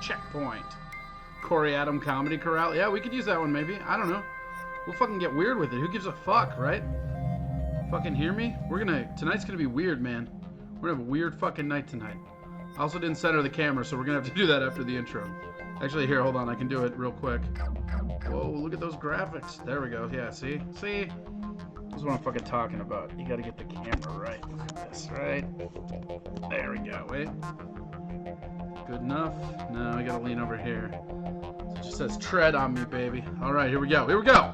Checkpoint. Corey Adam Comedy Corral. Yeah, we could use that one maybe. I don't know. We'll fucking get weird with it. Who gives a fuck, right? Fucking hear me? Tonight's gonna be weird, man. We're gonna have a weird fucking night tonight. I also didn't center the camera, so we're gonna have to do that after the intro. Actually, here, hold on. I can do it real quick. Whoa, look at those graphics. There we go. Yeah, see? See? This is what I'm fucking talking about. You gotta get the camera right. Look at this, right? There we go. Wait. Good enough? No, I gotta lean over here. says tread on me, baby. All right, here we go. Here we go.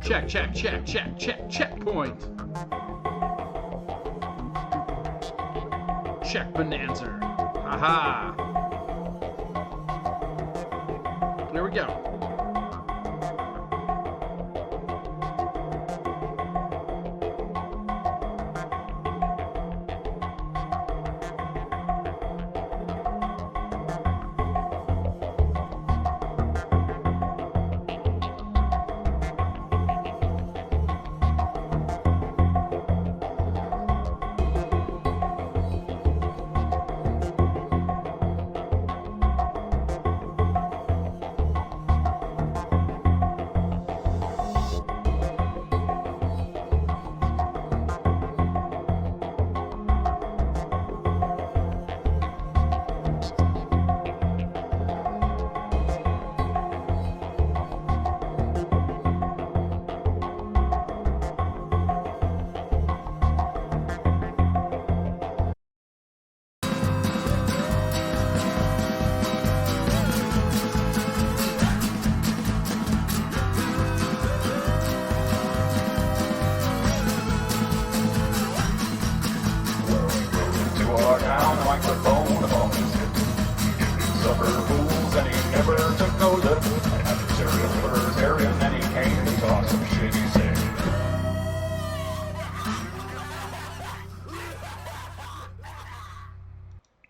Check, check, check, check, check, checkpoint. Check bonanza. Haha. Here we go.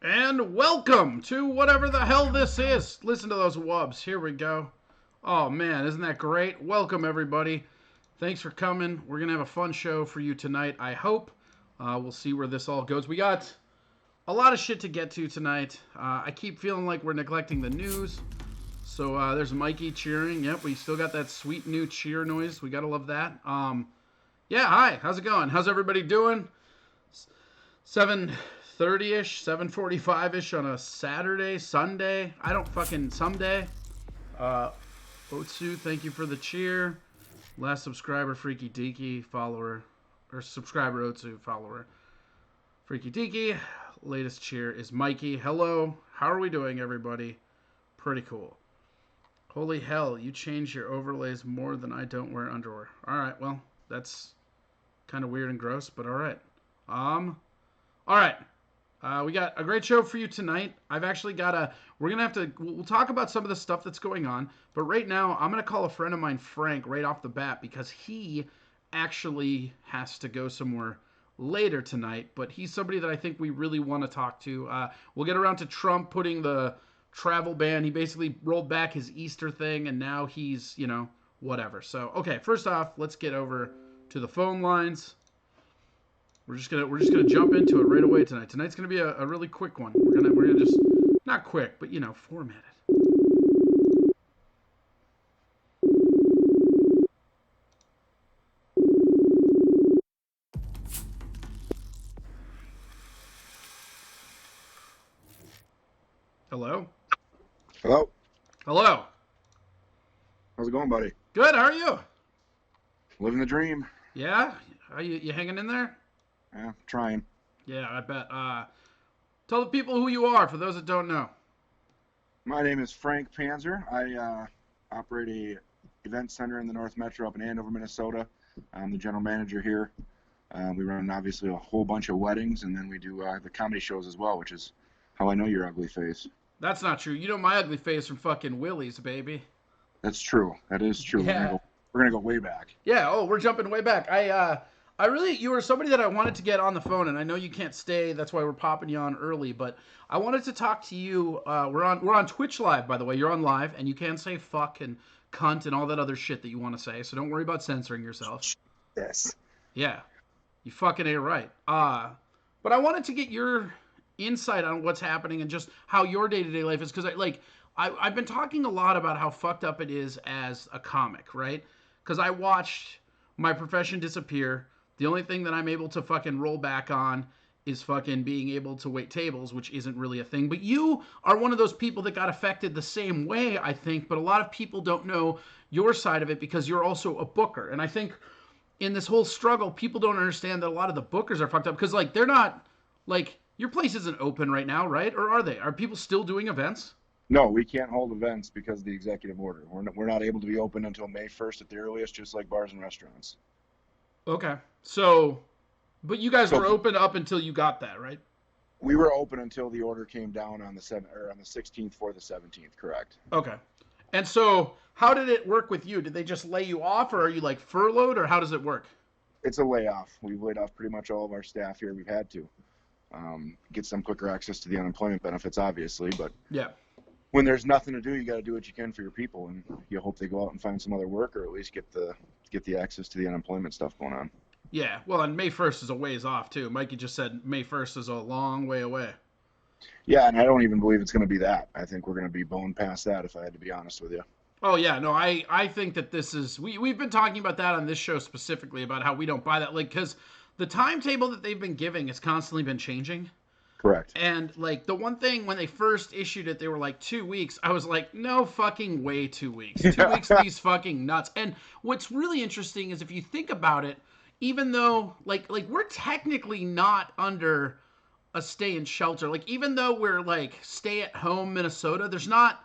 And welcome to whatever the hell this is. Listen to those wubs. Here we go. Oh, man, isn't that great? Welcome, everybody. Thanks for coming. We're going to have a fun show for you tonight, I hope. We'll see where this all goes. We got a lot of shit to get to tonight. I keep feeling like we're neglecting the news. So there's Mikey cheering. Yep, we still got that sweet new cheer noise. We got to love that. Yeah, hi. How's it going? How's everybody doing? 7:30-ish, 7:45-ish on a Saturday, Sunday. I don't fucking someday. Otsu, thank you for the cheer. Last subscriber, Freaky Deaky, follower, or subscriber Otsu, follower, Freaky Deaky. Latest cheer is Mikey. Hello. How are we doing, everybody? Pretty cool. Holy hell, you change your overlays more than I don't wear underwear. All right, well, that's kind of weird and gross, but all right. All right. We got a great show for you tonight. I've actually got we're going to have to, we'll talk about some of the stuff that's going on, but right now I'm going to call a friend of mine, Frank, right off the bat, because he actually has to go somewhere later tonight, but he's somebody that I think we really want to talk to. We'll get around to Trump putting the travel ban. He basically rolled back his Easter thing, and now he's, you know, whatever. So, okay, first off, let's get over to the phone lines. We're just gonna jump into it right away tonight. Tonight's gonna be a really quick one. We're gonna just, not quick, but you know, format it. Hello? Hello? Hello. How's it going, buddy? Good, how are you? Living the dream. Yeah? Are you hanging in there? Yeah, trying. Yeah, I bet. Tell the people who you are, for those that don't know. My name is Frank Panzer. I operate a event center in the North Metro up in Andover, Minnesota. I'm the general manager here. We run, obviously, a whole bunch of weddings, and then we do the comedy shows as well, which is how I know your ugly face. That's not true. You know my ugly face from fucking Willie's, baby. That's true. That is true. Yeah. We're gonna go way back. Yeah, oh, we're jumping way back. You were somebody that I wanted to get on the phone, and I know you can't stay. That's why we're popping you on early. But I wanted to talk to you. We're on Twitch Live, by the way. You're on live, and you can say fuck and cunt and all that other shit that you want to say. So don't worry about censoring yourself. Yes. Yeah, you fucking ain't right. But I wanted to get your insight on what's happening and just how your day-to-day life is, because I've been talking a lot about how fucked up it is as a comic, right? Because I watched my profession disappear. The only thing that I'm able to fucking roll back on is fucking being able to wait tables, which isn't really a thing. But you are one of those people that got affected the same way, I think. But a lot of people don't know your side of it because you're also a booker. And I think in this whole struggle, people don't understand that a lot of the bookers are fucked up because, they're not, your place isn't open right now, right? Or are they? Are people still doing events? No, we can't hold events because of the executive order. We're not able to be open until May 1st at the earliest, just like bars and restaurants. Okay. So, but you guys were So open up until you got that, right? we were open until the order came down on the 16th for the 17th, correct? Okay. And so, how did it work with you? Did they just lay you off, or are you like furloughed, or how does it work? It's a layoff. We've laid off pretty much all of our staff here. We've had to get some quicker access to the unemployment benefits, obviously, but Yeah. when there's nothing to do, you got to do what you can for your people, and you hope they go out and find some other work, or at least get the access to the unemployment stuff going on. Yeah. Well, and May 1st is a ways off too. Mikey just said May 1st is a long way away. Yeah, and I don't even believe it's going to be that. I think we're going to be blown past that, if I had to be honest with you. Oh yeah, no, I think that this is we've been talking about that on this show specifically about how we don't buy that, like, because the timetable that they've been giving has constantly been changing. Correct. And like the one thing when they first issued it, they were like 2 weeks. I was like, no fucking way, 2 weeks. 2 weeks, these fucking nuts. And what's really interesting is if you think about it, even though like we're technically not under a stay in shelter, like even though we're like stay at home Minnesota, there's not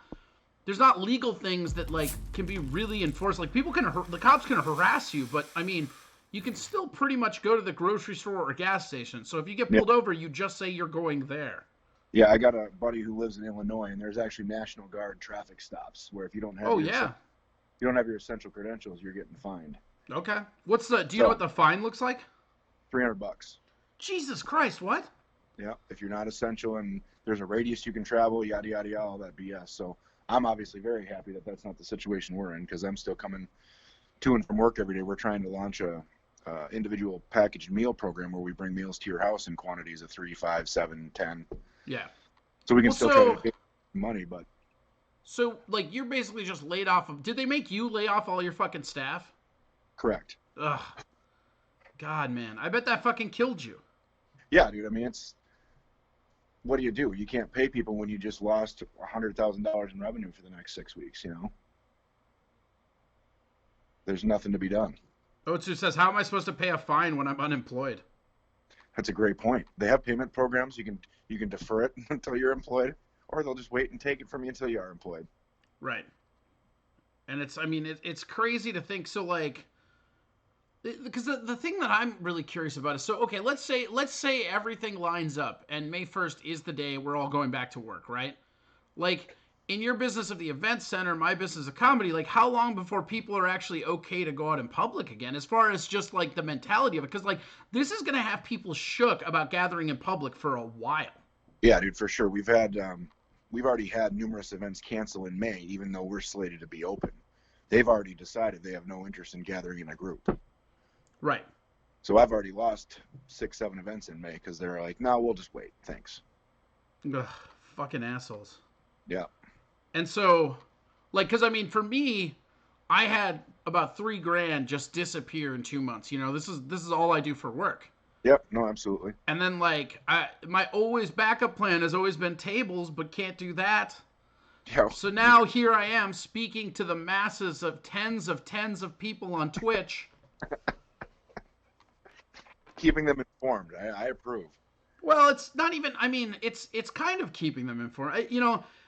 legal things that like can be really enforced. Like the cops can harass you, but I mean, you can still pretty much go to the grocery store or gas station. So if you get pulled over, you just say you're going there. Yeah, I got a buddy who lives in Illinois, and there's actually National Guard traffic stops where if you don't have you don't have your essential credentials, you're getting fined. Okay. Do you know what the fine looks like? $300. Jesus Christ, what? Yeah, if you're not essential and there's a radius you can travel, yada yada yada, all that BS. So I'm obviously very happy that that's not the situation we're in, because I'm still coming to and from work every day. We're trying to launch a individual packaged meal program where we bring meals to your house in quantities of 3, 5, 7, 10. Yeah. So we can still try to get money, but. So like you're basically just laid off of. Did they make you lay off all your fucking staff? Correct. Ugh. God, man, I bet that fucking killed you. Yeah, dude. I mean, what do? You can't pay people when you just lost $100,000 in revenue for the next 6 weeks. There's nothing to be done. Oh, it just says, how am I supposed to pay a fine when I'm unemployed? That's a great point. They have payment programs. You can defer it until you're employed, or they'll just wait and take it from you until you are employed. Right. And it's crazy to think. So like, because the thing that I'm really curious about is, so okay, let's say everything lines up and May 1st is the day we're all going back to work, right? Like, in your business of the event center, my business of comedy, like how long before people are actually okay to go out in public again, as far as just like the mentality of it? Because like this is going to have people shook about gathering in public for a while. Yeah, dude, for sure. We've already had numerous events cancel in May, even though we're slated to be open. They've already decided they have no interest in gathering in a group. Right. So I've already lost 6, 7 events in May because they're like, no, we'll just wait. Thanks. Ugh, fucking assholes. Yeah. And so, like, because I mean, for me, I had about $3,000 just disappear in 2 months. This is all I do for work. Yep. No, absolutely. And then like my always backup plan has always been tables, but can't do that. Yeah. So now here I am speaking to the masses of tens of people on Twitch. Keeping them informed. I approve. Well, it's not even. I mean, it's kind of keeping them informed.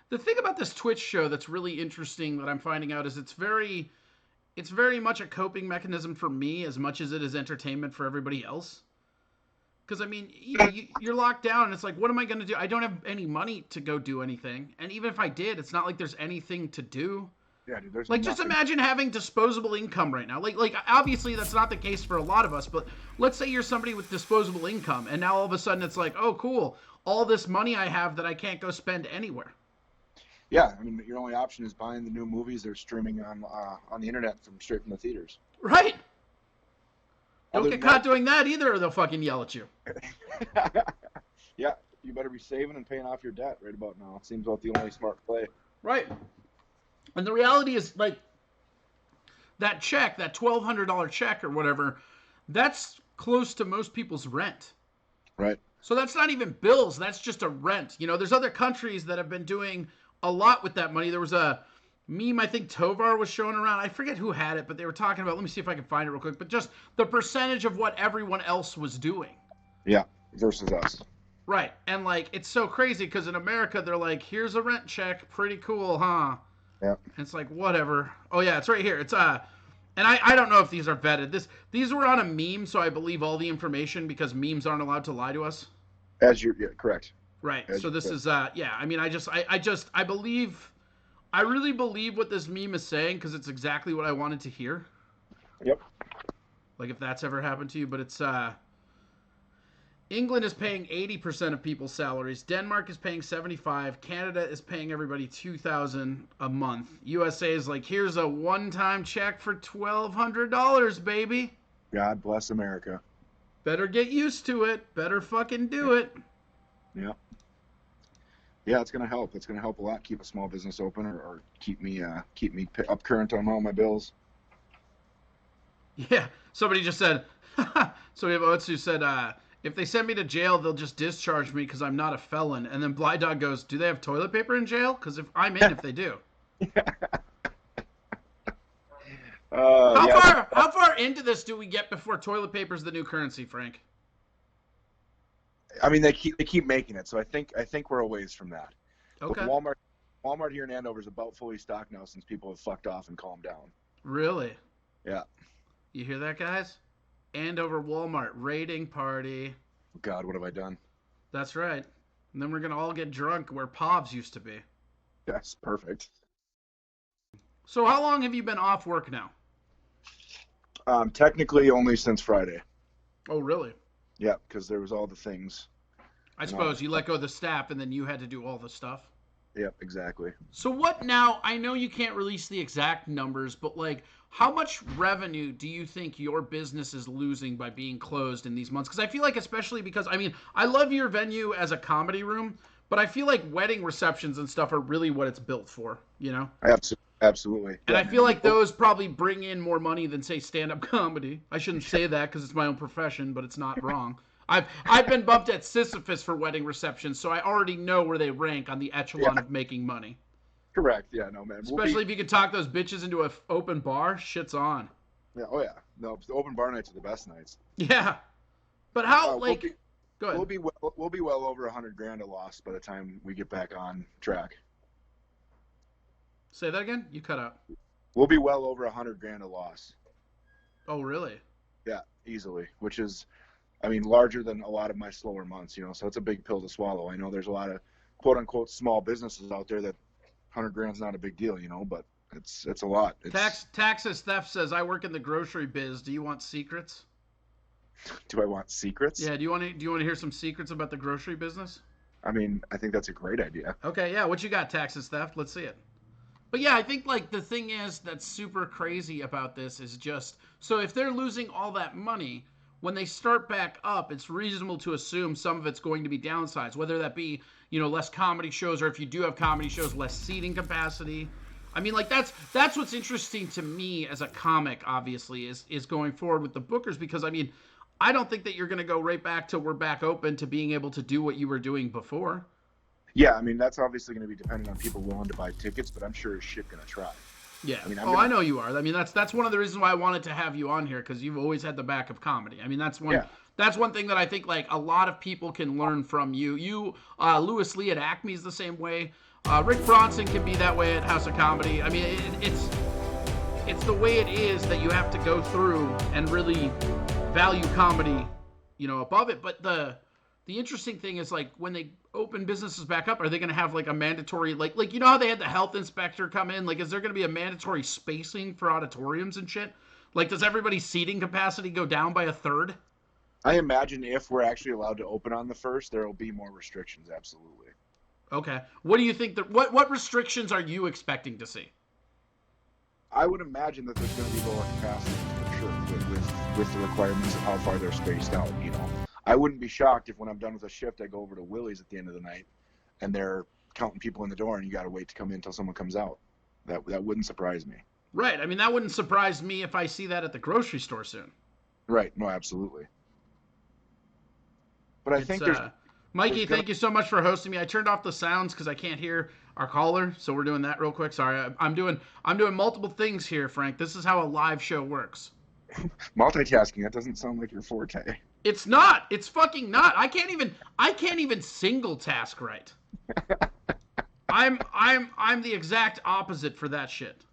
The thing about this Twitch show that's really interesting that I'm finding out is it's very much a coping mechanism for me as much as it is entertainment for everybody else. Because I mean, you're locked down, and it's like, what am I going to do? I don't have any money to go do anything, and even if I did, it's not like there's anything to do. Yeah, dude, there's like nothing. Just imagine having disposable income right now. Like obviously that's not the case for a lot of us, but let's say you're somebody with disposable income, and now all of a sudden it's like, oh cool, all this money I have that I can't go spend anywhere. Yeah, I mean, your only option is buying the new movies they're streaming on the internet straight from the theaters. Right. Don't get caught doing that either, or they'll fucking yell at you. Yeah, you better be saving and paying off your debt right about now. It seems like the only smart play. Right. And the reality is, like, that check, that $1,200 check or whatever, that's close to most people's rent. Right. So that's not even bills. That's just a rent. There's other countries that have been doing a lot with that money. There was a meme, I think Tovar was showing around. I forget who had it, but they were talking about, let me see if I can find it real quick, but just the percentage of what everyone else was doing. Yeah, versus us. Right. And like it's so crazy because in America they're like, here's a rent check, pretty cool, huh? Yeah. And it's like whatever. Oh yeah, it's right here. It's and I don't know if these are vetted. These were on a meme, so I believe all the information because memes aren't allowed to lie to us. Yeah, correct. Right. As So you this said. is yeah, I mean I believe I really believe what this meme is saying because it's exactly what I wanted to hear. Yep. Like if that's ever happened to you, but it's England is paying 80% of people's salaries. Denmark is paying 75. Canada is paying everybody 2,000 a month. USA is like, here's a one-time check for $1,200, baby. God bless America. Better get used to it. Better fucking do it. Yeah. Yeah, it's gonna help. It's gonna help a lot. Keep a small business open, or keep me up current on all my bills. Yeah. Somebody just said. So we have Otsu said, if they send me to jail, they'll just discharge me because I'm not a felon. And then Bly Dog goes, do they have toilet paper in jail? Because if I'm in, if they do. Yeah. How far into this do we get before toilet paper is the new currency, Frank? I mean, they keep making it, so I think we're a ways from that. But Okay. Walmart here in Andover is about fully stocked now since people have fucked off and calmed down. Really? Yeah. You hear that, guys? Andover Walmart raiding party. God, what have I done? That's right. And then we're gonna all get drunk where Povs used to be. Yes, perfect. So how long have you been off work now? Technically only since Friday. Oh, really? Yeah, because there was all the things. I And all suppose you let go of the staff and then you had to do all the stuff. Yep, exactly. So what now? I know you can't release the exact numbers, but like how much revenue do you think your business is losing by being closed in these months? Because I feel like especially because I mean, I love your venue as a comedy room, but I feel like wedding receptions and stuff are really what it's built for, you know? Absolutely. And Yeah, I feel man. like those probably bring in more money than say stand-up comedy. I shouldn't say that because it's my own profession, but it's not wrong. I've been bumped at Sisyphus for wedding receptions, so I already know where they rank on the echelon Yeah, of making money. correct. Yeah, no, man. We'll be. Especially if you can talk those bitches into an open bar, shit's on. Yeah, oh yeah. No, the open bar nights are the best nights. Yeah, but how We'll like? be Go ahead. we'll be well over 100 grand a loss by the time we get back on track. Say that again. You cut out. We'll be well over 100 grand a loss. Oh really? Yeah, easily. Which is, I mean, larger than a lot of my slower months. So it's a big pill to swallow. I know there's a lot of quote unquote small businesses out there that 100 grand's not a big deal. But it's a lot. Taxes theft says I work in the grocery biz. Do you want secrets? Do I want secrets? Yeah. Do you want to hear some secrets about the grocery business? I mean, I think that's a great idea. Okay. Yeah. What you got? Taxes theft. Let's see it. But yeah, I think like the thing is that's super crazy about this is just so if they're losing all that money, when they start back up, it's reasonable to assume some of it's going to be downsized, whether that be, less comedy shows or if you do have comedy shows, less seating capacity. I mean, like that's what's interesting to me as a comic, obviously, is going forward with the bookers because I mean, I don't think that you're going to go right back to we're back open to being able to do what you were doing before. Yeah, I mean, that's obviously going to be dependent on people willing to buy tickets, but I'm sure as shit going to try. Yeah. I mean, I know you are. I mean, that's one of the reasons why I wanted to have you on here because you've always had the back of comedy. I mean, Yeah, that's one thing that I think like a lot of people can learn from you. Lewis Lee at Acme is the same way. Rick Bronson can be that way at House of Comedy. I mean, it's the way it is that you have to go through and really value comedy, above it. But the interesting thing is like when they open businesses back up, are they going to have like a mandatory like how they had the health inspector come in? Like, is there going to be a mandatory spacing for auditoriums and shit? Like, does everybody's seating capacity go down by a third? I imagine if we're actually allowed to open on the first, there will be more restrictions. Absolutely. Okay. What do you think what restrictions are you expecting to see? I would imagine that there's going to be lower capacity for sure with the requirements of how far they're spaced out. I wouldn't be shocked if when I'm done with a shift, I go over to Willie's at the end of the night, and they're counting people in the door, and you got to wait to come in until someone comes out. That wouldn't surprise me. Right. I mean, that wouldn't surprise me if I see that at the grocery store soon. Right. No, absolutely. But I think Mikey, thank you so much for hosting me. I turned off the sounds because I can't hear our caller, so we're doing that real quick. Sorry, I'm doing multiple things here, Frank. This is how a live show works. Multitasking, that doesn't sound like your forte. It's not. It's fucking not. I can't even single task right. I'm the exact opposite for that shit.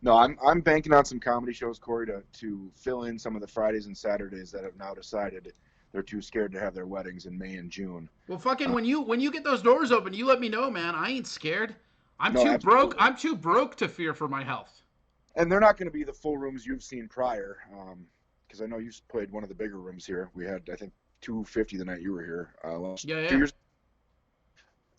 No, I'm banking on some comedy shows, Corey, to fill in some of the Fridays and Saturdays that have now decided they're too scared to have their weddings in May and June. Well, fucking when you get those doors open, you let me know, man. I ain't scared. I'm No, too broke. absolutely. I'm too broke to fear for my health. And they're not going to be the full rooms you've seen prior, because I know you played one of the bigger rooms here. We had, I think, 250 the night you were here last Yeah, 2 years.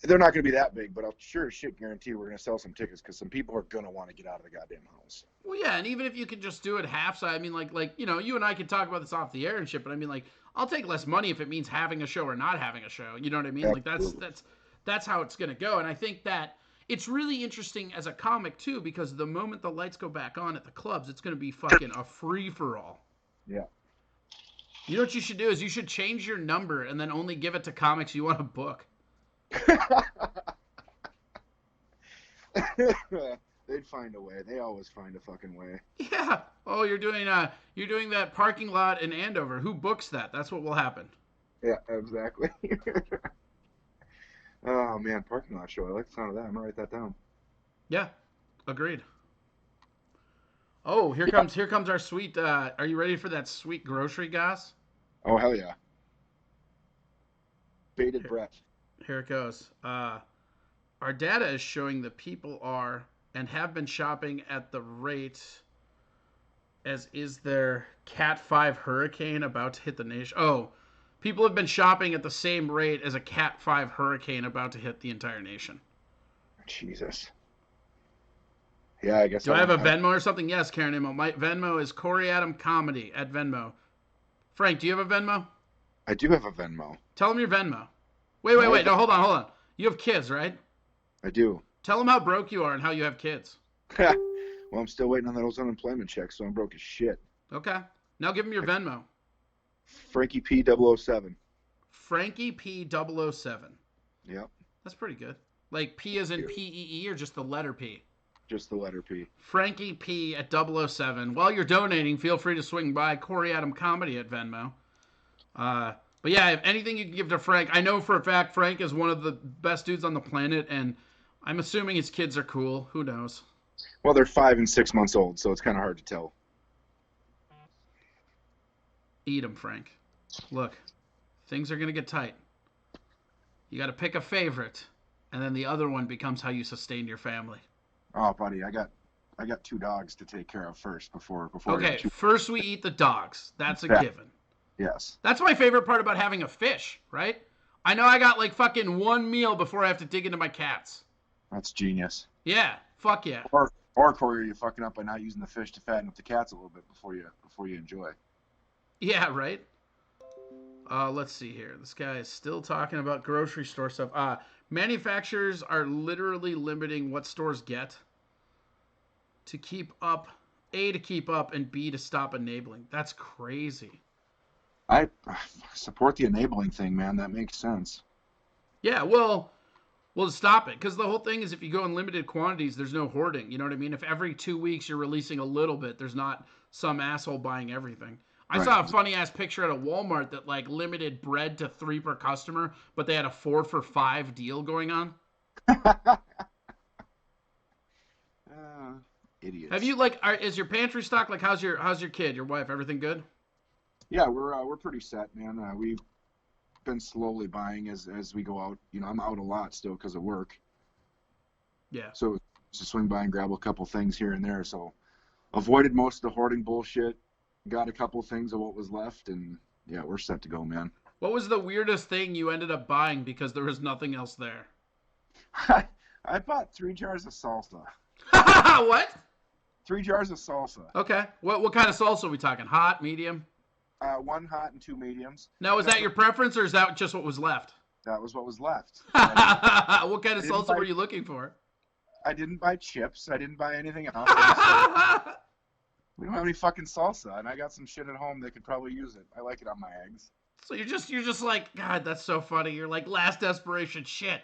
They're not going to be that big, but I'll sure as shit guarantee we're going to sell some tickets because some people are going to want to get out of the goddamn house. Well, yeah, and even if you could just do it half side, I mean, like you know, you and I could talk about this off the air and shit, but I mean, like, I'll take less money if it means having a show or not having a show. You know what I mean? Like that's how it's gonna go. And I think that it's really interesting as a comic too, because the moment the lights go back on at the clubs, it's gonna be fucking a free for all. Yeah. You know what you should do is you should change your number and then only give it to comics you want to book. They'd find a way. They always find a fucking way. Yeah. Oh, you're doing that parking lot in Andover. Who books that? That's what will happen. Yeah, exactly. Oh man, parking lot show. I like the sound of that. I'm gonna write that down. Yeah. Agreed. Oh, here comes our sweet. Are you ready for that sweet grocery gas? Oh hell yeah. Bated breath. Here it goes. Our data is showing that people are and have been shopping at the rate as is their Cat 5 hurricane about to hit the nation. Oh, people have been shopping at the same rate as a Cat 5 hurricane about to hit the entire nation. Jesus. Yeah, I guess. Do I have a Venmo or something? Yes, Karen Imo. My Venmo is Corey Adam Comedy at Venmo. Frank, do you have a Venmo? I do have a Venmo. Tell him your Venmo. Wait. No, hold on. You have kids, right? I do. Tell them how broke you are and how you have kids. Well, I'm still waiting on those unemployment checks, so I'm broke as shit. Okay. Now give him your Venmo. Frankie P007. Frankie P007. Yep. That's pretty good. Like P as in P-E-E or just the letter P? Just the letter P. Frankie P at 007. While you're donating, feel free to swing by Corey Adam Comedy at Venmo. But yeah, if anything you can give to Frank, I know for a fact Frank is one of the best dudes on the planet, and I'm assuming his kids are cool. Who knows? Well, they're 5 and 6 months old, so it's kind of hard to tell. Eat them, Frank. Look, things are going to get tight. You got to pick a favorite, and then the other one becomes how you sustain your family. Oh, buddy, I got 2 dogs to take care of first before. Okay, first we eat the dogs. That's a given. Yes. That's my favorite part about having a fish, right? I know I got like fucking one meal before I have to dig into my cats. That's genius. Yeah, fuck yeah. Or Corey, you're fucking up by not using the fish to fatten up the cats a little bit before you enjoy. Yeah, right? Let's see here. This guy is still talking about grocery store stuff. Manufacturers are literally limiting what stores get to keep up, A, to keep up, and B, to stop enabling. That's crazy. I support the enabling thing, man. That makes sense. Yeah, well, to stop it. Because the whole thing is if you go in limited quantities, there's no hoarding. You know what I mean? If every 2 weeks you're releasing a little bit, there's not some asshole buying everything. I saw a funny-ass picture at a Walmart that, like, limited bread to 3 per customer, but they had a 4 for $5 deal going on. Idiots. Have you, like, is your pantry stock, like, how's your kid, your wife, everything good? Yeah, we're pretty set, man. We've been slowly buying as we go out. You know, I'm out a lot still because of work. Yeah. So just swing by and grab a couple things here and there. So avoided most of the hoarding bullshit. Got a couple things of what was left, and yeah, we're set to go, man. What was the weirdest thing you ended up buying because there was nothing else there? I bought 3 jars of salsa. What? 3 jars of salsa. Okay. What kind of salsa are we talking? Hot, medium? 1 hot and 2 mediums. Now, was that your preference, or is that just what was left? That was what was left. What kind of salsa were you looking for? I didn't buy chips. I didn't buy anything else. We don't have any fucking salsa, and I got some shit at home that could probably use it. I like it on my eggs. So you're just like, God, that's so funny. You're like, last desperation shit.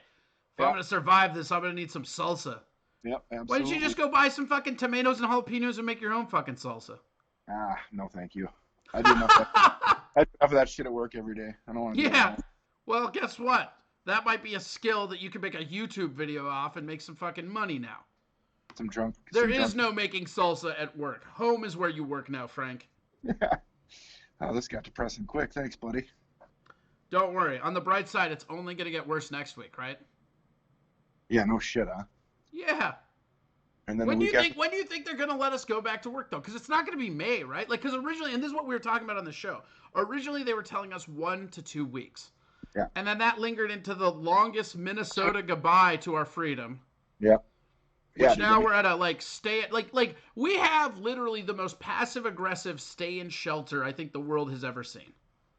If I'm gonna survive this, I'm gonna need some salsa. Yep, absolutely. Why didn't you just go buy some fucking tomatoes and jalapenos and make your own fucking salsa? No, thank you. I do enough. I do enough of that shit at work every day. I don't want to do Yeah. that. Well, guess what? That might be a skill that you can make a YouTube video off and make some fucking money now. Some drunk. There is no making salsa at work. Home is where you work now, Frank. Yeah. Oh, this got depressing quick. Thanks, buddy. Don't worry. On the bright side, it's only going to get worse next week, right? Yeah, no shit, huh? Yeah. And then When do you think they're going to let us go back to work, though? Because it's not going to be May, right? Like, because originally, and this is what we were talking about on the show. Originally, they were telling us 1 to 2 weeks. Yeah. And then that lingered into the longest Minnesota goodbye to our freedom. Yeah. Which now we're at a we have literally the most passive aggressive stay in shelter I think the world has ever seen.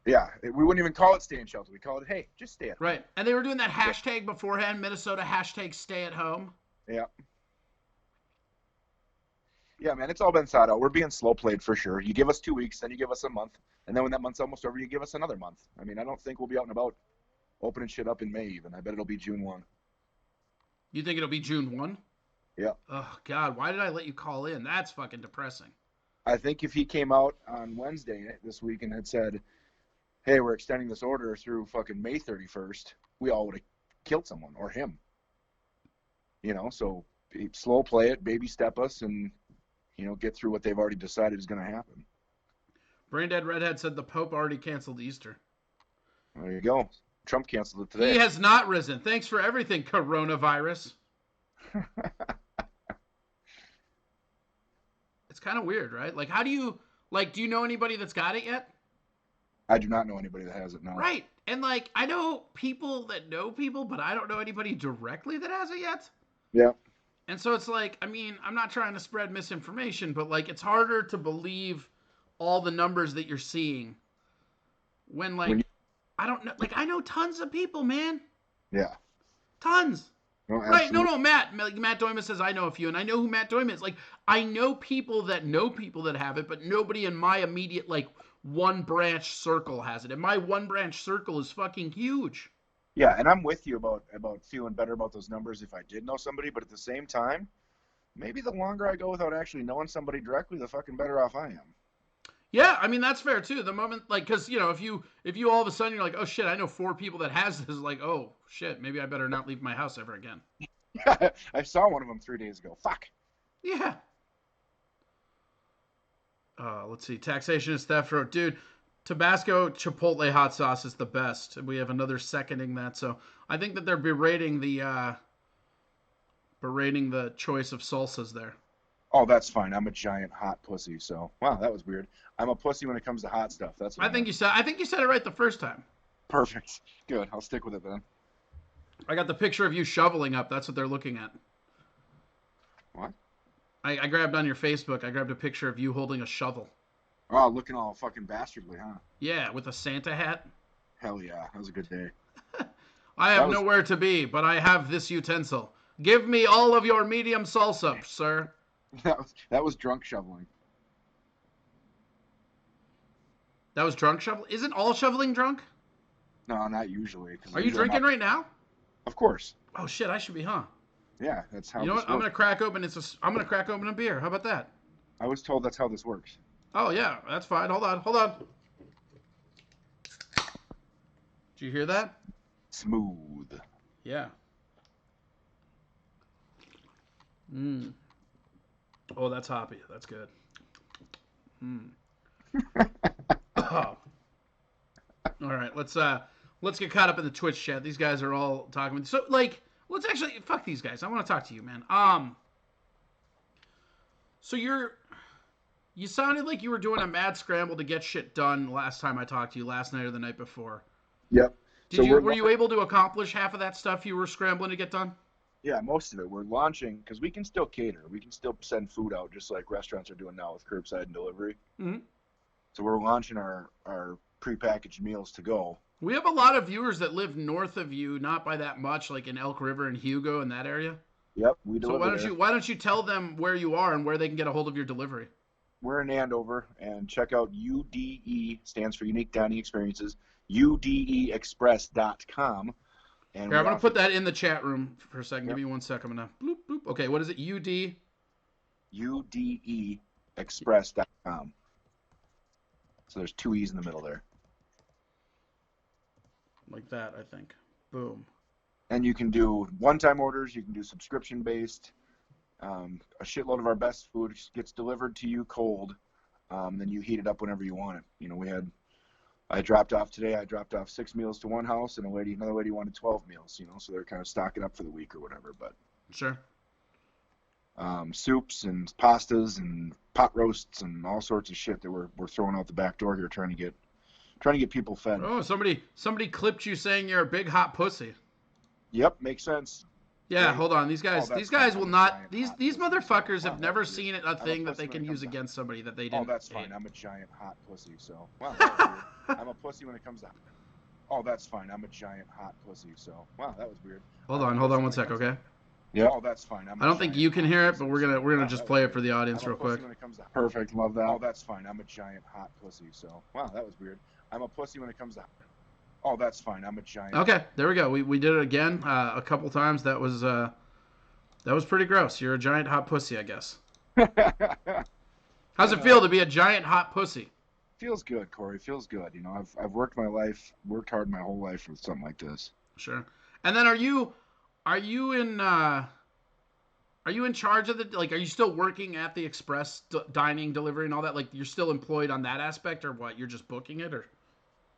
Yeah, we wouldn't even call it stay in shelter. We call it, hey, just stay at home. Right. And they were doing that hashtag beforehand, Minnesota hashtag stay at home. Yeah. Yeah, man, it's all been thought out. We're being slow played for sure. You give us 2 weeks, then you give us a month, and then when that month's almost over, you give us another month. I mean, I don't think we'll be out and about opening shit up in May even. I bet it'll be June 1. You think it'll be June 1? Yeah. Oh, God, why did I let you call in? That's fucking depressing. I think if he came out on Wednesday this week and had said, hey, we're extending this order through fucking May 31st, we all would have killed someone or him. You know, so slow play it, baby step us, and, you know, get through what they've already decided is going to happen. Braindead Redhead said the Pope already canceled Easter. There you go. Trump canceled it today. He has not risen. Thanks for everything, coronavirus. It's kind of weird, right? Like, how do you, do you know anybody that's got it yet? I do not know anybody that has it, no. Right. And, I know people that know people, but I don't know anybody directly that has it yet. Yeah. And so it's I mean, I'm not trying to spread misinformation, but, it's harder to believe all the numbers that you're seeing when I don't know. I know tons of people, man. Yeah. Tons. No, right. No, Matt. Matt Doima says I know a few, and I know who Matt Doima is. I know people that have it, but nobody in my immediate, one branch circle has it. And my one branch circle is fucking huge. Yeah, and I'm with you about feeling better about those numbers if I did know somebody, but at the same time, maybe the longer I go without actually knowing somebody directly, the fucking better off I am. Yeah, I mean, that's fair, too. The moment, because, if you all of a sudden, you're like, oh, shit, I know 4 people that has this, oh, shit, maybe I better not leave my house ever again. I saw one of them 3 days ago. Fuck. Yeah. Let's see. Taxation is theft road. Dude, Tabasco Chipotle hot sauce is the best. We have another seconding that, so I think that they're berating the choice of salsas there. Oh, that's fine. I'm a giant hot pussy, so wow, that was weird. I'm a pussy when it comes to hot stuff. That's what I think you said it right the first time. Perfect. Good. I'll stick with it then. I got the picture of you shoveling up. That's what they're looking at. What? I grabbed on your Facebook. I grabbed a picture of you holding a shovel. Oh, looking all fucking bastardly, huh? Yeah, with a Santa hat. Hell yeah, that was a good day. I have nowhere to be, but I have this utensil. Give me all of your medium salsa, sir. That was drunk shoveling. That was drunk shoveling? Isn't all shoveling drunk? No, not usually. Are you drinking right now? Of course. Oh shit, I should be, huh? Yeah, that's how. You know what? I'm gonna crack open a beer. How about that? I was told that's how this works. Oh yeah, that's fine. Hold on. Did you hear that? Smooth. Yeah. Oh, that's hoppy. That's good. Oh. All right, let's get caught up in the Twitch chat. These guys are all talking. So let's actually fuck these guys. I want to talk to you, man. So you sounded like you were doing a mad scramble to get shit done last time I talked to you, last night or the night before. Yep. Were you able to accomplish half of that stuff you were scrambling to get done? Yeah, most of it. We're launching because we can still cater. We can still send food out just like restaurants are doing now with curbside and delivery. Mm-hmm. So we're launching our prepackaged meals to go. We have a lot of viewers that live north of you, not by that much, like in Elk River and Hugo and that area. Yep, we deliver. So why don't you tell them where you are and where they can get a hold of your delivery? We're in Andover, and check out UDE, stands for Unique Dining Experiences, udeexpress.com. And here, I'm going to put that in the chat room for a second. Yep. Give me 1 second. I'm going to bloop, bloop. Okay, what is it? UDE udeexpress.com. So there's 2 E's in the middle there. Like that, I think. Boom. And you can do one-time orders. You can do subscription-based. A shitload of our best food gets delivered to you cold. Then you heat it up whenever you want it. You know, I dropped off 6 meals to one house, and another lady wanted 12 meals, you know, so they're kind of stocking up for the week or whatever. But Sure. Soups and pastas and pot roasts and all sorts of shit that we're throwing out the back door here, trying to get people fed. Oh, somebody clipped you saying you're a big hot pussy. Yep, makes sense. Yeah, Right. hold on. These guys will not. These motherfuckers have never that's seen weird. a thing that they can use against somebody that they didn't. Oh, that's hate. fine. I'm a giant hot pussy, so. Wow, that was weird. I'm a pussy when it comes to. Oh, that's fine. I'm a giant hot pussy, so. Wow, that was weird. Hold on 1 sec, okay? Yeah. Oh, that's fine. I don't think you can hear it, but we're gonna just play it for the audience real quick. Perfect. Love that. Oh, that's fine. I'm a giant hot pussy, so. Wow, that was weird. I'm a pussy when it comes to. Oh, that's fine. I'm a giant. Okay, there we go. We did it again a couple times. That was pretty gross. You're a giant hot pussy, I guess. How's it feel to be a giant hot pussy? Feels good, Corey. Feels good. You know, I've worked hard my whole life for something like this. Sure. And then are you in charge of the, like, are you still working at the express dining delivery and all that? Like, you're still employed on that aspect, or what? You're just booking it, or?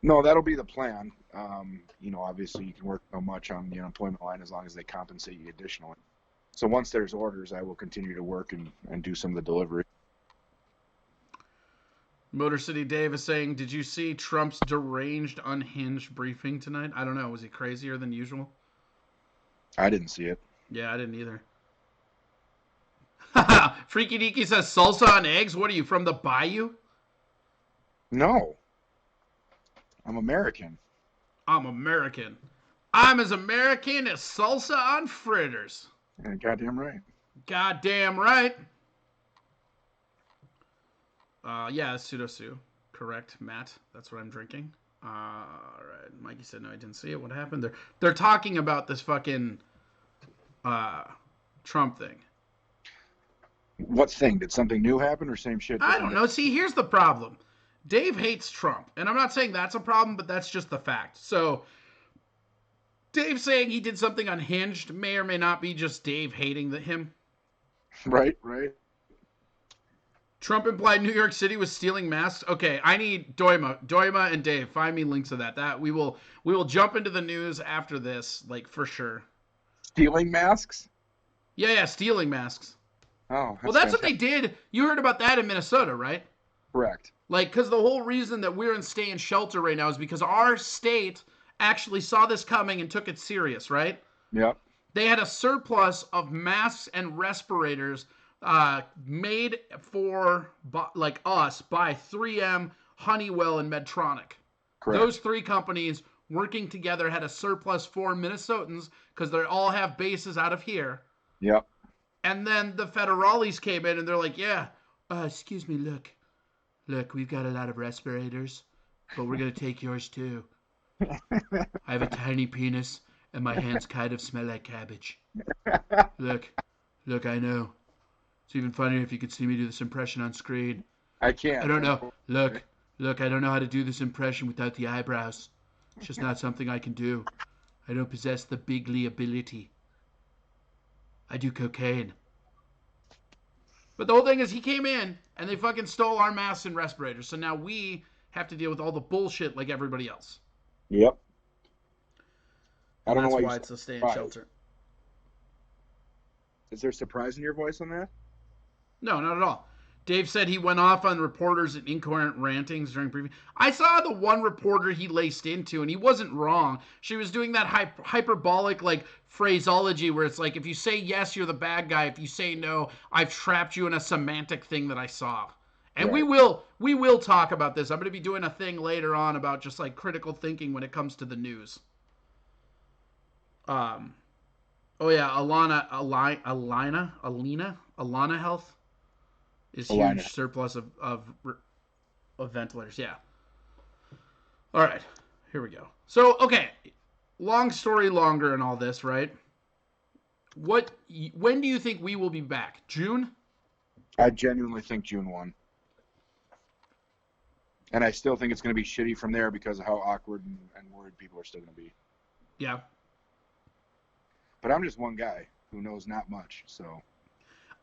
No, that'll be the plan. You know, obviously you can work so much on the unemployment line as long as they compensate you additionally. So once there's orders, I will continue to work and do some of the delivery. Motor City Dave is saying, did you see Trump's deranged, unhinged briefing tonight? I don't know. Was he crazier than usual? I didn't see it. Yeah, I didn't either. Freaky Deaky says, salsa on eggs? What are you, from the bayou? No. I'm American. I'm American. I'm as American as salsa on fritters. Yeah, goddamn right. Goddamn right. Yeah, pseudo-sue. Correct, Matt. That's what I'm drinking. All right. Mikey said, no, I didn't see it. What happened? They're talking about this fucking Trump thing. What thing? Did something new happen or same shit? I don't know. See, here's the problem. Dave hates Trump. And I'm not saying that's a problem, but that's just the fact. So, Dave saying he did something unhinged may or may not be just Dave hating him. Right. Trump implied New York City was stealing masks. Okay, I need Doima and Dave. Find me links of that. That we will jump into the news after this, like, for sure. Stealing masks? Yeah, stealing masks. Oh, well, that's what they did. You heard about that in Minnesota, right? Correct. Like, because the whole reason that we're in stay in shelter right now is because our state actually saw this coming and took it serious, right? Yep. They had a surplus of masks and respirators made for, like us, by 3M, Honeywell, and Medtronic. Correct. Those 3 companies working together had a surplus for Minnesotans because they all have bases out of here. Yep. And then the federales came in and they're like, yeah, excuse me, look, we've got a lot of respirators, but we're going to take yours too. I have a tiny penis and my hands kind of smell like cabbage. Look, I know. It's even funnier if you could see me do this impression on screen. I can't. I don't know. Look, I don't know how to do this impression without the eyebrows. It's just not something I can do. I don't possess the bigly ability. I do cocaine. But the whole thing is he came in and they fucking stole our masks and respirators. So now we have to deal with all the bullshit like everybody else. Yep. I don't know why it's a stay in shelter. Is there surprise in your voice on that? No, not at all. Dave said he went off on reporters and incoherent rantings during briefing. I saw the one reporter he laced into, and he wasn't wrong. She was doing that hyperbolic, like, phraseology where it's like, if you say yes, you're the bad guy. If you say no, I've trapped you in a semantic thing that I saw. And right. we will talk about this. I'm going to be doing a thing later on about just, like, critical thinking when it comes to the news. Oh yeah, Alana Health is huge surplus of ventilators. Yeah. All right, here we go. So, okay, long story longer and all this, right? When do you think we will be back? June? I genuinely think June 1. And I still think it's going to be shitty from there because of how awkward and worried people are still going to be. Yeah. But I'm just one guy who knows not much, so.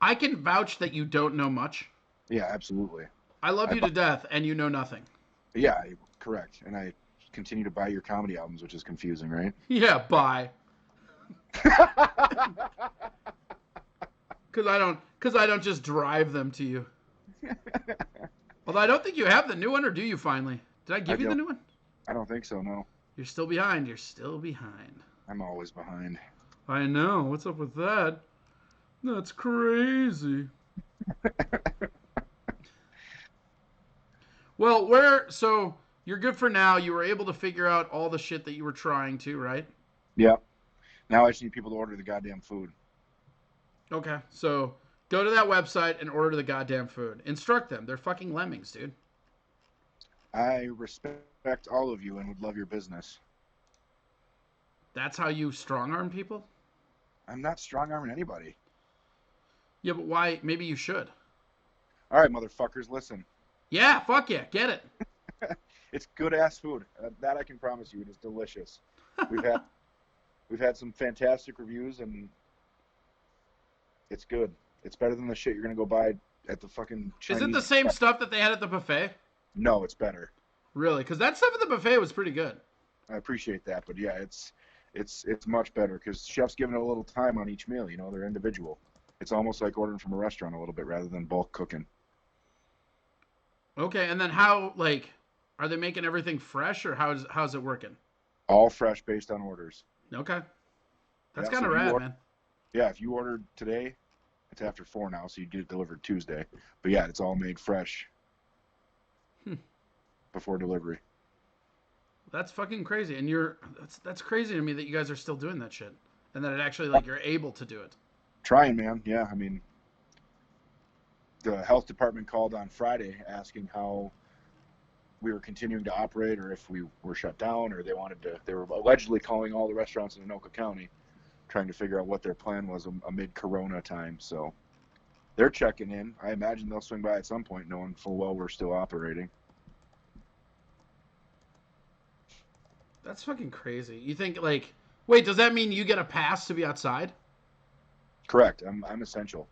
I can vouch that you don't know much. Yeah, absolutely. I love you to death, and you know nothing. Yeah, correct. And I continue to buy your comedy albums, which is confusing, right? Yeah, bye. Because I don't just drive them to you. Although I don't think you have the new one, or do you finally? Did I give you the new one? I don't think so, no. You're still behind. You're still behind. I'm always behind. I know. What's up with that? That's crazy. Well, so you're good for now. You were able to figure out all the shit that you were trying to, right? Yeah. Now I just need people to order the goddamn food. Okay, so go to that website and order the goddamn food. Instruct them. They're fucking lemmings, dude. I respect all of you and would love your business. That's how you strong-arm people? I'm not strong-arming anybody. Yeah, but why? Maybe you should. All right, motherfuckers, listen. Yeah, fuck yeah, get it. It's good-ass food. That I can promise you. It is delicious. We've had some fantastic reviews, and it's good. It's better than the shit you're going to go buy at the fucking Chinese. Is it the same stuff that they had at the buffet? No, it's better. Really? Because that stuff at the buffet was pretty good. I appreciate that, but yeah, it's much better because chefs giving it a little time on each meal. You know, they're individual. It's almost like ordering from a restaurant a little bit rather than bulk cooking. Okay, and then how, like, are they making everything fresh, or how's it working? All fresh based on orders. Okay. That's Yeah, kind of rad, man. Yeah, if you ordered today, it's after 4 now, so you get it delivered Tuesday. But yeah, it's all made fresh before delivery. That's fucking crazy, and that's crazy to me that you guys are still doing that shit, and that it actually, like, you're able to do it. Trying, man. Yeah, I mean, the health department called on Friday asking how we were continuing to operate or if we were shut down, or they were allegedly calling all the restaurants in Anoka County trying to figure out what their plan was amid Corona time. So they're checking in. I imagine they'll swing by at some point knowing full well we're still operating. That's fucking crazy. You think, like, wait, does that mean you get a pass to be outside? Correct. I'm essential.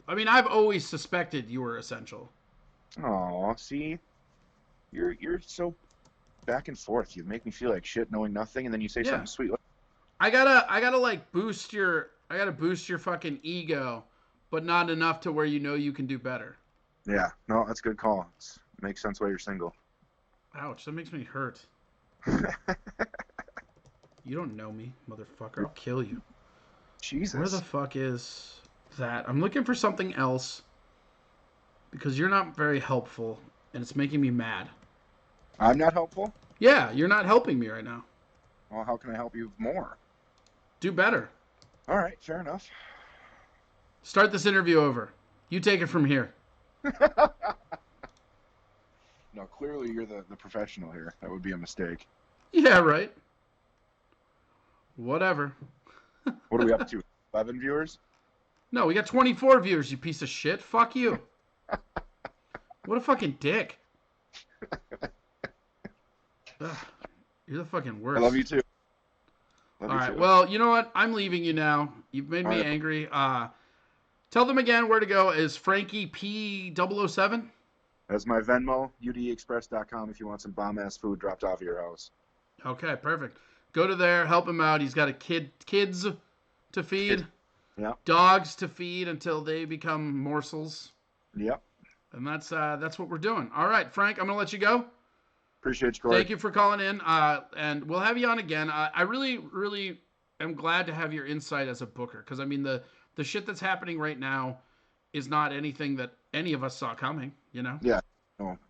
I mean, I've always suspected you were essential. Aw, see? You're so back and forth. You make me feel like shit knowing nothing, and then you say something sweet. I gotta like boost your fucking ego, but not enough to where you know you can do better. Yeah, no, that's a good call. It makes sense why you're single. Ouch, that makes me hurt. You don't know me, motherfucker. I'll kill you. Jesus. Where the fuck is that? I'm looking for something else because you're not very helpful, and it's making me mad. I'm not helpful? Yeah, you're not helping me right now. Well, how can I help you more? Do better. All right, fair enough. Start this interview over. You take it from here. No, clearly you're the professional here. That would be a mistake. Yeah, right. Whatever. What are we up to? 11 viewers? No, we got 24 viewers, you piece of shit. Fuck you. What a fucking dick. Ugh, you're the fucking worst. I love you too. All right, well, you know what? I'm leaving you now. You've made me angry. Tell them again where to go. Is Frankie P007? That's my Venmo, udexpress.com if you want some bomb-ass food dropped off at your house. Okay, perfect. Go to there, help him out. He's got a kids to feed. Yeah. Dogs to feed until they become morsels. Yep. And that's what we're doing. All right, Frank, I'm going to let you go. Appreciate you, Corey. Thank you for calling in, and we'll have you on again. I really, really am glad to have your insight as a booker, because, I mean, the shit that's happening right now is not anything that any of us saw coming, you know? Yeah,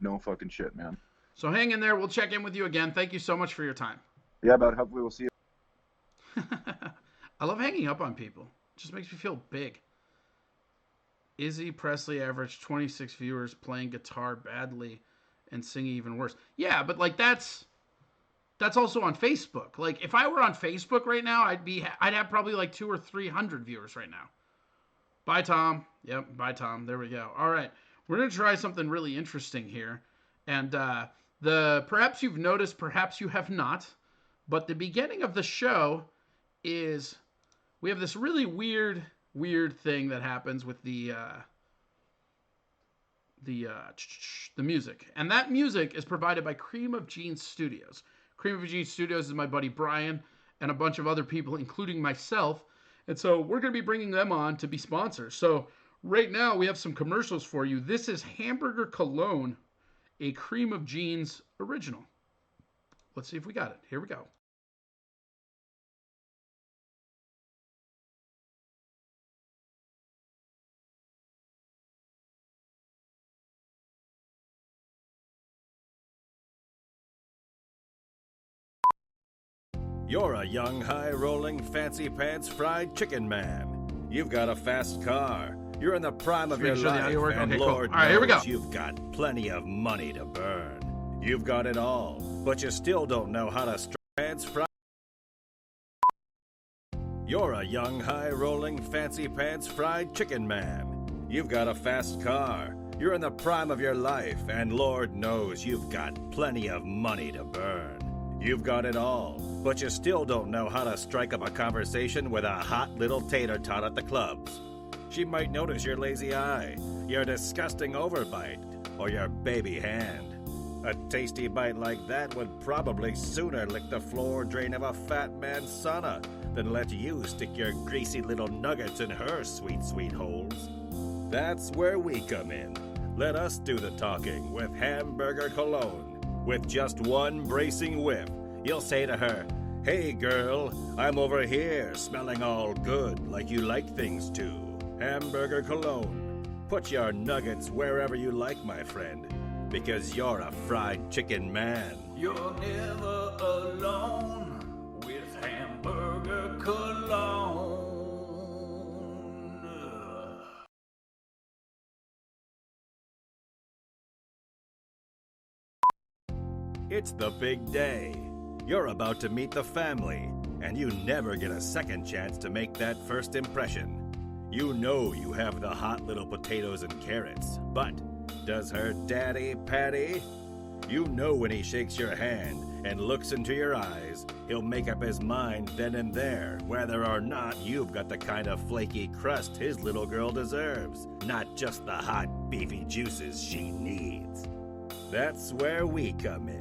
no fucking shit, man. So hang in there. We'll check in with you again. Thank you so much for your time. Yeah, but hopefully we'll see you. I love hanging up on people. It just makes me feel big. Izzy Presley averaged 26 viewers playing guitar badly and singing even worse. Yeah, but like that's also on Facebook. Like if I were on Facebook right now, I'd have probably like 200 or 300 viewers right now. Bye, Tom. Yep, bye, Tom. There we go. All right, we're gonna try something really interesting here, And perhaps you've noticed, perhaps you have not, but the beginning of the show is we have this really weird thing that happens with the music, and that music is provided by Cream of Jeans Studios. Cream of Jeans Studios is my buddy Brian and a bunch of other people, including myself, and so we're going to be bringing them on to be sponsors. So right now we have some commercials for you. This is Hamburger Cologne, a Cream of Jeans original. Let's see if we got it. Here we go. You're a young, high-rolling, fancy-pants fried chicken man. You've got a fast car. You're in the prime of your life, and Lord knows you've got plenty of money to burn. You've got it all, but you still don't know how to pants fried. You're a young, high-rolling, fancy-pants fried chicken man. You've got a fast car. You're in the prime of your life, and Lord knows you've got plenty of money to burn. You've got it all, but you still don't know how to strike up a conversation with a hot little tater tot at the clubs. She might notice your lazy eye, your disgusting overbite, or your baby hand. A tasty bite like that would probably sooner lick the floor drain of a fat man's sauna than let you stick your greasy little nuggets in her sweet, sweet holes. That's where we come in. Let us do the talking with Hamburger Cologne. With just one bracing whiff, you'll say to her, "Hey girl, I'm over here smelling all good like you like things to." Hamburger Cologne. Put your nuggets wherever you like, my friend, because you're a fried chicken man. You're never alone with Hamburger Cologne. It's the big day. You're about to meet the family, and you never get a second chance to make that first impression. You know you have the hot little potatoes and carrots, but does her daddy Patty? You know when he shakes your hand and looks into your eyes, he'll make up his mind then and there whether or not you've got the kind of flaky crust his little girl deserves, not just the hot, beefy juices she needs. That's where we come in.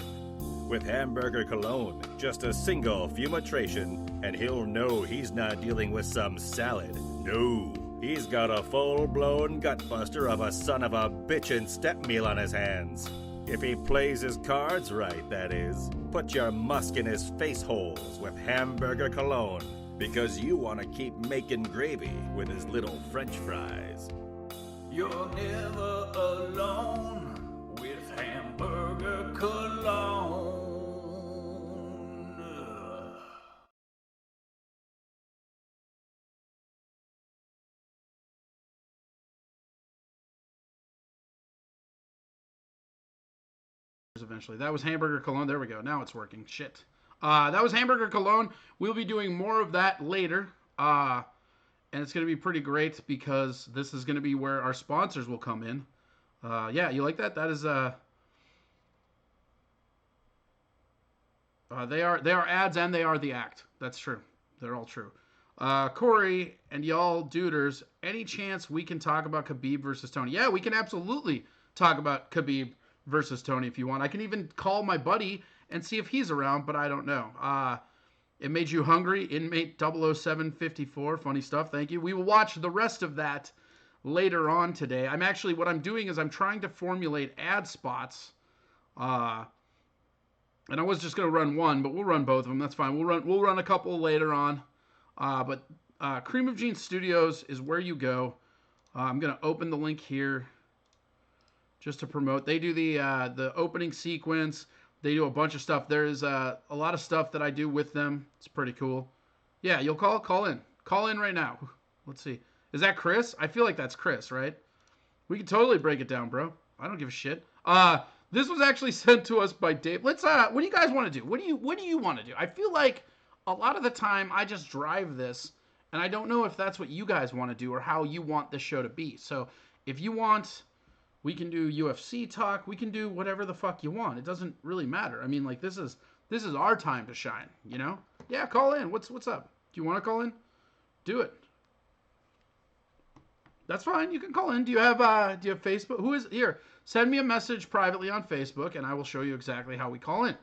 With Hamburger Cologne, just a single fumigation, and he'll know he's not dealing with some salad. No, he's got a full-blown gutbuster of a son of a bitchin' step meal on his hands. If he plays his cards right, that is. Put your musk in his face holes with Hamburger Cologne, because you want to keep making gravy with his little French fries. You're never alone with Hamburger Cologne. Eventually. That was Hamburger Cologne. There we go. Now it's working. Shit. That was Hamburger Cologne. We'll be doing more of that later. And it's going to be pretty great because this is going to be where our sponsors will come in. Yeah, you like that? That is they are ads and they are the act. That's true. They're all true. Corey and y'all duders, any chance we can talk about Khabib versus Tony? Yeah, we can absolutely talk about Khabib versus Tony if you want. I can even call my buddy and see if he's around, but I don't know. It made you hungry, inmate 00754. Funny stuff. Thank you. We will watch the rest of that later on today. What I'm doing is I'm trying to formulate ad spots. And I was just going to run one, but we'll run both of them. That's fine. We'll run a couple later on. But Cream of Jeans Studios is where you go. I'm going to open the link here just to promote. They do the opening sequence. They do a bunch of stuff. There's a lot of stuff that I do with them. It's pretty cool. Yeah, you'll call in. Call in right now. Let's see. Is that Chris? I feel like that's Chris, right? We can totally break it down, bro. I don't give a shit. This was actually sent to us by Dave. Let's what do you guys want to do? What do you want to do? I feel like a lot of the time I just drive this and I don't know if that's what you guys want to do or how you want this show to be. So, if you want We can do UFC talk. We can do whatever the fuck you want. It doesn't really matter. I mean, like, this is our time to shine, you know? Yeah, call in. What's up? Do you want to call in? Do it. That's fine. You can call in. Do you have Facebook? Who is here? Send me a message privately on Facebook, and I will show you exactly how we call in.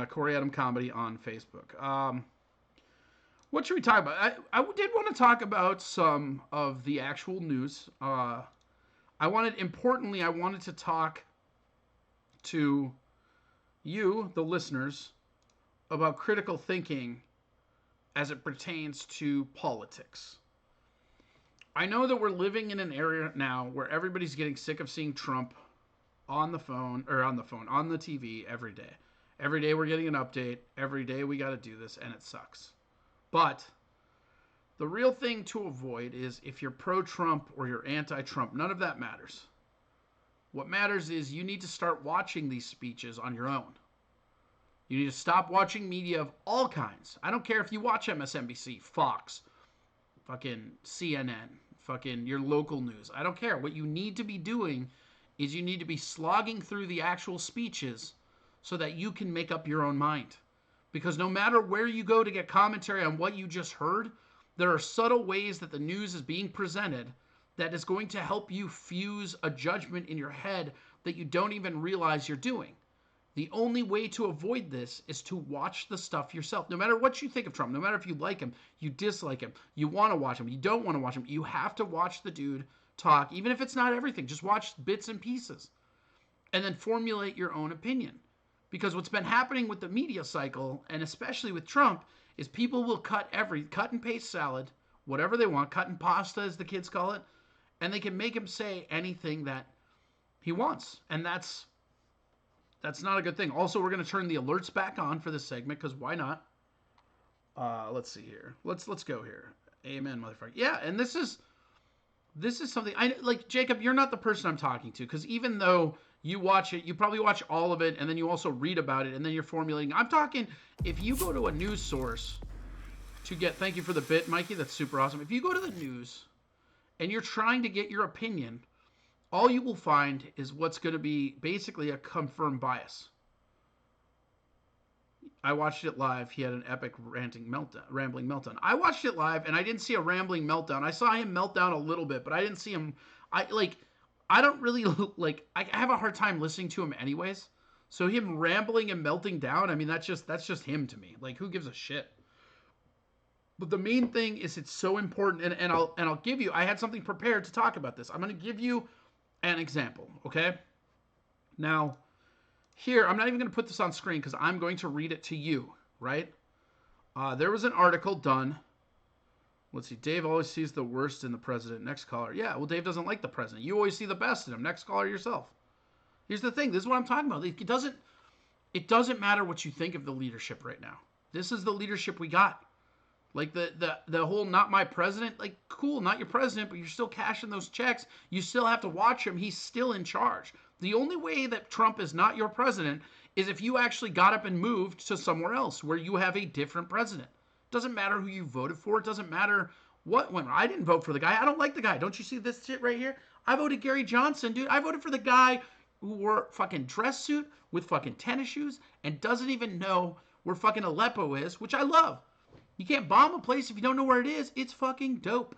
Corey Adam Comedy on Facebook. What should we talk about? I did want to talk about some of the actual news. I wanted to talk to you, the listeners, about critical thinking as it pertains to politics. I know that we're living in an area now where everybody's getting sick of seeing Trump on the TV every day. Every day we're getting an update. Every day we got to do this, and it sucks. But the real thing to avoid is if you're pro-Trump or you're anti-Trump, none of that matters. What matters is you need to start watching these speeches on your own. You need to stop watching media of all kinds. I don't care if you watch MSNBC, Fox, fucking CNN, fucking your local news. I don't care. What you need to be doing is you need to be slogging through the actual speeches so that you can make up your own mind. Because no matter where you go to get commentary on what you just heard, there are subtle ways that the news is being presented that is going to help you fuse a judgment in your head that you don't even realize you're doing. The only way to avoid this is to watch the stuff yourself. No matter what you think of Trump, no matter if you like him, you dislike him, you want to watch him, you don't want to watch him, you have to watch the dude talk, even if it's not everything. Just watch bits and pieces and then formulate your own opinion. Because what's been happening with the media cycle, and especially with Trump, is people will cut and paste salad, whatever they want, cut and pasta as the kids call it, and they can make him say anything that he wants. And that's not a good thing. Also, we're going to turn the alerts back on for this segment, because why not? Let's see here. Let's go here. Amen, motherfucker. Yeah, and this is something, Jacob, you're not the person I'm talking to, because even though you watch it, you probably watch all of it, and then you also read about it, and then you're formulating. I'm talking, if you go to a news source to get, thank you for the bit, Mikey, that's super awesome. If you go to the news and you're trying to get your opinion, all you will find is what's going to be basically a confirmed bias. I watched it live. He had an epic rambling meltdown. I watched it live, and I didn't see a rambling meltdown. I saw him melt down a little bit, but I didn't see him. I don't really, I have a hard time listening to him anyways. So him rambling and melting down, I mean, that's just him to me. Like, who gives a shit? But the main thing is it's so important, and I'll give you, I had something prepared to talk about this. I'm going to give you an example, okay? Now, here, I'm not even going to put this on screen because I'm going to read it to you, right? There was an article done. Let's see. Dave always sees the worst in the president. Next caller. Yeah, well, Dave doesn't like the president. You always see the best in him. Next caller yourself. Here's the thing. This is what I'm talking about. It doesn't matter what you think of the leadership right now. This is the leadership we got. Like the whole not my president, like, cool, not your president, but you're still cashing those checks. You still have to watch him. He's still in charge. The only way that Trump is not your president is if you actually got up and moved to somewhere else where you have a different president. Doesn't matter who you voted for. It doesn't matter what went. I didn't vote for the guy. I don't like the guy. Don't you see this shit right here? I voted Gary Johnson, dude. I voted for the guy who wore fucking dress suit with fucking tennis shoes and doesn't even know where fucking Aleppo is, which I love. You can't bomb a place if you don't know where it is. It's fucking dope.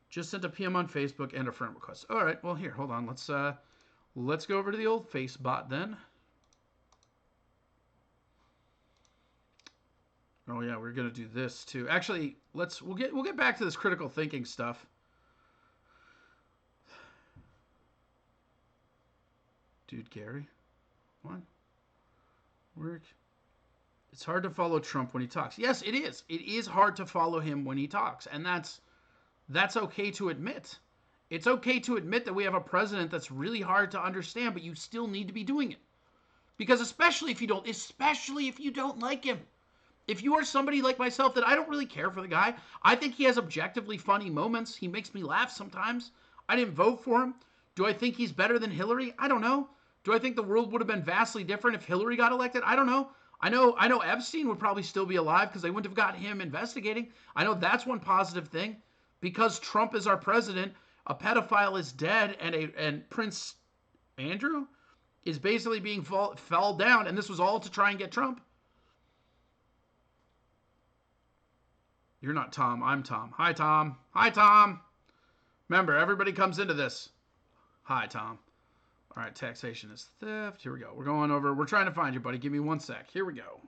Just sent a PM on Facebook and a friend request. All right, well, here, hold on. Let's go over to the old face bot then. Oh yeah, we're gonna do this too. Actually, we'll get back to this critical thinking stuff. Dude, Gary, what? Work. It's hard to follow Trump when he talks. Yes, it is. It is hard to follow him when he talks, and that's okay to admit. It's okay to admit that we have a president that's really hard to understand, but you still need to be doing it. Because especially if you don't like him. If you are somebody like myself that I don't really care for the guy, I think he has objectively funny moments. He makes me laugh sometimes. I didn't vote for him. Do I think he's better than Hillary? I don't know. Do I think the world would have been vastly different if Hillary got elected? I don't know. I know Epstein would probably still be alive because they wouldn't have got him investigating. I know that's one positive thing. Because Trump is our president, a pedophile is dead, and Prince Andrew is basically being fell down, and this was all to try and get Trump. You're not Tom. I'm Tom. Hi, Tom. Hi, Tom. Remember, everybody comes into this. Hi, Tom. All right, taxation is theft. Here we go. We're going over. We're trying to find you, buddy. Give me 1 sec. Here we go.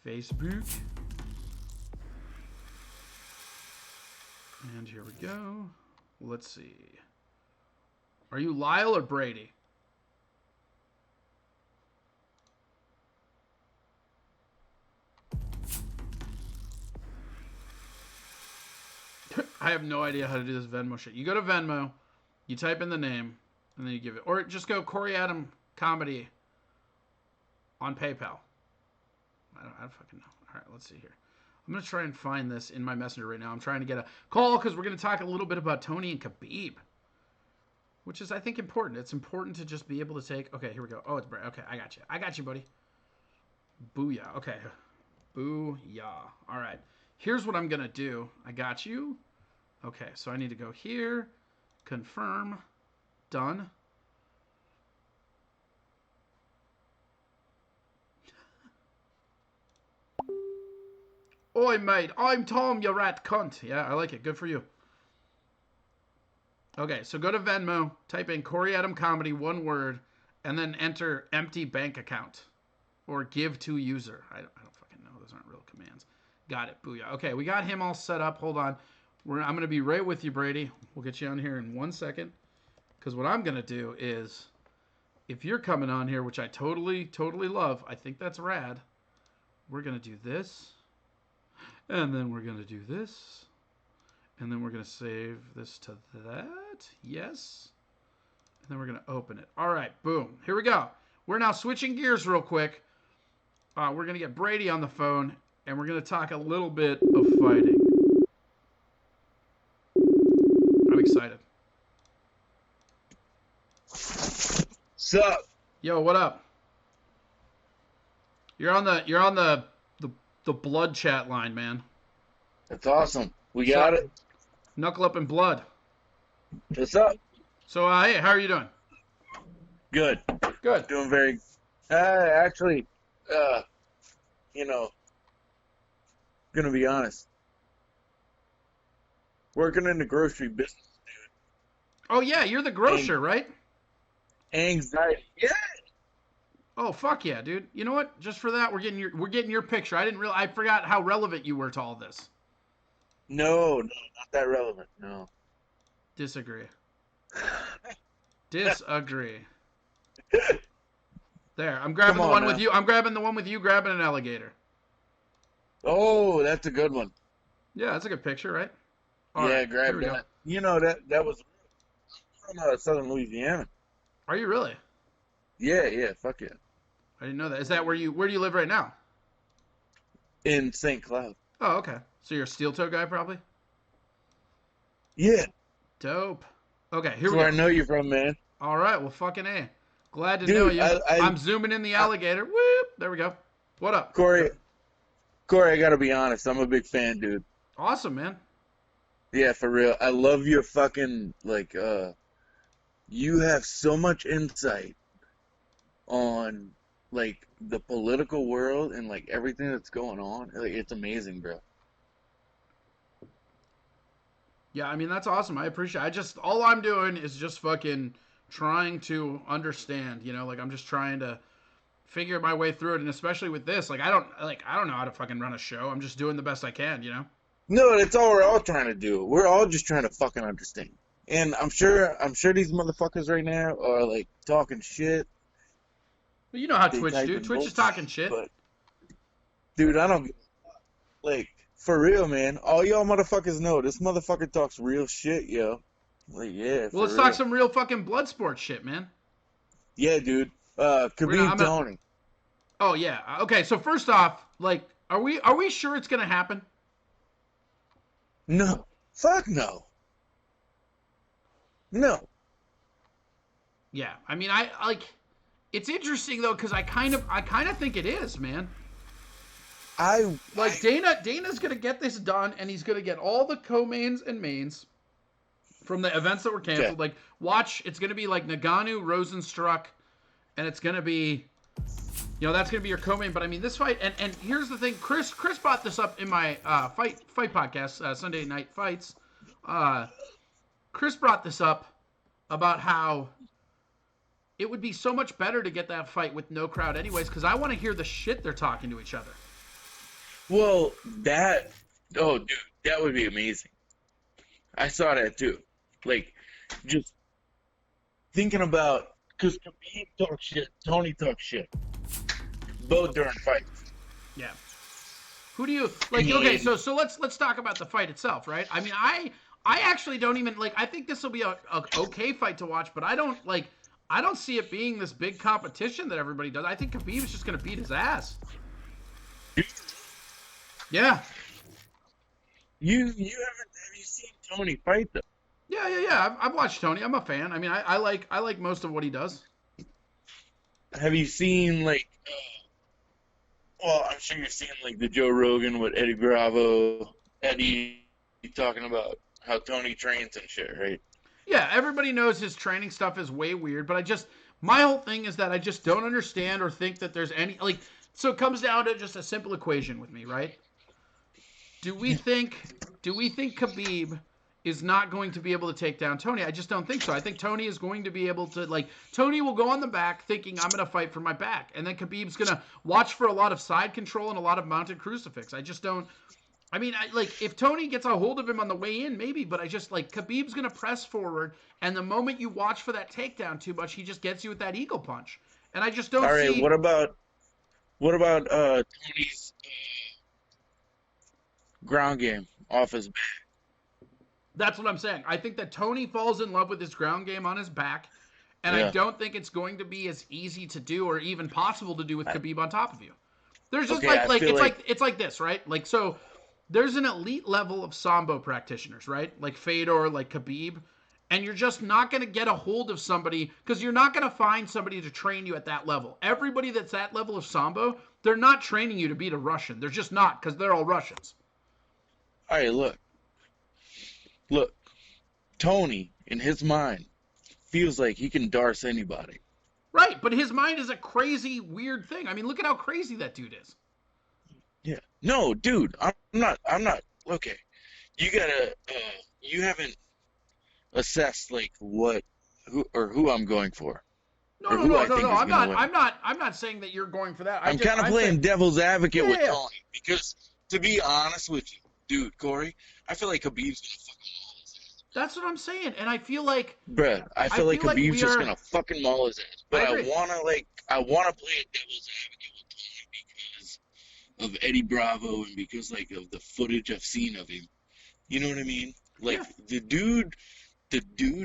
Facebook. And here we go. Let's see. Are you Lyle or Brady? I have no idea how to do this Venmo shit. You go to Venmo, you type in the name, and then you give it. Or just go Corey Adam Comedy on PayPal. I don't fucking know. All right, let's see here. I'm going to try and find this in my messenger right now. I'm trying to get a call because we're going to talk a little bit about Tony and Khabib, which is, I think, important. It's important to just be able to take... Okay, here we go. Oh, it's Brad. Okay, I got you. I got you, buddy. Booyah. Okay. Booyah. All right. Here's what I'm going to do. I got you. Okay, so I need to go here. Confirm. Done. Oi, mate. I'm Tom, you rat cunt. Yeah, I like it. Good for you. Okay, so go to Venmo, type in Corey Adam Comedy, one word, and then enter empty bank account or give to user. I don't fucking know. Those aren't real commands. Got it. Booyah. Okay, we got him all set up. Hold on. I'm going to be right with you, Brady. We'll get you on here in 1 second. Because what I'm going to do is, if you're coming on here, which I totally, totally love, I think that's rad, we're going to do this. And then we're going to do this. And then we're going to save this to that. Yes. And then we're going to open it. All right. Boom. Here we go. We're now switching gears real quick. We're going to get Brady on the phone. And we're going to talk a little bit of fighting. I'm excited. What's up? Yo, what up? You're on the blood chat line, man. That's awesome. We got it. Knuckle up in blood. What's up? So, hey, how are you doing? Good. Good. Doing very. Actually, gonna be honest. Working in the grocery business, dude. Oh yeah, you're the grocer, right? Anxiety. Yeah. Oh fuck yeah, dude. You know what? Just for that, we're getting your picture. I forgot how relevant you were to all this. No, not that relevant. No. Disagree. Disagree. There, I'm grabbing the one with you. I'm grabbing the one with you grabbing an alligator. Oh, that's a good one. Yeah, that's a good picture, right? All right, grab that. Go. You know that was from Southern Louisiana. Are you really? Yeah, fuck yeah. I didn't know that. Is that where do you live right now? In St. Cloud. Oh, okay. So you're a steel toe guy, probably? Yeah. Dope. Okay, here That's we go. where I know you from, man. All right, well, fucking A. Glad to know you. I'm zooming in the alligator. Whoop! There we go. What up? Corey, I gotta be honest. I'm a big fan, dude. Awesome, man. Yeah, for real. I love your fucking, you have so much insight on, the political world and, everything that's going on. It's amazing, bro. Yeah, I mean, that's awesome. I appreciate it. All I'm doing is just fucking trying to understand, I'm just trying to figure my way through it. And especially with this, I don't know how to fucking run a show. I'm just doing the best I can, No, that's all we're all trying to do. We're all just trying to fucking understand. And I'm sure these motherfuckers right now are, talking shit. Well, you know how Twitch do. Twitch is talking shit. But, dude, I don't... for real, man. All y'all motherfuckers know this motherfucker talks real shit, yo. Yeah, well, let's talk some real fucking blood sport shit, man. Yeah, dude. Khabib Tony. Oh, yeah. Okay, so first off, are we sure it's going to happen? No. Fuck no. No. Yeah, I mean, it's interesting though, because I kind of think it is, man. Dana's gonna get this done, and he's gonna get all the co-mains and mains, from the events that were canceled. Okay. Like, watch. It's gonna be like Nagano, Rosenstruck, and it's gonna be, that's gonna be your co-main. But I mean, this fight, and here's the thing. Chris brought this up in my fight podcast, Sunday Night Fights. Chris brought this up about how it would be so much better to get that fight with no crowd anyways, because I want to hear the shit they're talking to each other. Well, dude, that would be amazing. I saw that too. Like, just thinking about, because Khabib talks shit, Tony talks shit, both during fights. Yeah. Who do you like? Okay, so let's talk about the fight itself, right? I mean, I actually don't even like. I think this will be a okay fight to watch, but I don't see it being this big competition that everybody does. I think Khabib is just gonna beat his ass. Yeah. Have you seen Tony fight though? Yeah. I've watched Tony. I'm a fan. I mean, I like most of what he does. Have you seen like? Well, I'm sure you've seen like the Joe Rogan with Eddie Bravo, Eddie talking about how Tony trains and shit, right? Yeah, everybody knows his training stuff is way weird, but my whole thing is that I just don't understand or think that there's any, like, so it comes down to just a simple equation with me, right? Do we think Khabib is not going to be able to take down Tony? I just don't think so. I think Tony is going to be able to, like, Tony will go on the back thinking I'm going to fight for my back, and then Khabib's going to watch for a lot of side control and a lot of mounted crucifix. I just don't. I mean, if Tony gets a hold of him on the way in, maybe, but I just, like, Khabib's going to press forward, and the moment you watch for that takedown too much, he just gets you with that eagle punch. And I just don't see... All right, what about Tony's ground game off his back? That's what I'm saying. I think that Tony falls in love with his ground game on his back, and I don't think it's going to be as easy to do or even possible to do with Khabib on top of you. There's just it's like this, right? Like, so... There's an elite level of Sambo practitioners, right? Like Fedor, like Khabib. And you're just not going to get a hold of somebody because you're not going to find somebody to train you at that level. Everybody that's that level of Sambo, they're not training you to beat a Russian. They're just not because they're all Russians. All right, look. Tony, in his mind, feels like he can darce anybody. Right, but his mind is a crazy, weird thing. I mean, look at how crazy that dude is. Yeah. No, dude, I'm not, okay. You haven't assessed, like, who I'm going for. No, I'm not saying that you're going for that. I'm kind of playing devil's advocate with Tony, because, to be honest with you, dude, Corey, I feel like Khabib's gonna fucking maul his ass. That's what I'm saying, and I feel like... Bruh, I feel like Khabib's just gonna fucking maul his ass. But I wanna play a devil's advocate with Tony because of Eddie Bravo and because, like, of the footage I've seen of him. You know what I mean? Like, the dude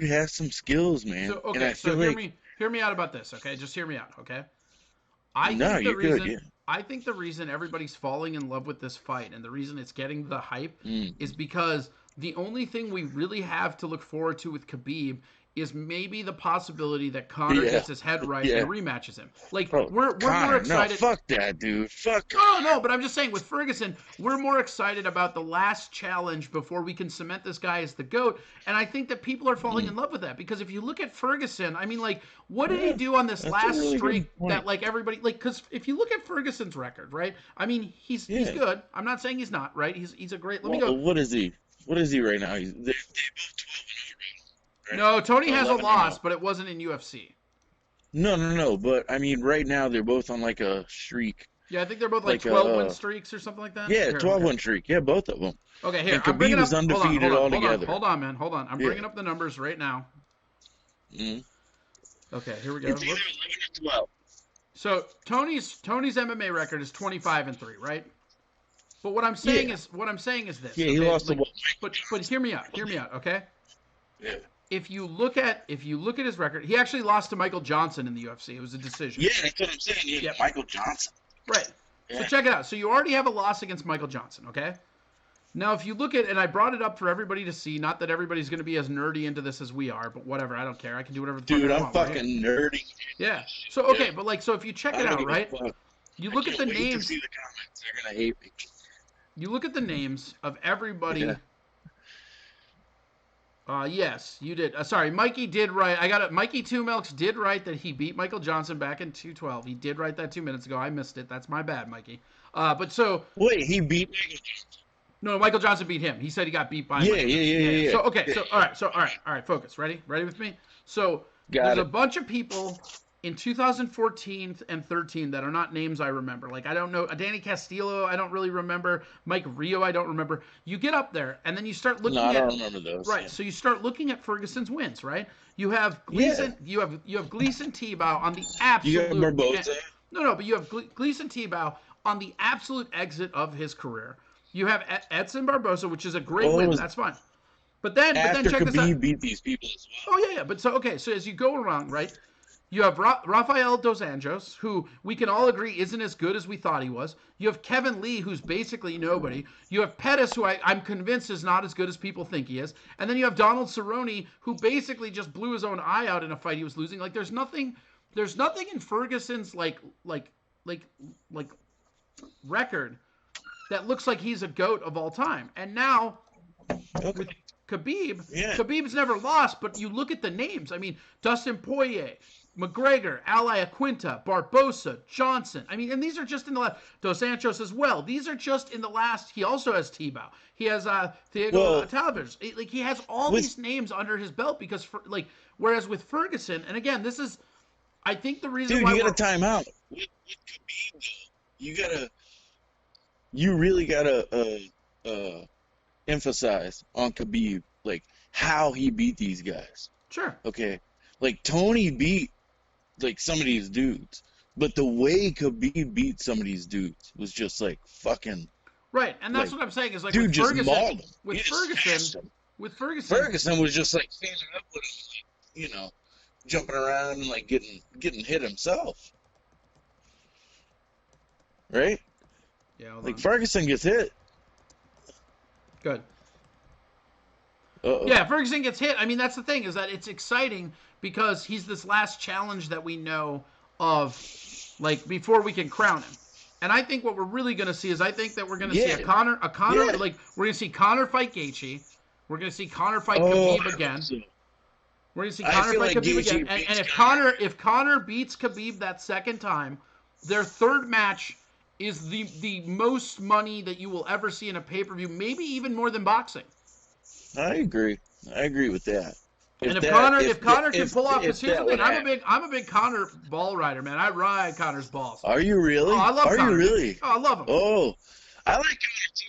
has some skills, man. So, okay, and I feel hear me out about this, okay? Just hear me out, okay? I think the reason everybody's falling in love with this fight and the reason it's getting the hype is because the only thing we really have to look forward to with Khabib is maybe the possibility that Conor gets his head right and rematches him. Like, we're more excited. No, fuck that, dude. Fuck. No, but I'm just saying with Ferguson, we're more excited about the last challenge before we can cement this guy as the GOAT. And I think that people are falling in love with that because if you look at Ferguson, I mean, like, what did he do on this last streak that, like, everybody, like, because if you look at Ferguson's record, right? I mean, he's good. I'm not saying he's not, right? He's a great. Let me go. What is he? What is he right now? They're both 12 and 0 right? No, Tony has a loss, but it wasn't in UFC. No. But, I mean, right now they're both on, like, a streak. Yeah, I think they're both, like 12-win streaks or something like that. Yeah, 12-win streak. Yeah, both of them. Okay, here. And Khabib is undefeated altogether. Hold on, man. Hold on. I'm bringing up the numbers right now. Okay, here we go. It's either 11 or 12. So, Tony's MMA record is 25-3, right? But what I'm saying is this. Yeah, he lost the one. But hear me out, okay? Yeah. If you look at his record, he actually lost to Michael Johnson in the UFC. It was a decision. Yeah, that's what I'm saying. Yeah, Michael Johnson. Right. Yeah. So check it out. So you already have a loss against Michael Johnson, okay? Now, if you look at, and I brought it up for everybody to see, not that everybody's going to be as nerdy into this as we are, but whatever, I don't care. I can do whatever the fuck I want. Dude, I'm fucking nerdy. Yeah. So, okay, but like, so if you check it out, right? You look at the names. To see the comments. They're going to hate me. You look at the names of everybody. Yeah. Yes, you did. Sorry, Mikey did write. I got it. Mikey Two Milks did write that he beat Michael Johnson back in 212. He did write that 2 minutes ago. I missed it. That's my bad, Mikey. But so Wait, he beat Michael Johnson? no, Michael Johnson beat him. He said he got beat by. Yeah, Michael yeah. So okay, so all right. Focus. Ready with me. So there's a bunch of people in 2014 and 13 that are not names I remember. Like I don't know Danny Castillo. I don't really remember Mike Rio. I don't remember. You get up there and then you start looking. No, I don't remember those. Right. So you start looking at Ferguson's wins. Right. You have Gleason. Yeah. You have Gleason Tebow on the absolute. You got Barboza. No, but you have Gleason Tebow on the absolute exit of his career. You have Edson Barboza, which is a great win. That's fine. But then check this out. After Khabib beat these people as well. Oh yeah. But so as you go around, right? You have Rafael Dos Anjos, who we can all agree isn't as good as we thought he was. You have Kevin Lee, who's basically nobody. You have Pettis, who I'm convinced is not as good as people think he is. And then you have Donald Cerrone, who basically just blew his own eye out in a fight he was losing. Like there's nothing in Ferguson's like record that looks like he's a GOAT of all time. And now with Khabib, Khabib's never lost, but you look at the names. I mean, Dustin Poirier, McGregor, Ali Aquinta, Barbosa, Johnson. I mean, and these are just in the last. Dos Anjos as well. These are just in the last. He also has Tebow. He has Thiago Talvez. Like he has all these names under his belt because, whereas with Ferguson, and again, this is, I think the reason why you gotta time out. With Khabib, though, you really gotta emphasize on Khabib, like how he beat these guys. Sure. Okay. Like Tony beat like some of these dudes, but the way Khabib beat some of these dudes was just like fucking. Right, and that's what I'm saying is like dude with just Ferguson. mauled him. With Ferguson, Ferguson was just like standing up with him, like, jumping around and like getting hit himself. Right? Yeah. Like Ferguson gets hit. Good. Uh-oh. Yeah, Ferguson gets hit. I mean, that's the thing is that it's exciting because he's this last challenge that we know of, like before we can crown him. And I think what we're really going to see is I think that we're going to see a Conor, like we're going to see Conor fight Gaethje. We're going to see Conor fight Khabib again. We're going to see Conor fight Khabib again. And if Conor beats Khabib that second time, their third match is the most money that you will ever see in a pay-per-view, maybe even more than boxing. I agree with that. If Conor can pull off, because here's the thing, I'm a big Conor ball rider, man. I ride Conor's balls. Are you really? Oh, I love Conor. Are you really? Oh, I love him. Oh, I like Conor too.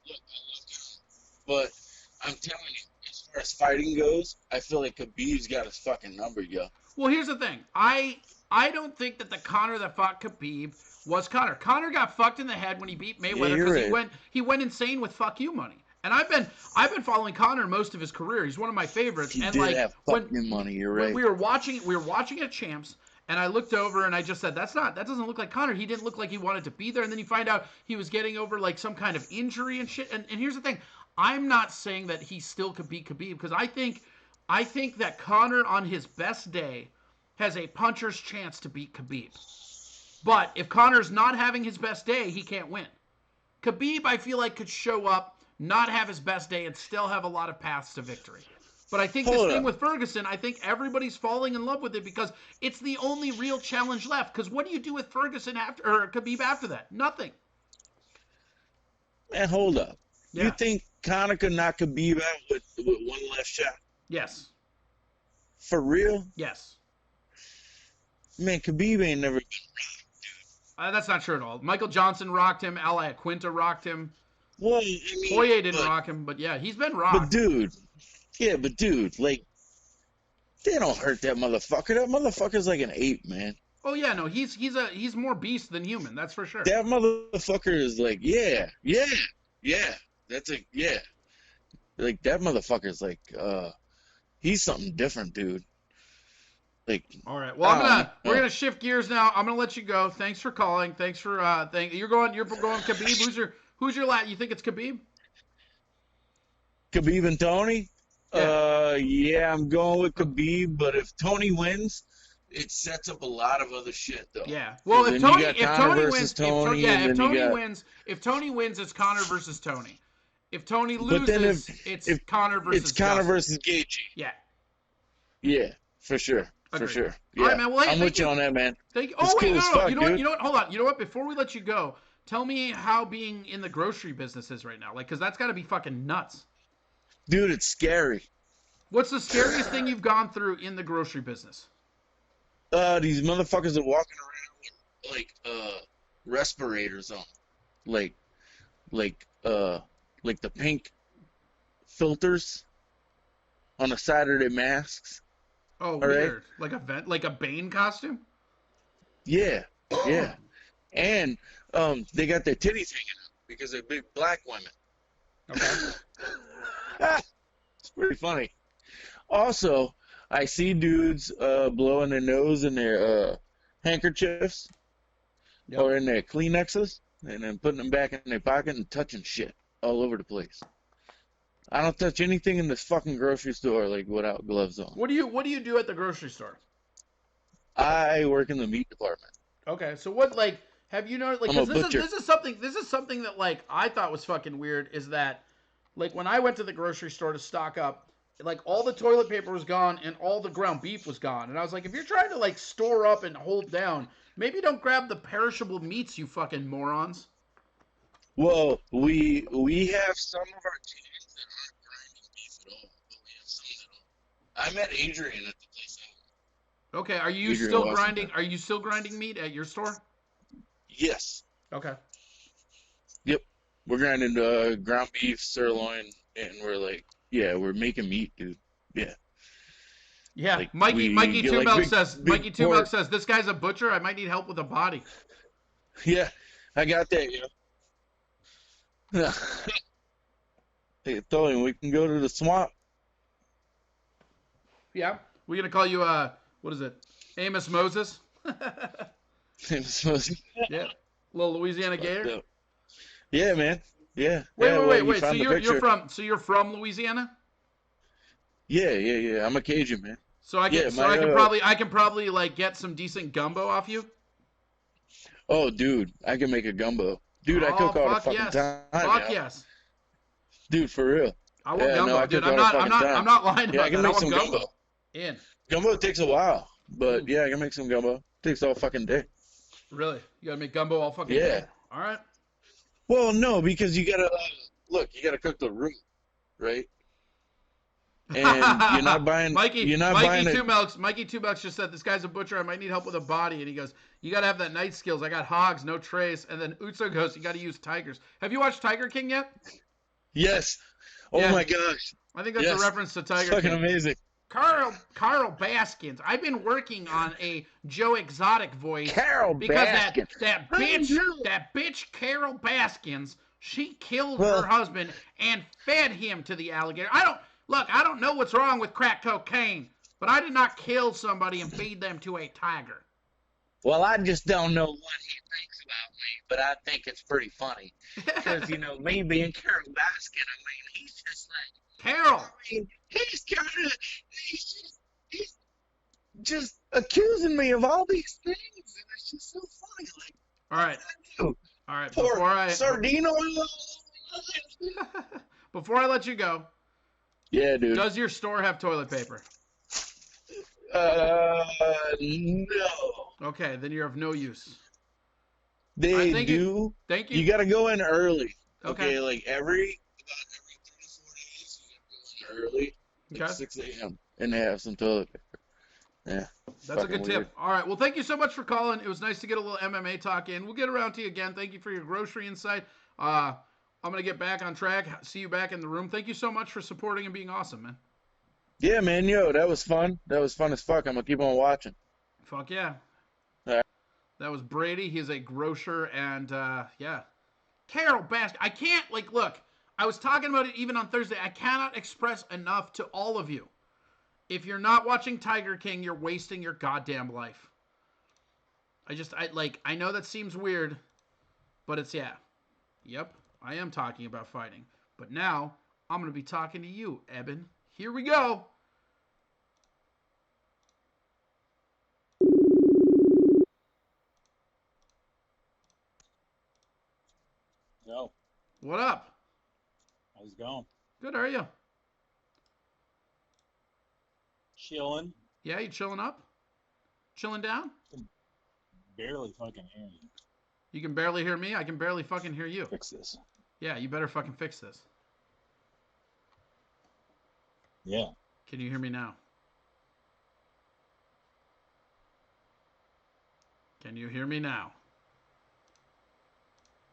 Look, I love Conor. But I'm telling you, as far as fighting goes, I feel like Khabib's got his fucking number, yo. Well, here's the thing. I don't think that the Conor that fought Khabib was Conor. Conor got fucked in the head when he beat Mayweather because he went insane with fuck you money. And I've been following Conor most of his career. He's one of my favorites. He and did like have fucking money. You're right. When we were watching at Champs, and I looked over and I just said, that doesn't look like Conor. He didn't look like he wanted to be there. And then you find out he was getting over like some kind of injury and shit. And here's the thing, I'm not saying that he still could beat Khabib because I think that Conor on his best day has a puncher's chance to beat Khabib. But if Conor's not having his best day, he can't win. Khabib, I feel like, could show up, not have his best day, and still have a lot of paths to victory. But I think this thing with Ferguson, I think everybody's falling in love with it because it's the only real challenge left. Because what do you do with Ferguson or Khabib after that? Nothing. Man, hold up. Yeah. You think Conor could knock Khabib out with one left shot? Yes. For real? Yes. Man, Khabib ain't never been rocked, That's not true at all. Michael Johnson rocked him. Ali Aquinta rocked him. Well, I mean, Poirier didn't rock him, but yeah, he's been rocked. But dude, like, they don't hurt that motherfucker. That motherfucker's like an ape, man. Oh yeah, no, he's more beast than human. That's for sure. That motherfucker is like, yeah. Like that motherfucker's like, he's something different, dude. Like, all right. Well, we're gonna shift gears now. I'm gonna let you go. Thanks for calling. Thanks for you're going Khabib. Who's your last? You think it's Khabib? Khabib and Tony? Yeah, I'm going with Khabib, but if Tony wins, it sets up a lot of other shit though. Yeah. Well, if Tony wins, it's Conor versus Tony. If Tony But then loses, it's if Connor versus it's Connor Justin. versus Gaethje. Yeah. Yeah, for sure. Agreed. For sure. Yeah. All right, man. Well, hey, I'm with you on that, man. Thank you. It's Oh, wait, cool no, as no. fuck, You know what? dude. You know what? Hold on. You know what? Before we let you go, tell me how being in the grocery business is right now. Like, because that's got to be fucking nuts. Dude, it's scary. What's the scariest thing you've gone through in the grocery business? These motherfuckers are walking around with respirators on, like the pink filters on the side of their masks. Oh, All weird. right? Like a Bane costume? Yeah, yeah, and they got their titties hanging out because they're big black women. Okay. It's pretty funny. Also, I see dudes blowing their nose in their handkerchiefs or in their Kleenexes and then putting them back in their pocket and touching shit all over the place. I don't touch anything in this fucking grocery store like without gloves on. What do you do at the grocery store? I work in the meat department. Okay, so what, like, have you noticed, like, I'm a because butcher. this is something that, like, I thought was fucking weird, is that, like, when I went to the grocery store to stock up, like, all the toilet paper was gone and all the ground beef was gone, and I was like, if you're trying to, like, store up and hold down, maybe don't grab the perishable meats, you fucking morons. Well, we have some of our cans that aren't grinding beef at all, but we have some that are. I met Adrian at the place. Okay, are you Adrian still Washington. grinding? Are you still grinding meat at your store? Yes. Okay. Yep. We're grinding ground beef, sirloin, and we're making meat, dude. Yeah. Yeah, Like, Mikey we get, Two like, Milk big- says big Mikey Two Milk pork. says this guy's a butcher. I might need help with a body. Yeah, I got that, yeah. Hey, told him we can go to the swamp. Yeah, we're gonna call you what is it, Amos Moses? Yeah, little Louisiana Gator. Yeah, man. Yeah. Wait, yeah, wait, well, wait, you wait. So found the you're picture. from Louisiana? Yeah. I'm a Cajun, man. So I can Yeah, I can probably like get some decent gumbo off you. Oh, dude, I can make a gumbo. Dude, I cook all the fuck fucking yes. time. Fuck yo. yes. Dude, for real. I want Yeah, gumbo, no, I dude. cook all the fucking time. I'm not lying Yeah, about I can that. I make want some gumbo. In. Gumbo takes a while, but yeah, I can make some gumbo. Takes all fucking day. Really? You gotta make gumbo all fucking Yeah. day. All right. Well, no, because you gotta you gotta cook the root, right? And you're not buying. Mikey buying Two Milks just said this guy's a butcher. I might need help with a body, and he goes, "You gotta have that night skills. I got hogs, no trace." And then Utso goes, "You gotta use tigers." Have you watched Tiger King yet? Yes. Oh Yeah. my gosh. I think that's Yes. a reference to It's Tiger fucking King. amazing. Carl Baskins. I've been working on a Joe Exotic voice because that bitch Carol Baskins, she killed her husband and fed him to the alligator. I don't know what's wrong with crack cocaine, but I did not kill somebody and feed them to a tiger. Well, I just don't know what he thinks about me, but I think it's pretty funny. Because, me being Carol Baskin, I mean, he's just like... Carol! I mean, he's just accusing me of all these things, and it's just so funny. Like, All right. Pour sardine oil. Before I let you go, Yeah, dude. does your store have toilet paper? No. Okay, then you're of no use. They do. Thank you. You got to go in early. Okay. Like every 3 to 4 days, you got to go in early. Like Okay. 6 a.m. and they have some toilet paper. Yeah. That's a good weird. tip. All right. Well, thank you so much for calling. It was nice to get a little MMA talk in. We'll get around to you again. Thank you for your grocery insight. I'm going to get back on track. See you back in the room. Thank you so much for supporting and being awesome, man. Yeah, man. That was fun. That was fun as fuck. I'm going to keep on watching. Fuck yeah. All right. That was Brady. He's a grocer. And, yeah. Carol Baskin. I can't, look. I was talking about it even on Thursday. I cannot express enough to all of you. If you're not watching Tiger King, you're wasting your goddamn life. I know that seems weird, but it's, yeah. Yep, I am talking about fighting. But now, I'm going to be talking to you, Eben. Here we go. No. What up? How's it going? Good, how are you? Chilling. Yeah, you chilling up? Chilling down? Barely fucking hearing you. You can barely hear me? I can barely fucking hear you. Fix this. Yeah, you better fucking fix this. Yeah. Can you hear me now? Can you hear me now?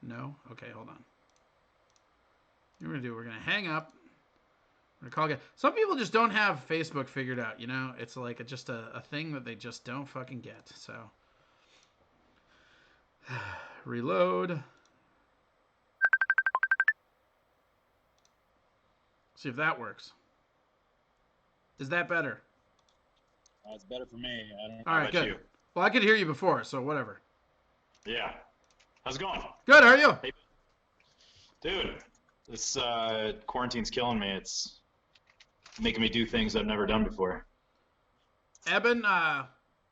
No? Okay, hold on. What we're going to do, we're going to hang up. We're going to call again. Some people just don't have Facebook figured out, you know? It's like just a thing that they just don't fucking get. So, reload. See if that works. Is that better? It's better for me. I don't know All right, about good. you. Well, I could hear you before, so whatever. Yeah. How's it going? Good, how are you? Hey, dude, this quarantine's killing me. It's making me do things I've never done before. Eben,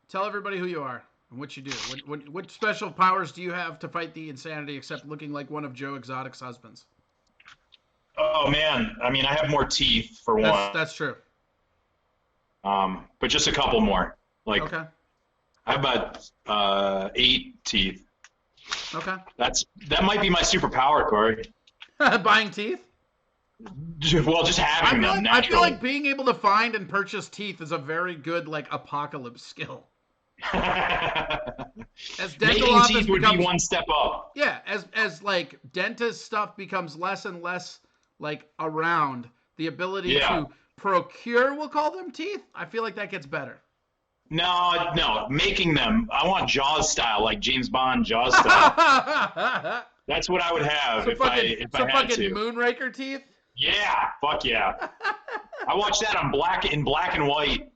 tell everybody who you are and what you do. What special powers do you have to fight the insanity except looking like one of Joe Exotic's husbands? Oh, man. I mean, I have more teeth, for one. That's true. But just a couple more. Like, Okay. I have about 8 teeth. Okay. That might be my superpower, Corey. Buying teeth? Well, just having them I feel naturally. like being able to find and purchase teeth is a very good like apocalypse skill. As dental Making office teeth would becomes, be one step up. Yeah, as like dentist stuff becomes less and less like around, the ability to procure, we'll call them teeth, I feel like that gets better. No, making them. I want Jaws style, like James Bond Jaws style. That's what I would have if I had fucking to. Moonraker teeth? Yeah, fuck yeah. I watched that in black and white.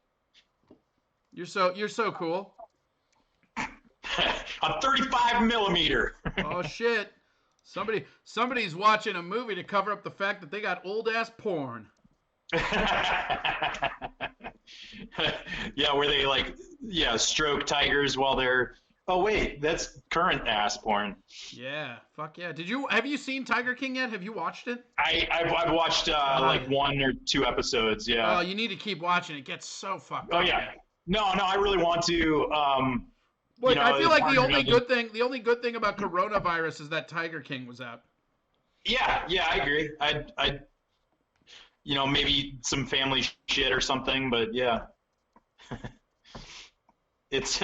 You're so cool. A 35 millimeter. Oh shit. Somebody's watching a movie to cover up the fact that they got old ass porn. Yeah, where they stroke tigers while they're. Oh wait, that's current ass porn. Yeah, fuck yeah. Have you seen Tiger King yet? Have you watched it? I've watched like 1 or 2 episodes. Yeah. Oh, you need to keep watching. It gets so fucked up. Oh yeah. Man. No, I really want to. Look, I feel like the only good good thing about coronavirus is that Tiger King was out. Yeah, I agree. I maybe some family shit or something, but yeah. It's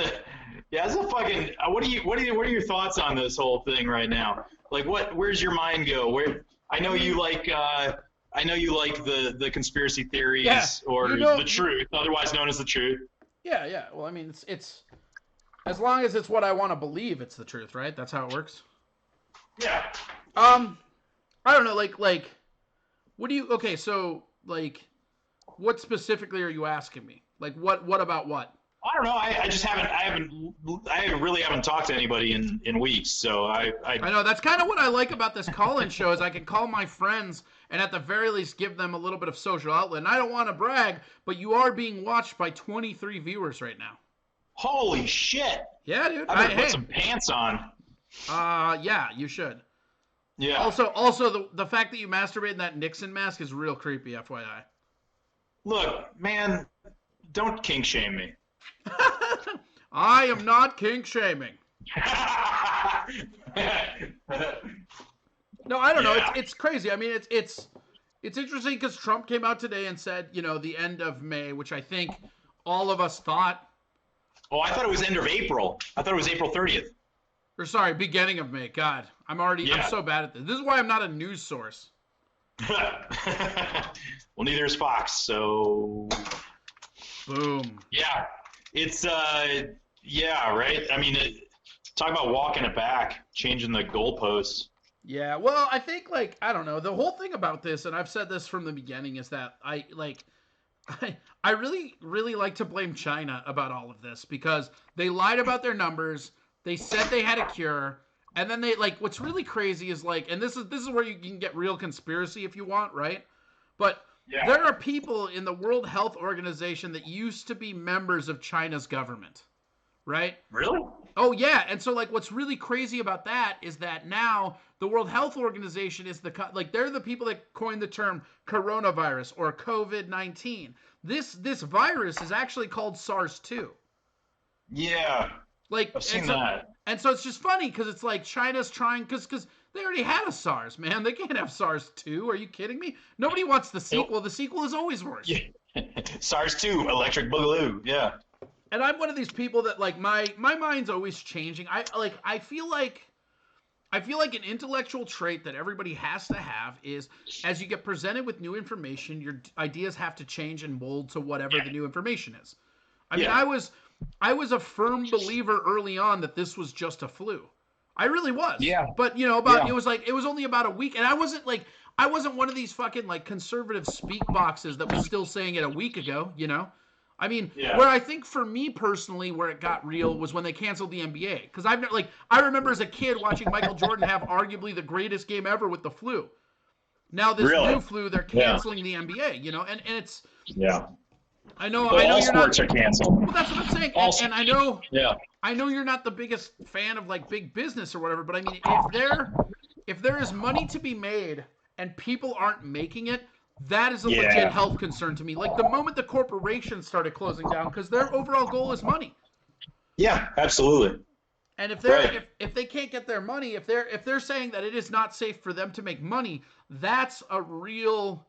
it's a fucking. What are your thoughts on this whole thing right now? Like, where's your mind go? I know you like the conspiracy theories or the truth, otherwise known as the truth. Yeah. Well, I mean, it's as long as it's what I want to believe, it's the truth, right? That's how it works. Yeah. I don't know, like, what do you? Okay, so like, what specifically are you asking me? Like, what about what? I don't know. I just haven't really talked to anybody in weeks. So I know that's kind of what I like about this call-in show is I can call my friends and at the very least give them a little bit of social outlet. And I don't want to brag, but you are being watched by 23 viewers right now. Holy shit! Yeah, dude. I better put some pants on. Yeah, you should. Yeah. Also, the fact that you masturbate in that Nixon mask is real creepy, FYI. Look, man, don't kink shame me. I am not kink shaming. No, I don't know. It's crazy. I mean, it's interesting because Trump came out today and said, the end of May, which I think all of us thought. Oh, I thought it was end of April. I thought it was April 30th. Or sorry, beginning of May. God, I'm so bad at this. This is why I'm not a news source. Well, neither is Fox, so. Boom. Yeah. It's, right? I mean, talk about walking it back, changing the goalposts. Yeah, well, I think, I don't know. The whole thing about this, and I've said this from the beginning, is that I really, really like to blame China about all of this because they lied about their numbers. They said they had a cure. And then they, what's really crazy is, and this is where you can get real conspiracy if you want, right? But there are people in the World Health Organization that used to be members of China's government, right? Really? Oh yeah, and so like what's really crazy about that is that now the World Health Organization is they're the people that coined the term coronavirus or COVID-19. This virus is actually called SARS-2. Yeah, Like I've seen that. and so it's just funny because it's like China's trying because they already had a SARS, man. They can't have SARS-2. Are you kidding me? Nobody wants the sequel. The sequel is always worse. Yeah. SARS-2, Electric Boogaloo. Yeah. And I'm one of these people that like my mind's always changing. I feel like an intellectual trait that everybody has to have is as you get presented with new information, your ideas have to change and mold to whatever the new information is. I mean, I was a firm believer early on that this was just a flu. I really was. Yeah. But it was only about a week, and I wasn't one of these fucking like conservative speak boxes that was still saying it a week ago. I mean, where I think for me personally, where it got real was when they canceled the NBA. Because I remember as a kid watching Michael Jordan have arguably the greatest game ever with the flu. Now this new flu, they're canceling the NBA. And it's I know all you're sports not, are canceled. Well, that's what I'm saying, and I know you're not the biggest fan of like big business or whatever, but I mean, if there is money to be made and people aren't making it. That is a legit health concern to me. Like the moment the corporations started closing down, because their overall goal is money. Yeah, absolutely. And if they can't get their money, if they're saying that it is not safe for them to make money, that's a real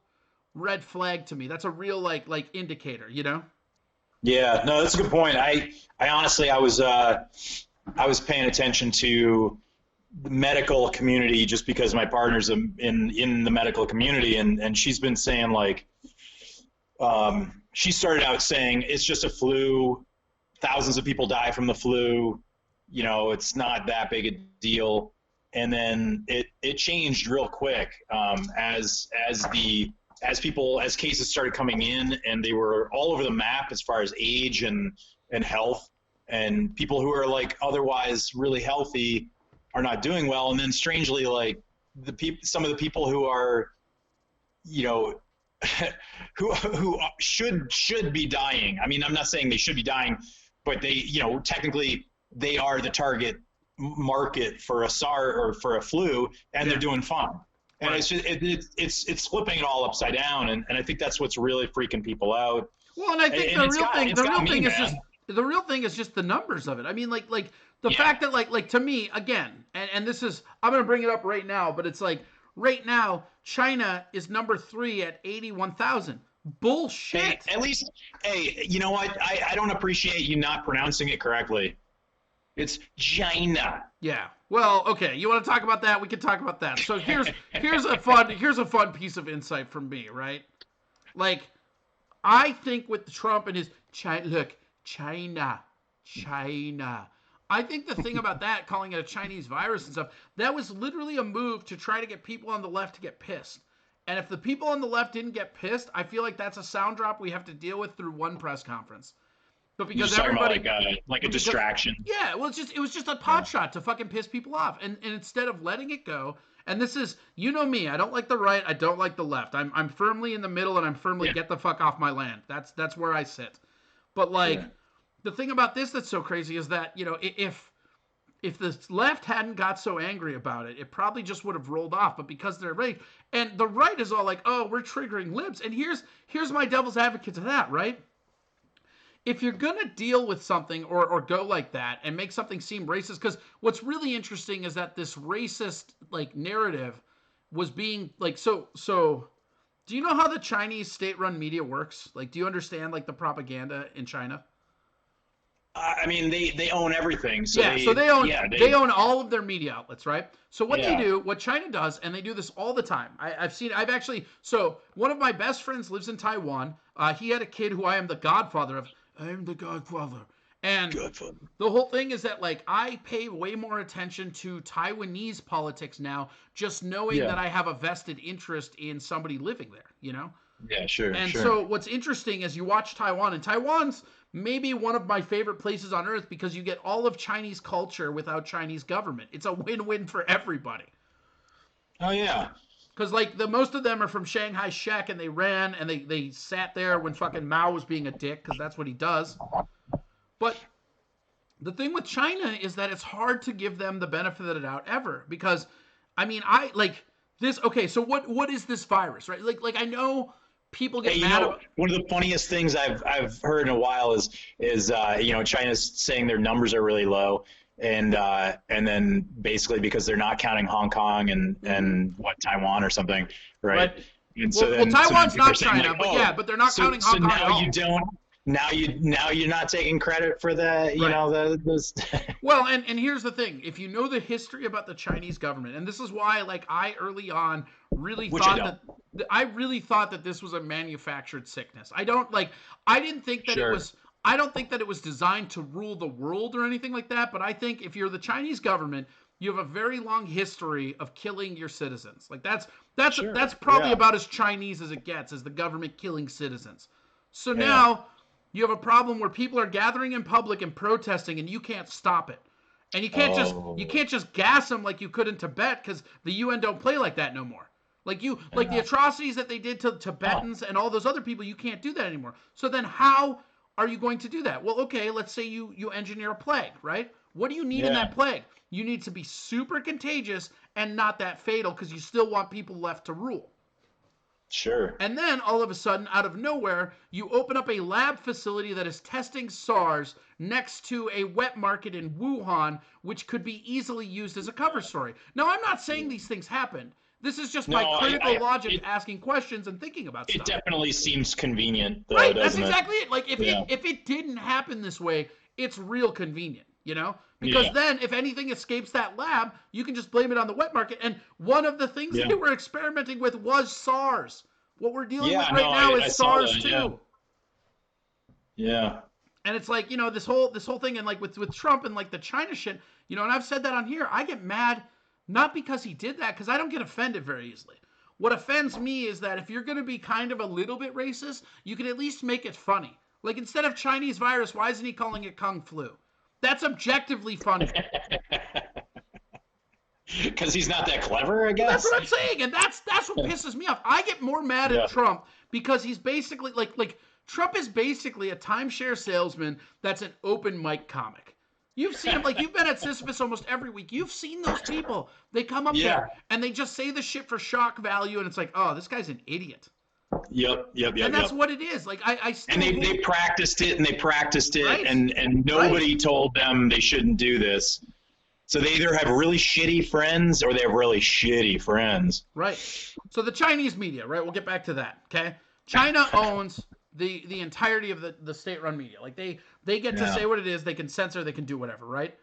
red flag to me. That's a real like indicator, Yeah, no, that's a good point. I honestly I was paying attention to the medical community just because my partner's in the medical community, and she's been saying like she started out saying it's just a flu, thousands of people die from the flu, it's not that big a deal, and then it changed real quick as cases started coming in, and they were all over the map as far as age and health, and people who are like otherwise really healthy are not doing well. And then strangely, like some of the people who are, who should be dying. I mean, I'm not saying they should be dying, but they, technically they are the target market for a SARS or for a flu, and they're doing fine. And it's just, it's flipping it all upside down. And I think that's what's really freaking people out. Well, and I think the real thing is just the numbers of it. I mean, like the fact that like to me again, and this is, I'm going to bring it up right now, but it's like right now China is number 3 at 81,000. Bullshit. Hey, at least, you know what? I don't appreciate you not pronouncing it correctly. It's China. Yeah. Well, okay. You want to talk about that? We can talk about that. So here's a fun piece of insight from me, right? Like, I think with Trump and his China. I think the thing about that, calling it a Chinese virus and stuff, that was literally a move to try to get people on the left to get pissed. And if the people on the left didn't get pissed, I feel like that's a sound drop we have to deal with through one press conference. But because everybody, like a distraction. Yeah, well, it was just a pot shot to fucking piss people off. And instead of letting it go, and this is, me, I don't like the right, I don't like the left. I'm firmly in the middle, and I'm firmly get the fuck off my land. That's where I sit. But the thing about this that's so crazy is that, if the left hadn't got so angry about it, it probably just would have rolled off. But because they're right, and the right is all like, oh, we're triggering libs. And here's my devil's advocate to that, right? If you're going to deal with something or go like that and make something seem racist, because what's really interesting is that this racist narrative was being so do you know how the Chinese state-run media works? Do you understand the propaganda in China? I mean, they own everything. So they own all of their media outlets, right? So what they do, what China does, and they do this all the time. So one of my best friends lives in Taiwan. He had a kid who I am the godfather of. I'm the godfather. And the whole thing is that I pay way more attention to Taiwanese politics now, just knowing that I have a vested interest in somebody living there, Yeah, sure. And so what's interesting is you watch Taiwan, and Taiwan's maybe one of my favorite places on earth because you get all of Chinese culture without Chinese government. It's a win-win for everybody. Oh, yeah. Because most of them are from Shanghai Shek, and they ran and they sat there when fucking Mao was being a dick, because that's what he does. But The thing with China is that it's hard to give them the benefit of the doubt ever, because I mean, I like this. Okay, so what is this virus, right? Like I know people get Hey, mad about. one of the funniest things I've heard in a while is China's saying their numbers are really low, and then basically because they're not counting Hong Kong and what, Taiwan or something, right? Right. And Well, Taiwan's people are not saying, China, like, but yeah, but they're not counting Hong so Kong at now all. you don't. Now you're not taking credit for the Well, and here's the thing: if you know the history about the Chinese government, and this is why, like, I early on really Which I thought that I really thought that this was a manufactured sickness. I didn't think that Sure. it was. I don't think that it was designed to rule the world or anything like that. But I think if you're the Chinese government, you have a very long history of killing your citizens. Like Sure. that's probably Yeah. about as Chinese as it gets, is the government killing citizens. So Yeah. now you have a problem where people are gathering in public and protesting, and you can't stop it. And you can't just gas them like you could in Tibet, because the UN don't play like that no more. Like the atrocities that they did to Tibetans and all those other people, you can't do that anymore. So then how are you going to do that? Well, okay, let's say you engineer a plague, right? What do you need in Yeah. that plague? You need to be super contagious and not that fatal, because you still want people left to rule. Sure. And then all of a sudden, out of nowhere, you open up a lab facility that is testing SARS next to a wet market in Wuhan, which could be easily used as a cover story. Now, I'm not saying these things happened. This is just my No, critical logic asking questions and thinking about It stuff. definitely seems convenient, though, Right, that's doesn't it? exactly it. Like, if it didn't happen this way, it's real convenient, you know? Because Yeah. then if anything escapes that lab, you can just blame it on the wet market. And one of the things Yeah. they were experimenting with was SARS. What we're dealing Yeah, with right no, now I is saw SARS that, too. yeah. Yeah. And it's like, this whole thing, and like with Trump and like the China shit, and I've said that on here, I get mad not because he did that, because I don't get offended very easily. What offends me is that if you're going to be kind of a little bit racist, you can at least make it funny. Like, instead of Chinese virus, why isn't he calling it Kung Flu? That's objectively funny. Because he's not that clever, I guess. That's what I'm saying, and that's what pisses me off. I get more mad Yeah. at Trump because he's basically like Trump is basically a timeshare salesman that's an open mic comic. You've seen him, like, you've been at Sisyphus almost every week. You've seen those people. They come up Yeah. there and they just say the shit for shock value, and it's like, oh, this guy's an idiot. Yep. And that's what it is. Like, I still And they practiced it, Right. and nobody told them they shouldn't do this. So they either have really shitty friends or they have really shitty friends. Right. So the Chinese media, right? We'll get back to that. Okay. China owns the entirety of the state-run media. Like they get to say what it is. They can censor. They can do whatever. Right.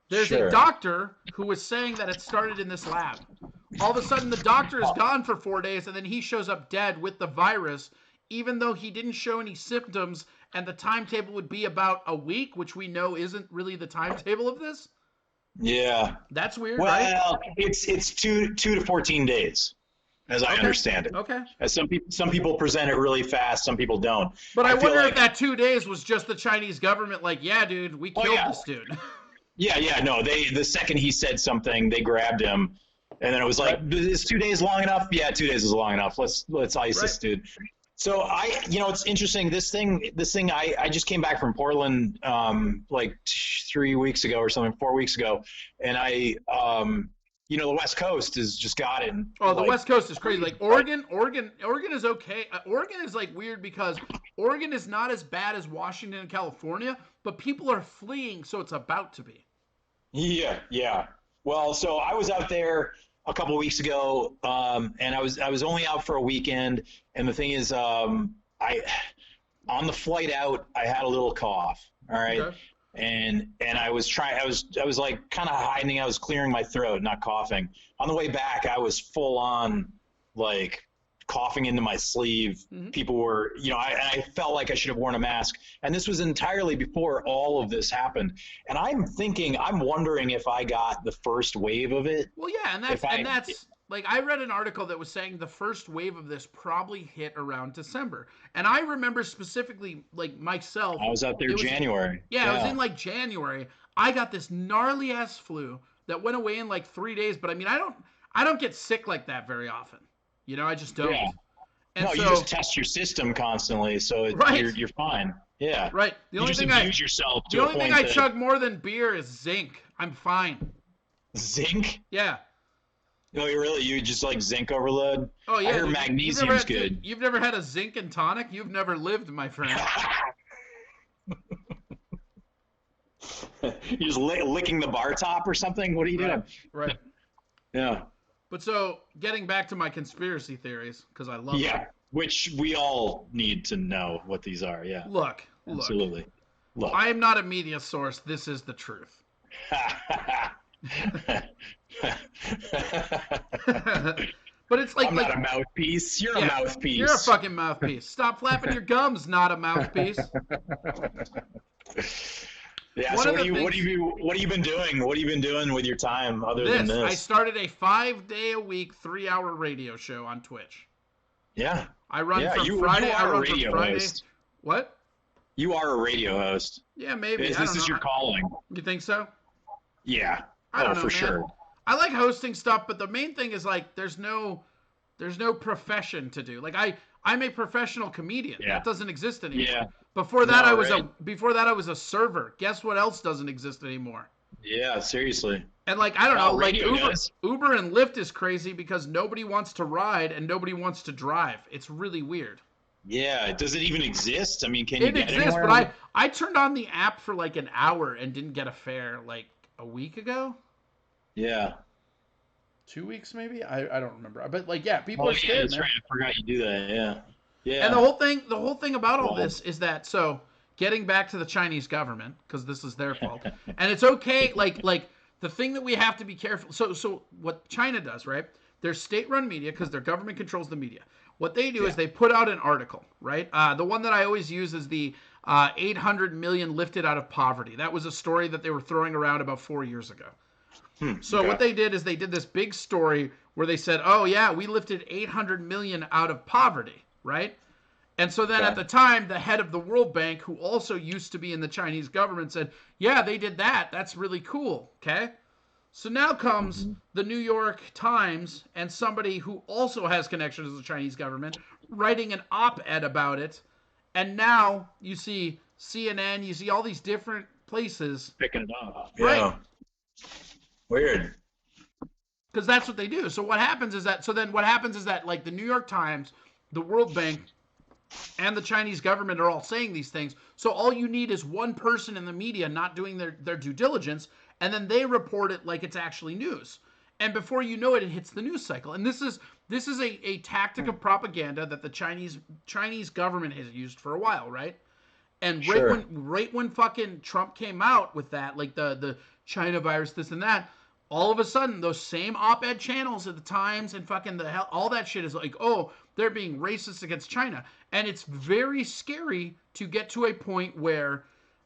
There's Sure. a doctor who was saying that it started in this lab. All of a sudden, the doctor is gone for 4 days, and then he shows up dead with the virus, even though he didn't show any symptoms, and the timetable would be about a week, which we know isn't really the timetable of this. Yeah. That's weird, right? Well, it's 2 to 14 days, as I understand it. Okay. As some people present it really fast, some people don't. But I feel wonder like- if that 2 days was just the Chinese government, like, yeah, dude, we killed this dude. Yeah, no. The second he said something, they grabbed him, and then it was like, "Is 2 days long enough?" Yeah, 2 days is long enough. Let's ice this dude. So it's interesting. This thing. I just came back from Portland, like 3 weeks ago or something, 4 weeks ago, and the West Coast has just gotten. Oh, the West Coast is crazy. Like Oregon is okay. Oregon is like weird because Oregon is not as bad as Washington and California, but people are fleeing, so it's about to be. Yeah. Well, so I was out there a couple of weeks ago, and I was only out for a weekend. And the thing is, on the flight out, I had a little cough. All right. Okay. And I was like kind of hiding. I was clearing my throat, not coughing. On the way back, I was full on like coughing into my sleeve. Mm-hmm. People were, I felt like I should have worn a mask. And this was entirely before all of this happened. And I'm wondering if I got the first wave of it. Well, yeah, and that's like, I read an article that was saying the first wave of this probably hit around December. And I remember specifically, like, myself. I was out there January. Yeah, it was in like January. I got this gnarly ass flu that went away in like 3 days. But I mean, I don't get sick like that very often. I just don't. Yeah. And No, so, you just test your system constantly, so Right. you're fine. Yeah. Right. You just abuse yourself to a point I that chug more than beer is zinc. I'm fine. zinc. Yeah. No, you just like zinc overload. Oh yeah. I heard dude. magnesium's good. Dude, you've never had a zinc and tonic? You've never lived, my friend. You're just licking the bar top or something? What are you doing? Right. Yeah. But so, getting back to my conspiracy theories, because I love them. Yeah, which we all need to know what these are. Yeah. Look. Absolutely. Look. I am not a media source. This is the truth. But it's like I'm not a mouthpiece. You're a mouthpiece. You're a fucking mouthpiece. Stop flapping your gums, not a mouthpiece. Yeah. So what have you been doing? What have you been doing with your time other than this? I started a 5-day-a-week, 3-hour radio show on Twitch. Yeah. I run from Friday. I run from Friday. Host. What? You are a radio host. Yeah, maybe. This is your calling. You think so? Yeah. I don't know, for man. sure. I like hosting stuff, but the main thing is like there's no profession to do. Like I'm a professional comedian. Yeah. That doesn't exist anymore. Yeah. Before that I was a server. Guess what else doesn't exist anymore? Yeah, seriously. And like I don't know, like does. Uber and Lyft is crazy because nobody wants to ride and nobody wants to drive. It's really weird. Yeah, does it even exist? I mean, can you get exists, anywhere? but I turned on the app for like an hour and didn't get a fare like a week ago. Yeah. 2 weeks maybe? I don't remember. But like yeah, people are scared. Yeah, that's right. I forgot you do that. Yeah. Yeah. And the whole thing about all this is that so getting back to the Chinese government because this is their fault, and it's okay. Like the thing that we have to be careful. So what China does, right? They're state-run media because their government controls the media. What they do is they put out an article, right? The one that I always use is the 800 million lifted out of poverty. That was a story that they were throwing around about 4 years ago. So what they did is they did this big story where they said, oh yeah, we lifted 800 million out of poverty, right? And so then at the time, the head of the World Bank, who also used to be in the Chinese government, said, yeah, they did that. That's really cool, okay? So now comes the New York Times and somebody who also has connections to the Chinese government writing an op-ed about it. And now you see CNN, you see all these different places. Picking it up. Right. Yeah. Weird. Because that's what they do. So what happens is that like the New York Times, the World Bank, and the Chinese government are all saying these things. So all you need is one person in the media not doing their due diligence, and then they report it like it's actually news. And before you know it, it hits the news cycle. And this is a tactic of propaganda that the Chinese government has used for a while, right? And right when fucking Trump came out with that, like the China virus, this and that, all of a sudden those same op-ed channels at the Times and fucking all that shit is like, oh, they're being racist against China. And it's very scary to get to a point where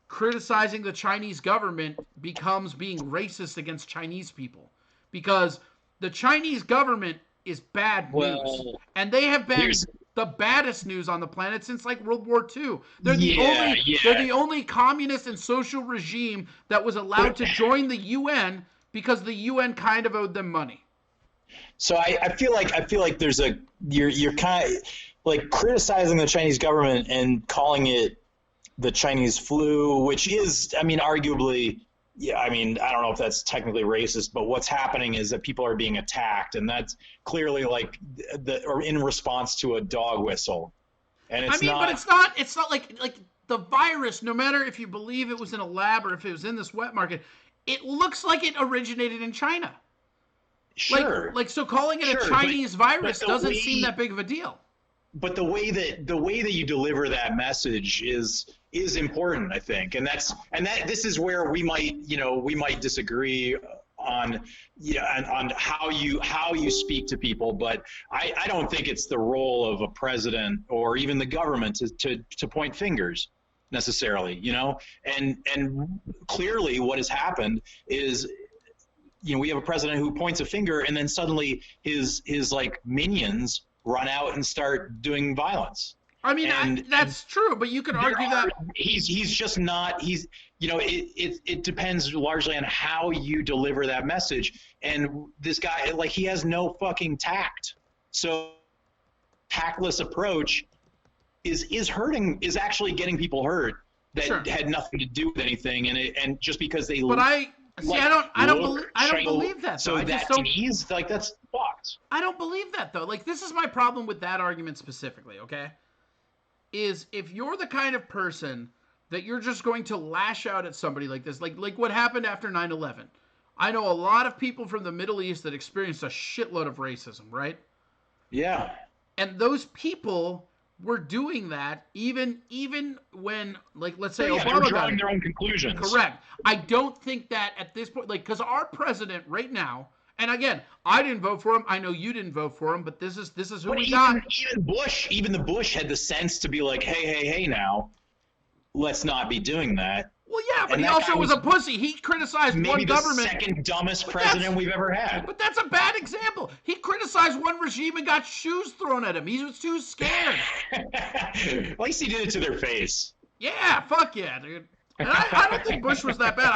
criticizing the Chinese government becomes being racist against Chinese people. Because the Chinese government is bad news. And they have been the baddest news on the planet since like World War II. They're the only communist and social regime that was allowed to join the UN because the UN kind of owed them money. So I feel like there's you're kind of like criticizing the Chinese government and calling it the Chinese flu, which is, I mean, arguably, yeah, I mean, I don't know if that's technically racist, but what's happening is that people are being attacked, and that's clearly like or in response to a dog whistle. And it's but it's not like the virus, no matter if you believe it was in a lab or if it was in this wet market, it looks like it originated in China. Sure. So calling it a Chinese virus doesn't seem that big of a deal. But the way that you deliver that message is important, I think, and this is where we might disagree on how you speak to people, but I don't think it's the role of a president or even the government to point fingers necessarily, and clearly what has happened is, we have a president who points a finger and then suddenly his like minions run out and start doing violence. I mean, that's true, but you could argue that he's just not. It depends largely on how you deliver that message. And this guy, like, he has no fucking tact. So, tactless approach is actually getting people hurt. that Sure. had nothing to do with anything, and just because they But I don't believe that. So though. I just don't. like that's fucked. I don't believe that though. Like, this is my problem with that argument specifically. Okay, is if you're the kind of person that you're just going to lash out at somebody like this, like what happened after 9/11. I know a lot of people from the Middle East that experienced a shitload of racism, right? Yeah. And those people were doing that even when, like, let's say They're Obama got drawing it. their own conclusions. Correct. I don't think that at this point, like, because our president right now, and again, I didn't vote for him. I know you didn't vote for him, but this is who But we got. even the Bush had the sense to be like, hey, now, let's not be doing that. Well, yeah, but And he that also guy was a pussy. He criticized one Maybe the government. second dumbest But president that's- we've ever had. But that's a bad example. He criticized one regime and got shoes thrown at him. He was too scared. At least he did it to their face. Yeah, fuck yeah, dude. And I don't think Bush was that bad.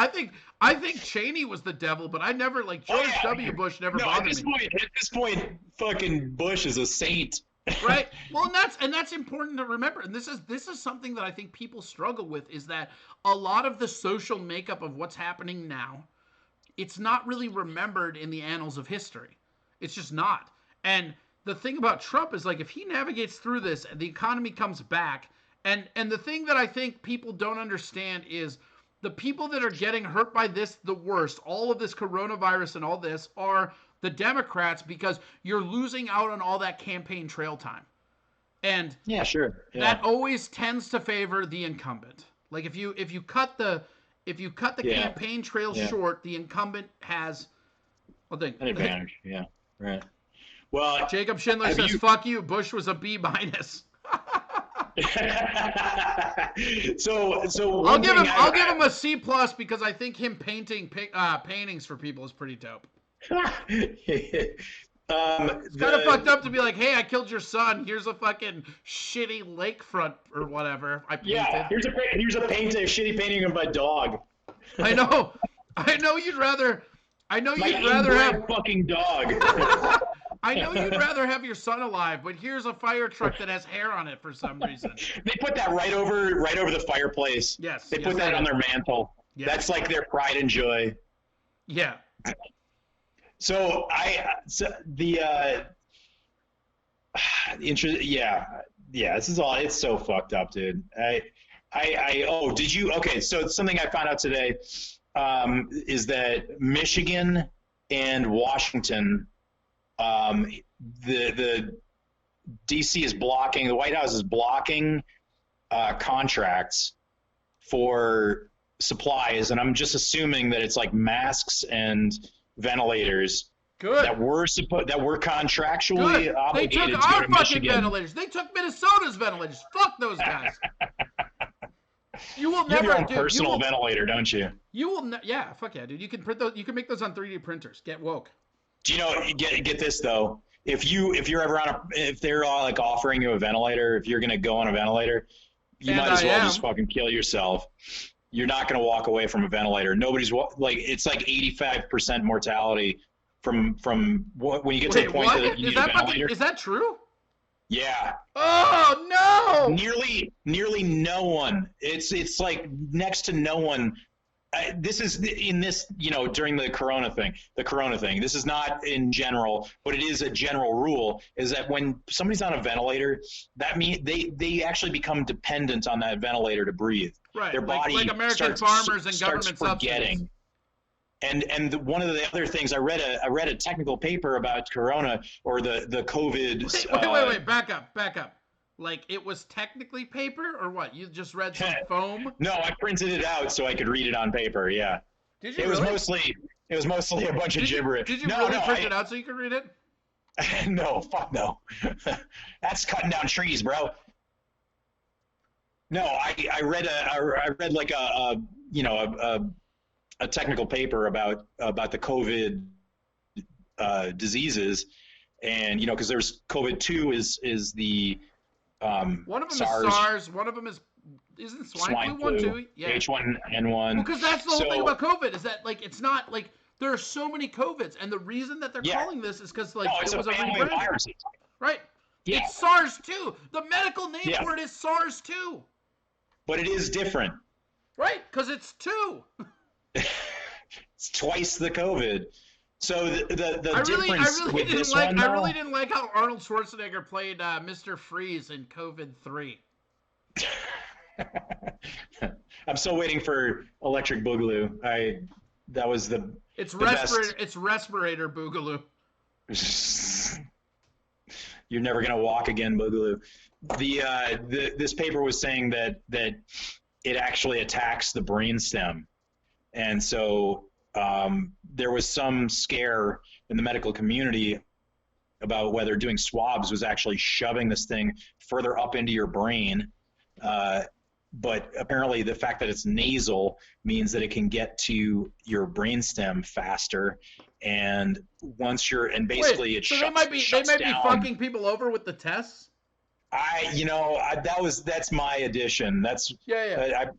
I think Cheney was the devil, but I never, like, George W. Bush never No, bothered at me. this point, fucking Bush is a saint. Right? Well, and that's important to remember. And this is something that I think people struggle with, is that a lot of the social makeup of what's happening now, it's not really remembered in the annals of history. It's just not. And the thing about Trump is, like, if he navigates through this and the economy comes back, and the thing that I think people don't understand is the people that are getting hurt by this the worst, all of this coronavirus and all this, are the Democrats, because you're losing out on all that campaign trail time. And Yeah, sure. Yeah. that always tends to favor the incumbent. Like, if you cut the Yeah. campaign trail Yeah. short, the incumbent has An advantage. Yeah. Right. Well, Jacob Schindler says, "Fuck you. Bush was a B-." so I'll give him a C+ because I think him painting paintings for people is pretty dope. It's kind of fucked up to be like, "Hey, I killed your son. Here's a fucking shitty lakefront or whatever I painted." Yeah, here's a shitty painting of my dog. I know you'd rather have fucking dog. I know you'd rather have your son alive, but here's a fire truck that has hair on it for some reason. They put that right over the fireplace. Yes. They put that on their mantle. Yes. That's like their pride and joy. Yeah. So this is all. It's so fucked up, dude. Did you? Okay, so something I found out today is that Michigan and Washington, the DC is blocking. The White House is blocking contracts for supplies, and I'm just assuming that it's like masks and ventilators. Good. That we're contractually Good. They obligated took to go our to fucking Michigan. ventilators. They took Minnesota's ventilators. Fuck those guys. You will You have never your own dude, personal ventilator, don't you? You will yeah, fuck yeah, dude. You can print those. You can make those on 3D printers. Get woke. Do you know? Get this though. If you're ever if they're all like offering you a ventilator, if you're gonna go on a ventilator, you might as well just fucking kill yourself. You're not gonna walk away from a ventilator. Nobody's like, it's like 85% mortality from when you get to the point that you need a ventilator. Is that true? Yeah. Oh no! Nearly no one. It's like next to no one. This is in this, during the corona thing. This is not in general, but it is a general rule. Is that when somebody's on a ventilator, that means they actually become dependent on that ventilator to breathe. Right. Their body like American farmers and government forgetting. subsidies. And one of the other things I read a technical paper about corona or the COVID. Wait, back up. Like, it was technically paper or what? You just read some foam? No, I printed it out so I could read it on paper. Yeah. Did you? It was mostly a bunch of gibberish. Did you really print it out so you could read it? No, fuck no. That's cutting down trees, bro. No, I read like a technical paper about the COVID diseases, and because there's COVID-2 is the one of them SARS. is SARS. One of them isn't swine flu one too? Yeah. H1N1. Because that's the whole thing about COVID is that, like, it's not like there are so many COVIDs, and the reason that they're calling this is because it was a family of viruses. Right. Yeah. It's SARS-2. The medical name for it is SARS-2. But it is different. Right, because it's 2. It's twice the COVID. So the I difference really with didn't this like. one, I though, really didn't like how Arnold Schwarzenegger played Mr. Freeze in COVID 3. I'm still waiting for Electric Boogaloo. That was the It's the best. It's respirator Boogaloo. You're never gonna walk again, Boogaloo. This paper was saying that it actually attacks the brainstem, and so there was some scare in the medical community about whether doing swabs was actually shoving this thing further up into your brain. But apparently the fact that it's nasal means that it can get to your brainstem faster. And once you're, and basically Wait, it so shuts, they might be down. fucking people over with the tests. That's my addition. That's Yeah.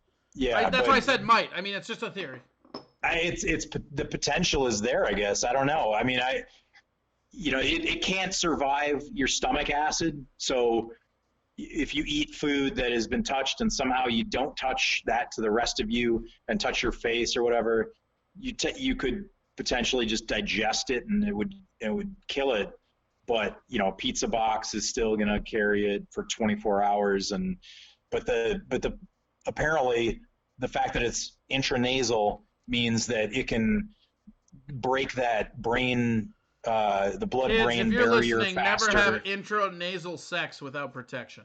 That's why I said might. I mean, it's just a theory. It's the potential is there, I guess. I don't know. I mean, it can't survive your stomach acid. So if you eat food that has been touched and somehow you don't touch that to the rest of you and touch your face or whatever, you could potentially just digest it and it would kill it. But a pizza box is still going to carry it for 24 hours. But apparently the fact that it's intranasal means that it can break that brain, the blood-brain barrier faster. Never have intranasal sex without protection.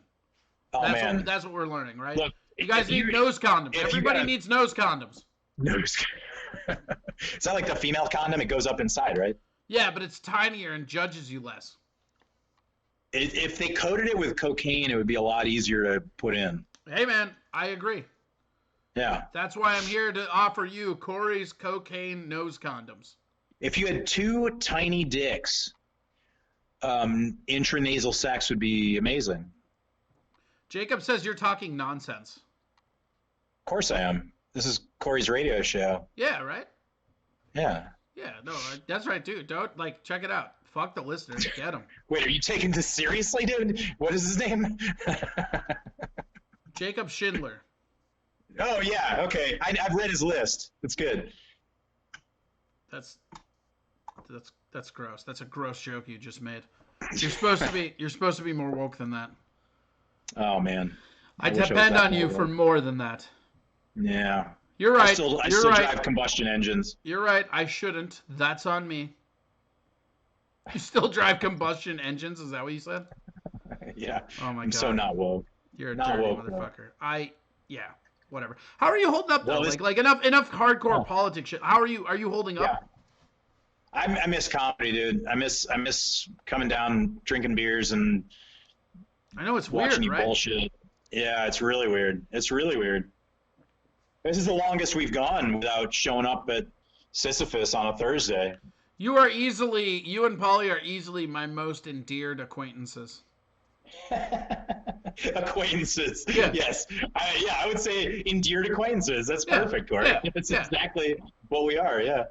That's what we're learning, right? Look, you guys need nose condoms. Everybody needs nose condoms. Nose. It's not like the female condom; it goes up inside, right? Yeah, but it's tinier and judges you less. If they coated it with cocaine, it would be a lot easier to put in. Hey, man, I agree. Yeah. That's why I'm here to offer you Corey's cocaine nose condoms. If you had 2 tiny dicks, intranasal sex would be amazing. Jacob says you're talking nonsense. Of course I am. This is Corey's radio show. Yeah, right? Yeah. Yeah, no, that's right, dude. Don't, check it out. Fuck the listeners. Get them. Wait, are you taking this seriously, dude? What is his name? Jacob Schindler. Oh, yeah, okay. I've read his list. It's good. That's gross. That's a gross joke you just made. You're supposed to be more woke than that. Oh, man. I depend on you for more than that. Yeah. You're right. I still drive combustion engines. You're right. I shouldn't. That's on me. You still drive combustion engines? Is that what you said? Yeah. Oh my God. I'm so not woke. You're a not dirty woke, motherfucker. Yeah. Whatever. How are you holding up though? Well, enough hardcore politics shit. How are you? Are you holding up? I miss comedy, dude. I miss coming down, drinking beers, and I know it's watching weird, you right? bullshit. Yeah, it's really weird. It's really weird. This is the longest we've gone without showing up at Sisyphus on a Thursday. You and Polly are easily my most endeared acquaintances. Acquaintances. Yeah. Yes. I would say endeared acquaintances. That's perfect, Corey. Yeah. That's exactly what we are, yeah.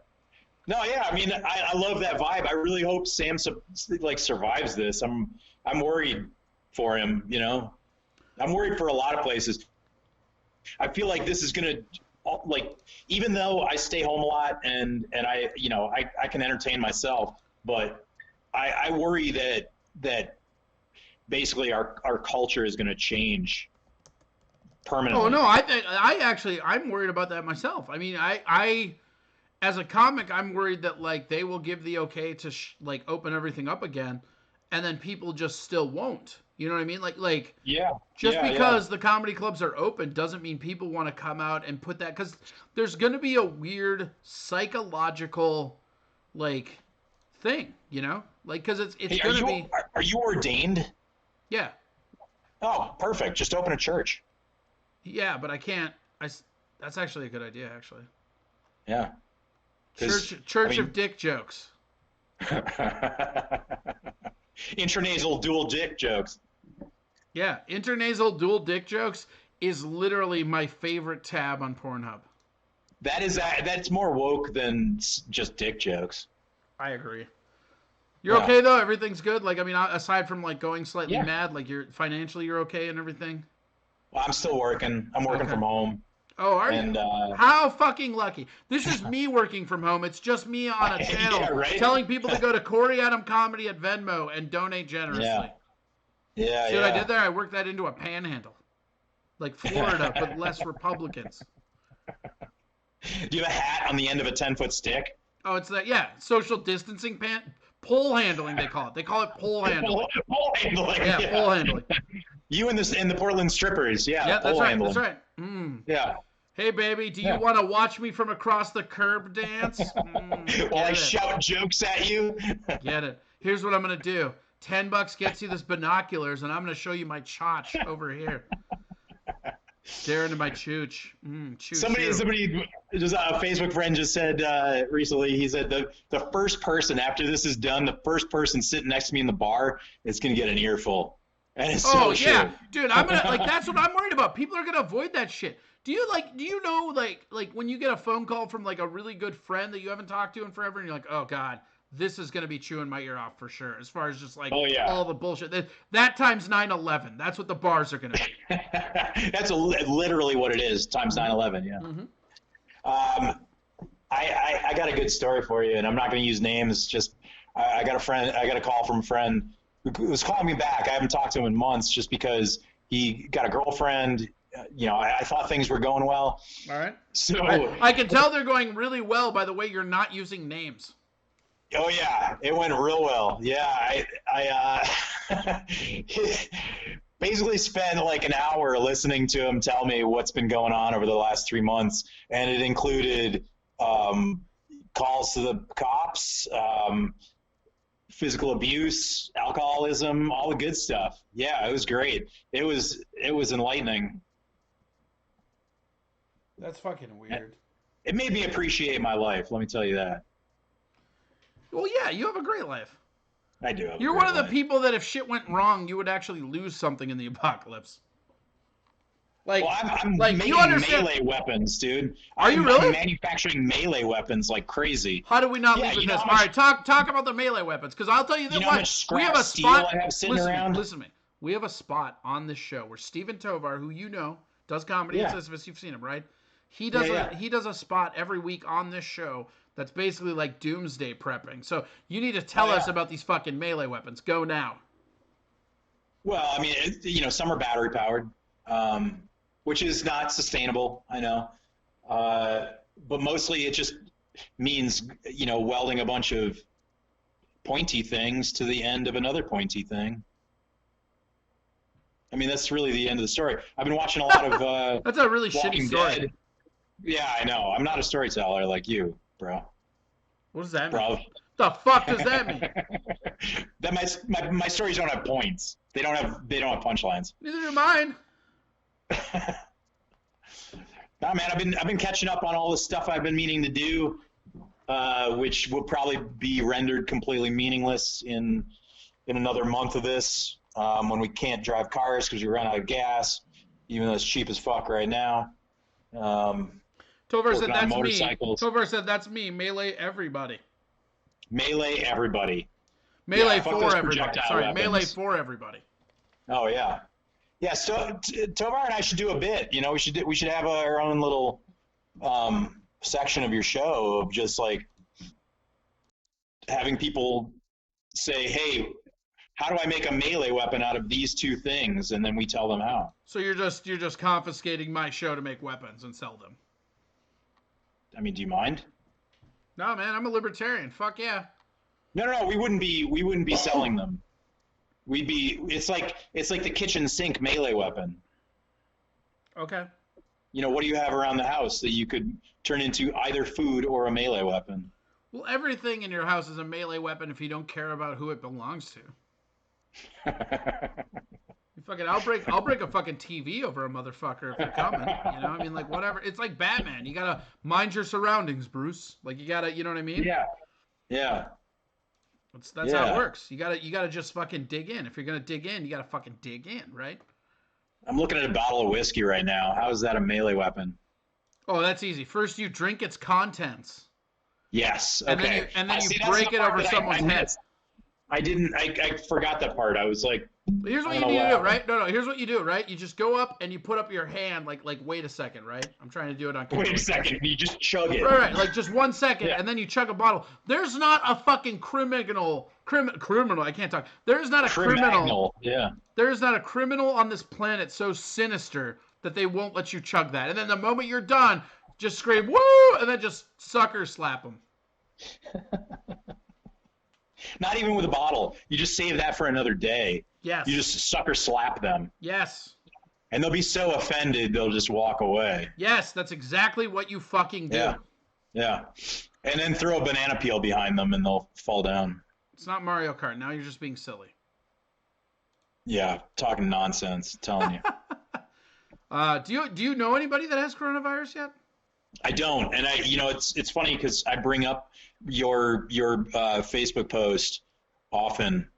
No, yeah, I mean, I love that vibe. I really hope Sam survives this. I'm worried for him, I'm worried for a lot of places. I feel like this is going to, even though I stay home a lot and I can entertain myself, but I worry that basically our culture is going to change permanently. Oh no, I'm worried about that myself. I mean, I as a comic, I'm worried that they will give the okay to open everything up again, and then people just still won't. You know what I mean? Because the comedy clubs are open doesn't mean people want to come out and put that, because there's going to be a weird psychological thing, because it's going to be. Are you ordained? Yeah. Oh, perfect. Just open a church. Yeah, but I can't. That's actually a good idea, actually. Yeah. Church of dick jokes. Intranasal dual dick jokes. Yeah, intranasal dual dick jokes is literally my favorite tab on Pornhub. That's more woke than just dick jokes. I agree. You're okay though? Everything's good? Aside from going slightly mad, you're financially you're okay and everything? Well, I'm still working. I'm working from home. Oh, are And you? How fucking lucky. This is me working from home. It's just me on a channel yeah, right? telling people to go to Corey Adam Comedy at Venmo and donate generously. Yeah, See what I did there? I worked that into a panhandle. Like Florida, but less Republicans. Do you have a hat on the end of a 10-foot stick? Oh, it's that, yeah, social distancing pole handling, they call it. They call it pole handling. Pole handling. Yeah, pole handling. You and the Portland strippers, yeah. Yeah, that's pole right. handling. That's right. Mm. Yeah. Hey, baby, do you want to watch me from across the curb dance? While I shout jokes at you. Get it. Here's what I'm going to do. $10 gets you this binoculars, and I'm going to show you my chotch over here. Stare into my chooch. Somebody, just a Facebook friend just said recently, he said the first person, after this is done, the first person sitting next to me in the bar is going to get an earful. And it's so true. Yeah. Dude, I'm going to, like, that's what I'm worried about. People are going to avoid that shit. Do you know, like when you get a phone call from, like, a really good friend that you haven't talked to in forever, and you're like, oh, God, this is going to be chewing my ear off for sure, as far as just, like, all the bullshit. That times 9/11. That's what the bars are going to be. That's literally what it is, times 9/11, yeah. Mm-hmm. I got a good story for you, and I'm not going to use names. Just I got a call from a friend who was calling me back. I haven't talked to him in months just because he got a girlfriend. I thought things were going well. All right. So I can tell they're going really well by the way you're not using names. Oh yeah, it went real well. Yeah, I basically spent like an hour listening to him tell me what's been going on over the last 3 months, and it included calls to the cops, physical abuse, alcoholism, all the good stuff. Yeah, it was great. It was enlightening. That's fucking weird. It made me appreciate my life, let me tell you that. Well, yeah, you have a great life. I do. You're one of the people that if shit went wrong, you would actually lose something in the apocalypse. Like, well, I'm like making you understand melee weapons, dude. Are you really? I'm manufacturing melee weapons like crazy. How do we not leave with this? All right, talk about the melee weapons, because I'll tell you that we have a spot. Listen to me. We have a spot on this show where Steven Tovar, who you know, does comedy in Sisyphus. You've seen him, right? He does he does a spot every week on this show that's basically like doomsday prepping. So you need to tell us about these fucking melee weapons. Go now. Well, I mean, some are battery powered, which is not sustainable. I know, but mostly it just means welding a bunch of pointy things to the end of another pointy thing. I mean, that's really the end of the story. I've been watching a lot of. That's a really shitty story. Dead. Yeah, I know. I'm not a storyteller like you, bro. What does that mean? Bro. The fuck does that mean? That my stories don't have points. They don't have punchlines. Neither do mine. Nah, man, I've been catching up on all the stuff I've been meaning to do, which will probably be rendered completely meaningless in another month of this, when we can't drive cars because we run out of gas, even though it's cheap as fuck right now. Tovar said that's me. Tovar said that's me. Melee everybody. Melee everybody. Melee for everybody. Sorry, weapons. Melee for everybody. Oh yeah, yeah. So Tovar and I should do a bit. We should have our own little section of your show of just like having people say, "Hey, how do I make a melee weapon out of these two things?" And then we tell them how. So you're just confiscating my show to make weapons and sell them. I mean, do you mind? No, man, I'm a libertarian. Fuck yeah. No, we wouldn't be selling them. It's like the kitchen sink melee weapon. Okay. What do you have around the house that you could turn into either food or a melee weapon? Well, everything in your house is a melee weapon if you don't care about who it belongs to. I'll break a fucking TV over a motherfucker if you're coming. I mean, like, whatever. It's like Batman. You gotta mind your surroundings, Bruce. Like, you gotta, you know what I mean? Yeah. That's how it works. You gotta just fucking dig in. If you're gonna dig in, you gotta fucking dig in, right? I'm looking at a bottle of whiskey right now. How is that a melee weapon? Oh, that's easy. First, you drink its contents. Yes. Okay. And then you break it over someone's head. I didn't. I forgot that part. I was like, Here's what I you don't need know to do, what right? No, here's what you do, right? You just go up and you put up your hand, like wait a second, right? I'm trying to do it on camera. wait a second. You just chug it. Right, like just 1 second, Yeah. and then you chug a bottle. There's not a fucking criminal. I can't talk. There's not a criminal. Yeah. There's not a criminal on this planet so sinister that they won't let you chug that. And then the moment you're done, just scream woo, and then just sucker slap them. Not even with a bottle. You just save that for another day. Yes. You just sucker slap them. Yes. And they'll be so offended they'll just walk away. Yes, that's exactly what you fucking do. Yeah. Yeah. And then throw a banana peel behind them and they'll fall down. It's not Mario Kart. Now you're just being silly. Yeah, talking nonsense, telling you. Do you know anybody that has coronavirus yet? I don't, and it's funny because I bring up your Facebook post often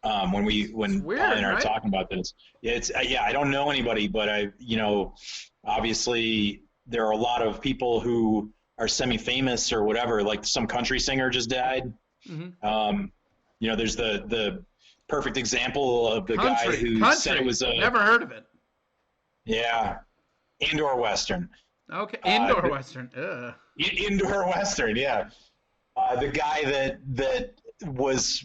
when weird, Polly and I are right? talking about this. Yeah, I don't know anybody, but obviously there are a lot of people who are semi-famous or whatever. Like some country singer just died. Mm-hmm. There's the perfect example of the guy who said it was a never heard of it. Yeah, indoor western. Okay, indoor western. Ugh. Indoor western, yeah. The guy that was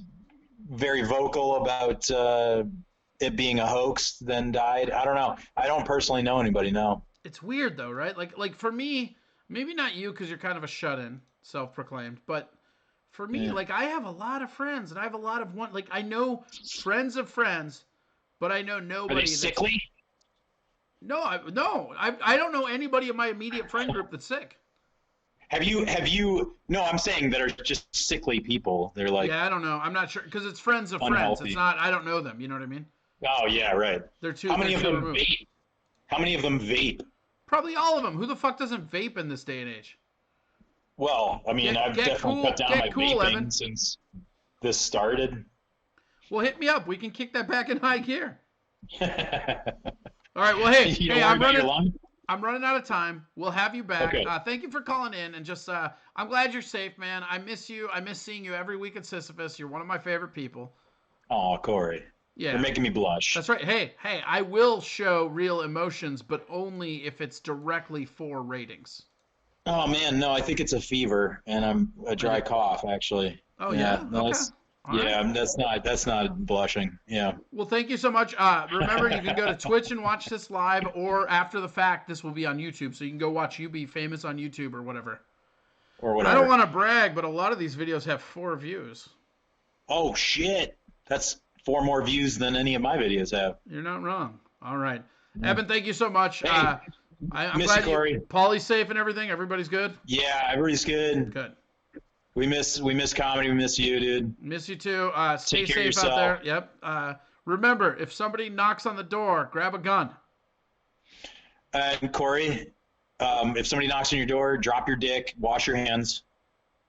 very vocal about it being a hoax then died. I don't know. I don't personally know anybody. No. It's weird though, right? Like for me, maybe not you because you're kind of a shut-in, self-proclaimed, but for me, Yeah. like I have a lot of friends and I have a lot of like I know friends of friends, but I know nobody. Are they sickly? No, I don't know anybody in my immediate friend group that's sick. Have you? No, I'm saying that are just sickly people. They're like, Yeah, I don't know. I'm not sure because it's friends of friends. Unhealthy. It's not. I don't know them. You know what I mean? oh yeah, right. They're too. How many they're of too them removed. vape? How many of them vape? Probably all of them. Who the fuck doesn't vape in this day and age? Well, I mean, I've Get definitely cool- cut down get my cool, vaping Evan. since this started. Well, hit me up. We can kick that back in high gear. you All right. Well, hey, don't worry about your lung? I'm running out of time. We'll have you back. Okay. Thank you for calling in, and just I'm glad you're safe, man. I miss you. I miss seeing you every week at Sisyphus. You're one of my favorite people. Oh, Corey. Yeah. You're making me blush. That's right. Hey, I will show real emotions, but only if it's directly for ratings. Oh man, no, I think it's a fever and I'm a dry cough actually. Oh yeah. No, Okay. All right. yeah, that's not blushing. Yeah. Well, thank you so much. Remember, you can go to Twitch and watch this live, or after the fact, this will be on YouTube. So you can go watch You Be Famous on YouTube or whatever. Or whatever. I don't want to brag, but a lot of these videos have 4 views. Oh shit. That's 4 more views than any of my videos have. You're not wrong. All right. Evan, thank you so much. Hey, I'm miss glad you, Corey. Paulie's safe and everything. Everybody's good? Yeah, everybody's good. Good. We miss comedy. We miss you, dude. Miss you too. Stay Take care of safe out there. yourself. Yep. Remember, if somebody knocks on the door, grab a gun. And Corey, if somebody knocks on your door, drop your dick, wash your hands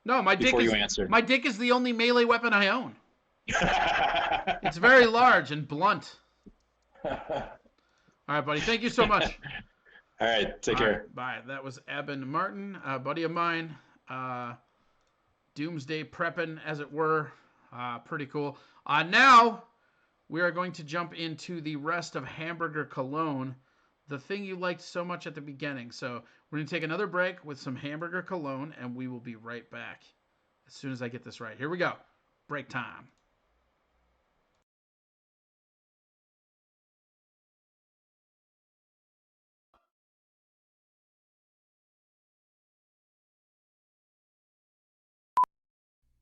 No, my dick before is you answer. my dick is the only melee weapon I own. It's very large and blunt. All right, buddy. Thank you so much. All right, take All care. right, bye. That was Eben Martin, a buddy of mine. Doomsday prepping, as it were. Pretty cool. Now, we are going to jump into the rest of Hamburger Cologne, the thing you liked so much at the beginning. So we're going to take another break with some Hamburger Cologne, and we will be right back as soon as I get this right. Here we go. Break time.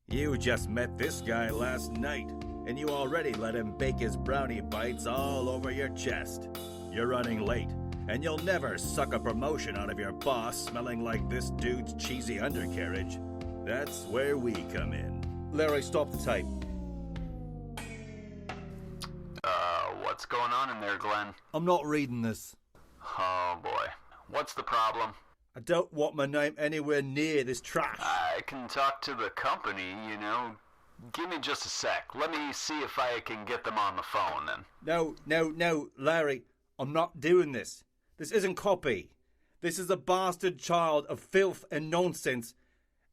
You just met this guy last night, and you already let him bake his brownie bites all over your chest. You're running late, and you'll never suck a promotion out of your boss smelling like this dude's cheesy undercarriage. That's where we come in. Larry, stop the tape. What's going on in there, Glenn? I'm not reading this. Oh boy. What's the problem? I don't want my name anywhere near this trash. I can talk to the company, you know. Give me just a sec. Let me see if I can get them on the phone then. No, Larry, I'm not doing this. This isn't copy. This is a bastard child of filth and nonsense,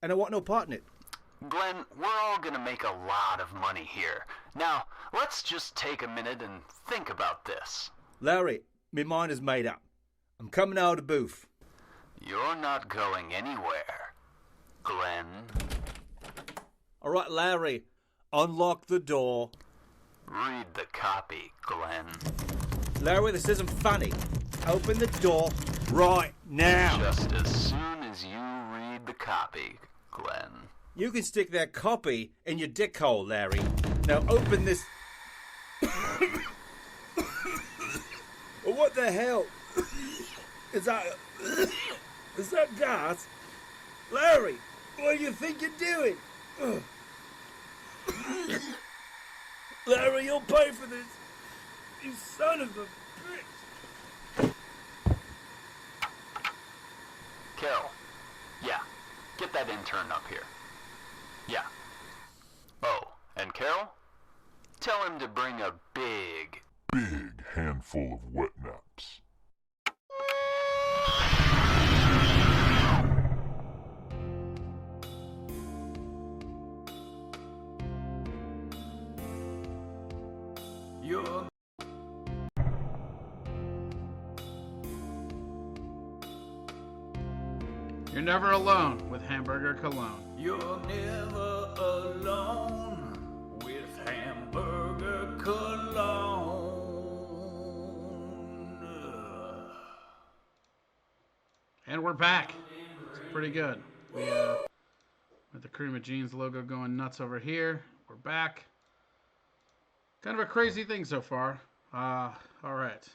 and I want no part in it. Glenn, we're all gonna make a lot of money here. Now, let's just take a minute and think about this. Larry, my mind is made up. I'm coming out of the booth. You're not going anywhere, Glenn. All right, Larry, unlock the door. Read the copy, Glenn. Larry, this isn't funny. Open the door right now. Just as soon as you read the copy, Glenn. You can stick that copy in your dick hole, Larry. Now open this... What the hell? Is that gas? Larry, what do you think you're doing? Larry, you'll pay for this. You son of a bitch. Carol. Yeah. Get that intern up here. Yeah. Oh, and Carol? Tell him to bring a big handful of wet naps. You're never alone with Hamburger Cologne. You're never alone with Hamburger Cologne. And we're back. It's pretty good. We with the Cream of Jeans logo going nuts over here. We're back. Kind of a crazy thing so far. All right.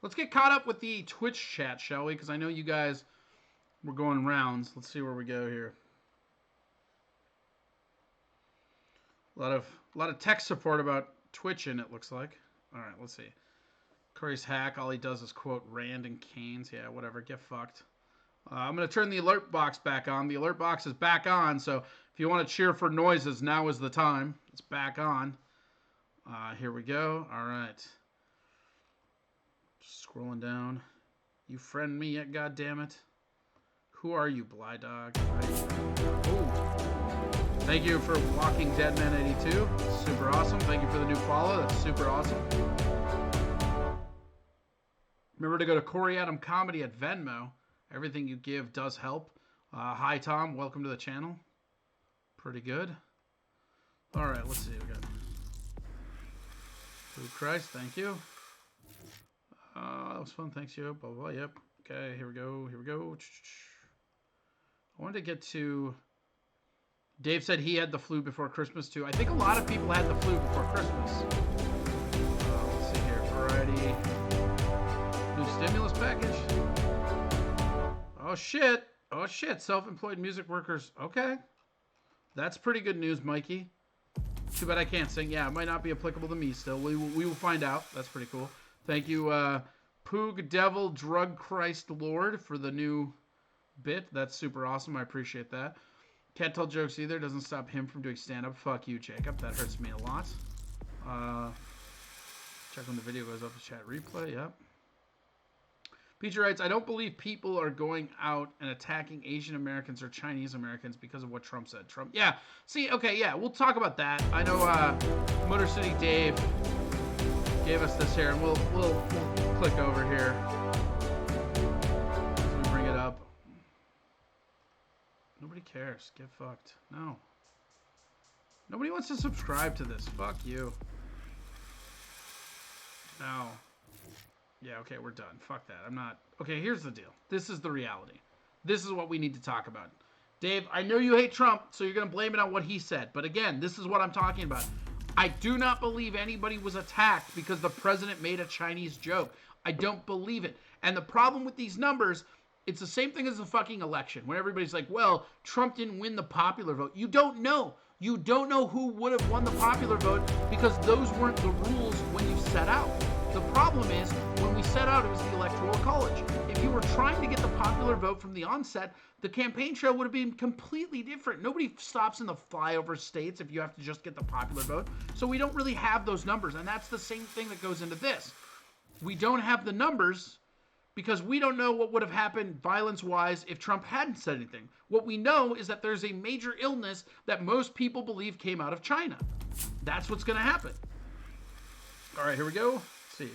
Let's get caught up with the Twitch chat, shall we? Because I know you guys were going rounds. Let's see where we go here. A lot of tech support about Twitching, it looks like. All right, let's see. Corey's hack. All he does is quote Rand and Keynes. Yeah, whatever. Get fucked. I'm going to turn the alert box back on. The alert box is back on, so if you want to cheer for noises, now is the time. It's back on. Here we go. All right. Just scrolling down. You friend me yet, goddammit? Who are you, Bly Dog? Right. Ooh. Thank you for Walking Dead Man 82. Super awesome. Thank you for the new follow. That's super awesome. Remember to go to Corey Adam Comedy at Venmo. Everything you give does help. Hi, Tom. Welcome to the channel. Pretty good. All right, let's see. We got Food Christ. Thank you. That was fun. Thanks, you. Blah, blah, blah. Yep. Okay, here we go. Here we go. I wanted to get to... Dave said he had the flu before Christmas, too. I think a lot of people had the flu before Christmas. Let's see here. Variety. New stimulus package. Oh, shit. Oh, shit. Self-employed music workers. Okay. That's pretty good news, Mikey. Too bad I can't sing. Yeah, it might not be applicable to me still. We will find out. That's pretty cool. Thank you, Poog Devil Drug Christ Lord, for the new bit. That's super awesome. I appreciate that. Can't tell jokes either. Doesn't stop him from doing stand-up. Fuck you, Jacob. That hurts me a lot. Check when the video goes up to chat replay. Yep. Peter writes, I don't believe people are going out and attacking Asian Americans or Chinese Americans because of what Trump said. Trump, yeah. See, okay, yeah, we'll talk about that. I know Motor City Dave gave us this here, and we'll click over here as we bring it up. Nobody cares. Get fucked. No. Nobody wants to subscribe to this. Fuck you. No. Yeah, okay, we're done. Fuck that. I'm not... Okay, here's the deal. This is the reality. This is what we need to talk about. Dave, I know you hate Trump, so you're going to blame it on what he said. But again, this is what I'm talking about. I do not believe anybody was attacked because the president made a Chinese joke. I don't believe it. And the problem with these numbers, it's the same thing as the fucking election. When everybody's like, well, Trump didn't win the popular vote. You don't know. You don't know who would have won the popular vote because those weren't the rules when you set out. The problem is, when we set out, it was the Electoral College. If you were trying to get the popular vote from the onset, the campaign trail would have been completely different. Nobody stops in the flyover states if you have to just get the popular vote. So we don't really have those numbers, and that's the same thing that goes into this. We don't have the numbers because we don't know what would have happened violence-wise if Trump hadn't said anything. What we know is that there's a major illness that most people believe came out of China. That's what's going to happen. All right, here we go. Let's see.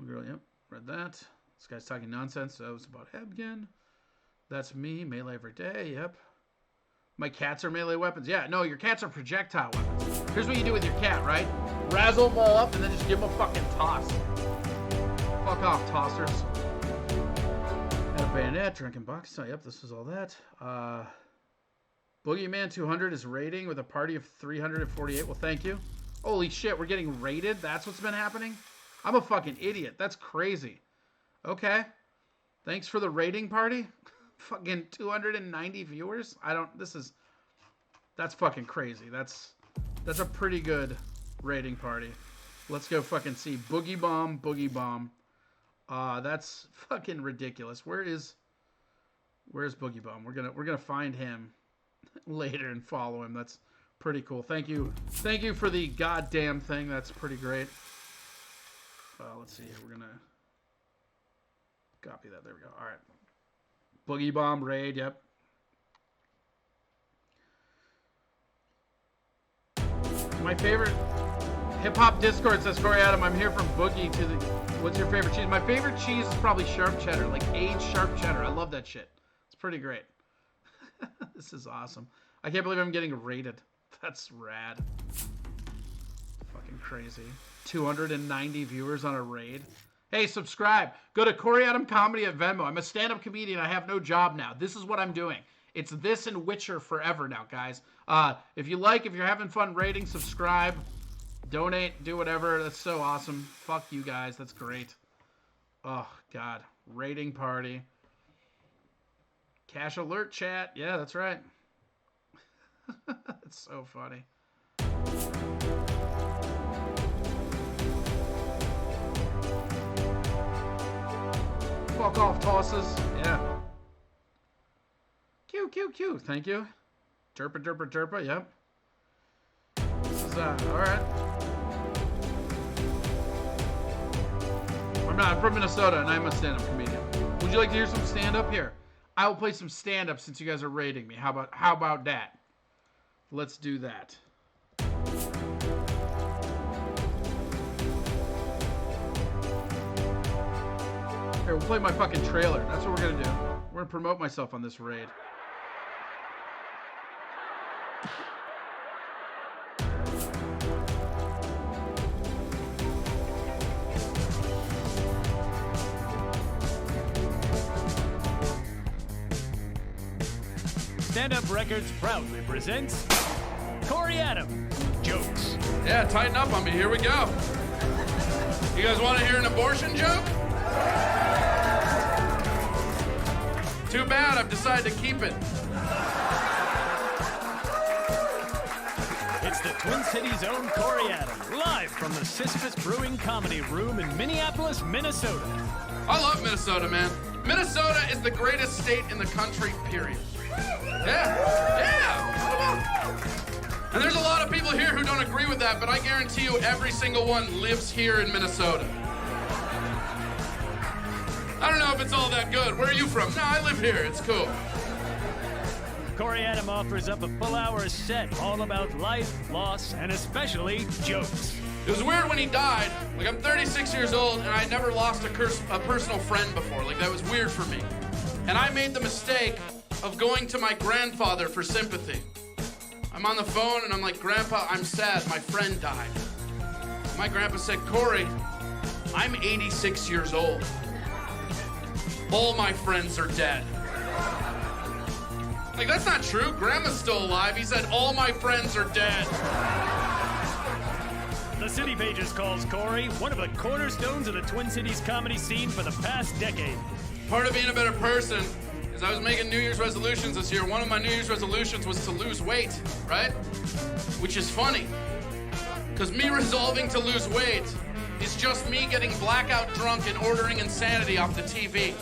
Girl, yep, read that. This guy's talking nonsense. That was about Hebgen. That's me, melee every day, yep. My cats are melee weapons. Yeah, no, your cats are projectile weapons. Here's what you do with your cat, right? Razzle them all up and then just give them a fucking toss. Fuck off, tossers. And a bayonet, drinking box. Oh, yep, this is all that. Boogeyman 200 is raiding with a party of 348. Well, thank you. Holy shit, we're getting raided? That's what's been happening? I'm a fucking idiot. That's crazy. Okay. Thanks for the raiding party. Fucking 290 viewers? That's fucking crazy. That's a pretty good raiding party. Let's go fucking see. Boogie Bomb. That's fucking ridiculous. Where's Boogie Bomb? We're gonna find him later and follow him. That's pretty cool. Thank you for the goddamn thing. That's pretty great. Let's see here. We're gonna copy that. There we go. All right. Boogie Bomb raid. Yep. My favorite hip hop Discord says Corey Adam. I'm here from Boogie to the. What's your favorite cheese? My favorite cheese is probably sharp cheddar, like aged sharp cheddar. I love that shit. It's pretty great. This is awesome. I can't believe I'm getting rated. That's rad. Fucking crazy. 290 viewers on a raid. Hey, subscribe. Go to Corey Adam Comedy at Venmo. I'm a stand-up comedian. I have no job now. This is what I'm doing. It's this and Witcher forever now, guys. If you're having fun rating, subscribe, donate, do whatever. That's so awesome. Fuck you guys. That's great. Oh, God. Rating party. Cash alert chat. Yeah, that's right. That's so funny. Fuck off, tosses. Yeah. Q. Thank you. Derpa. Yep. This is, alright. I'm from Minnesota, and I'm a stand-up comedian. Would you like to hear some stand-up? Here. I will play some stand-up since you guys are rating me. How about that? Let's do that. Here, we'll play my fucking trailer. That's what we're gonna do. We're gonna promote myself on this raid. Stand Up Records proudly presents Corey Adam Jokes. Yeah, tighten up on me. Here we go. You guys want to hear an abortion joke? Too bad. I've decided to keep it. It's the Twin Cities' own Corey Adam, live from the Sisyphus Brewing Comedy Room in Minneapolis, Minnesota. I love Minnesota, man. Minnesota is the greatest state in the country, period. Yeah. And there's a lot of people here who don't agree with that, but I guarantee you every single one lives here in Minnesota. I don't know if it's all that good. Where are you from? No, I live here. It's cool. Corey Adam offers up a full-hour set all about life, loss, and especially jokes. It was weird when he died. Like, I'm 36 years old, and I never lost a personal friend before. Like, that was weird for me. And I made the mistake of going to my grandfather for sympathy. I'm on the phone, and I'm like, Grandpa, I'm sad. My friend died. My grandpa said, Corey, I'm 86 years old. All my friends are dead. Like, that's not true. Grandma's still alive. He said, all my friends are dead. The City Pages calls Corey one of the cornerstones of the Twin Cities comedy scene for the past decade. Part of being a better person is I was making New Year's resolutions this year. One of my New Year's resolutions was to lose weight, right? Which is funny, because me resolving to lose weight is just me getting blackout drunk and ordering Insanity off the TV.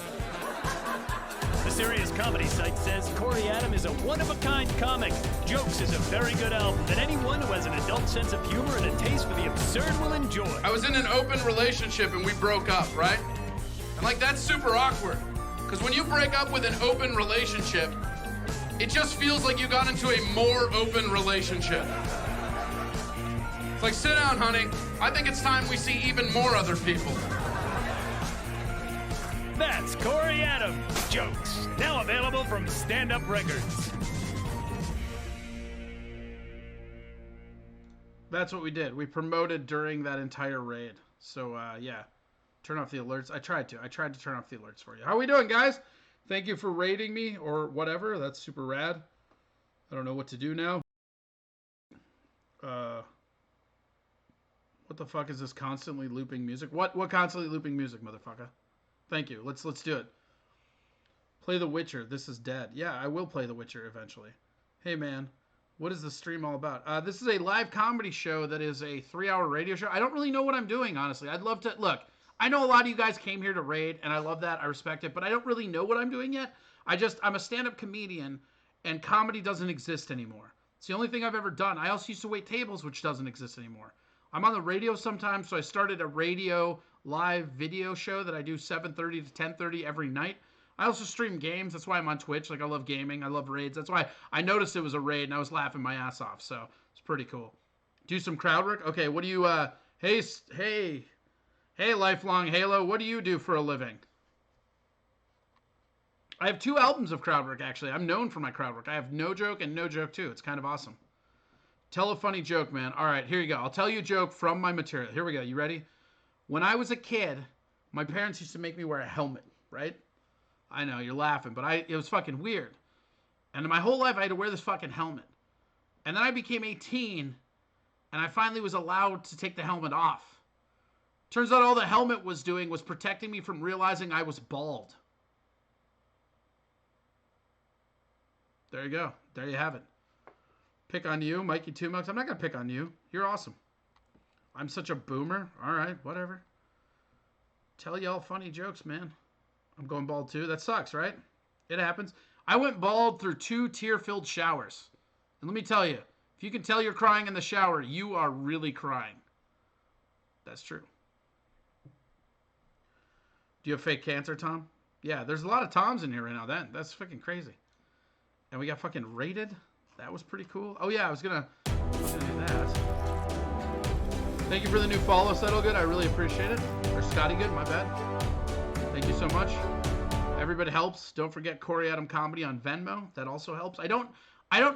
The Serious Comedy site says Corey Adam is a one-of-a-kind comic. Jokes is a very good album that anyone who has an adult sense of humor and a taste for the absurd will enjoy. I was in an open relationship and we broke up, right? And like, that's super awkward. Because when you break up with an open relationship, it just feels like you got into a more open relationship. It's like, sit down, honey. I think it's time we see even more other people. That's Corey Adams. Jokes. Now available from Stand Up Records. That's what we did. We promoted during that entire raid. So, yeah. Turn off the alerts. I tried to turn off the alerts for you. How are we doing, guys? Thank you for raiding me or whatever. That's super rad. I don't know what to do now. What the fuck is this constantly looping music? What constantly looping music, motherfucker? Thank you. Let's do it. Play The Witcher. This is dead. Yeah, I will play The Witcher eventually. Hey, man. What is the stream all about? This is a live comedy show that is a 3-hour radio show. I don't really know what I'm doing, honestly. I'd love to... Look, I know a lot of you guys came here to raid, and I love that. I respect it, but I don't really know what I'm doing yet. I'm a stand-up comedian, and comedy doesn't exist anymore. It's the only thing I've ever done. I also used to wait tables, which doesn't exist anymore. I'm on the radio sometimes, so I started a radio live video show that I do 7:30 to 10:30 every night. I also stream games. That's why I'm on Twitch. Like, I love gaming. I love raids. That's why I noticed it was a raid, and I was laughing my ass off. So it's pretty cool. Do some crowd work. Okay, what do you? Hey, lifelong Halo. What do you do for a living? I have 2 albums of crowd work, actually. I'm known for my crowd work. I have No Joke and No Joke 2. It's kind of awesome. Tell a funny joke, man. All right, here you go. I'll tell you a joke from my material. Here we go. You ready? When I was a kid, my parents used to make me wear a helmet, right? I know, you're laughing, but it was fucking weird. And my whole life, I had to wear this fucking helmet. And then I became 18, and I finally was allowed to take the helmet off. Turns out all the helmet was doing was protecting me from realizing I was bald. There you go. There you have it. Pick on you, Mikey 2 Milks. I'm not going to pick on you. You're awesome. I'm such a boomer. All right, whatever. Tell y'all funny jokes, man. I'm going bald too. That sucks, right? It happens. I went bald through 2 tear-filled showers. And let me tell you, if you can tell you're crying in the shower, you are really crying. That's true. Do you have fake cancer, Tom? Yeah, there's a lot of Toms in here right now. That's fucking crazy. And we got fucking raided. That was pretty cool. Oh, yeah, I was gonna do that. Thank you for the new follow, Settle Good. I really appreciate it. Or Scotty Good, my bad. Thank you so much. Everybody helps. Don't forget Corey Adam Comedy on Venmo. That also helps. I don't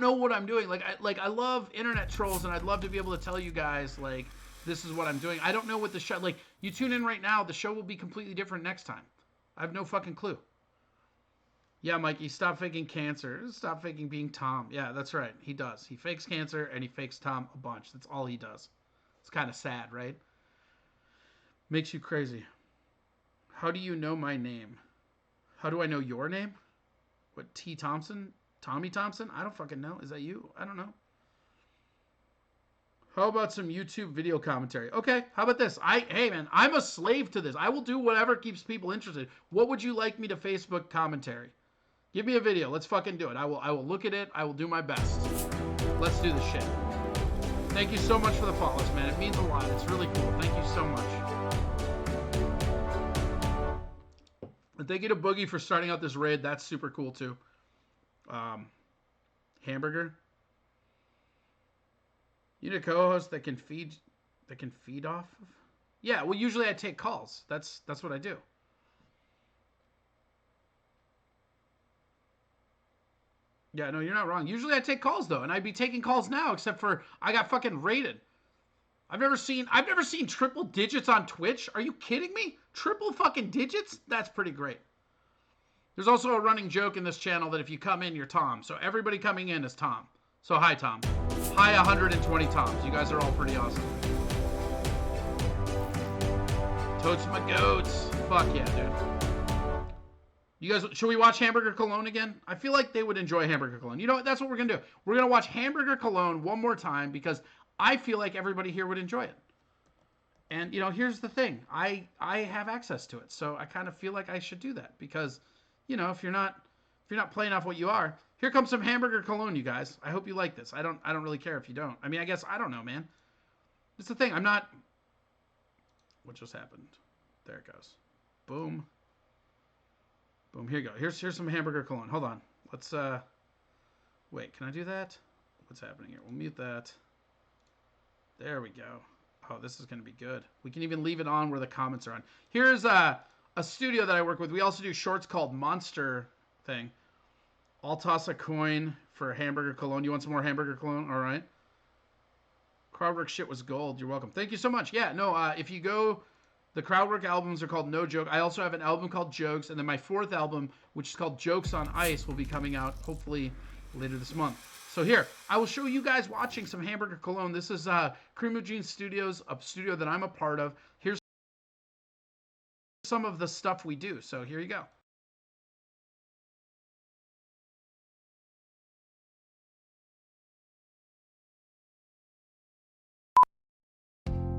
know what I'm doing. I love internet trolls, and I'd love to be able to tell you guys, like, this is what I'm doing. I don't know what the show... Like, you tune in right now, the show will be completely different next time. I have no fucking clue. Yeah, Mikey, stop faking cancer. Stop faking being Tom. Yeah, that's right. He does. He fakes cancer, and he fakes Tom a bunch. That's all he does. It's kind of sad, right? Makes you crazy. How do you know my name? How do I know your name? What, T. Thompson? Tommy Thompson? I don't fucking know. Is that you? I don't know. How about some YouTube video commentary? Okay, how about this? Hey, man, I'm a slave to this. I will do whatever keeps people interested. What would you like me to Facebook commentary? Give me a video. Let's fucking do it. I will look at it. I will do my best. Let's do this shit. Thank you so much for the follows, man. It means a lot. It's really cool. Thank you so much. And thank you to Boogie for starting out this raid. That's super cool, too. Hamburger. You need a co-host that can feed off of? Yeah, well, usually I take calls. That's what I do. Yeah, no, you're not wrong. Usually I take calls, though, and I'd be taking calls now, except for I got fucking raided. I've never seen triple digits on Twitch. Are you kidding me? Triple fucking digits? That's pretty great. There's also a running joke in this channel that if you come in, you're Tom. So everybody coming in is Tom. So hi, Tom. Hi, 120 Toms. You guys are all pretty awesome. Totes my goats. Fuck yeah, dude. You guys, should we watch Hamburger Cologne again? I feel like they would enjoy Hamburger Cologne. You know what? That's what we're going to do. We're going to watch Hamburger Cologne one more time because I feel like everybody here would enjoy it. And, you know, here's the thing. I have access to it. So I kind of feel like I should do that because, you know, if you're not playing off what you are, here comes some Hamburger Cologne, you guys. I hope you like this. I don't really care if you don't. I mean, I guess I don't know, man. It's the thing. I'm not... What just happened? There it goes. Boom. Boom. Here you go. Here's some hamburger cologne. Hold on. Let's wait. Can I do that? What's happening here? We'll mute that. There we go. Oh, this is gonna be good. We can even leave it on where the comments are on. Here's a studio that I work with. We also do shorts called Monster thing. I'll toss a coin for hamburger cologne. You want some more hamburger cologne? All right. Crowdwork shit was gold. You're welcome. Thank you so much. Yeah, no, if you go, the Crowdwork albums are called No Joke. I also have an album called Jokes, and then my 4th album, which is called Jokes on Ice, will be coming out hopefully later this month. So here, I will show you guys watching some hamburger cologne. This is Cream of Jeans Studios, a studio that I'm a part of. Here's some of the stuff we do. So here you go.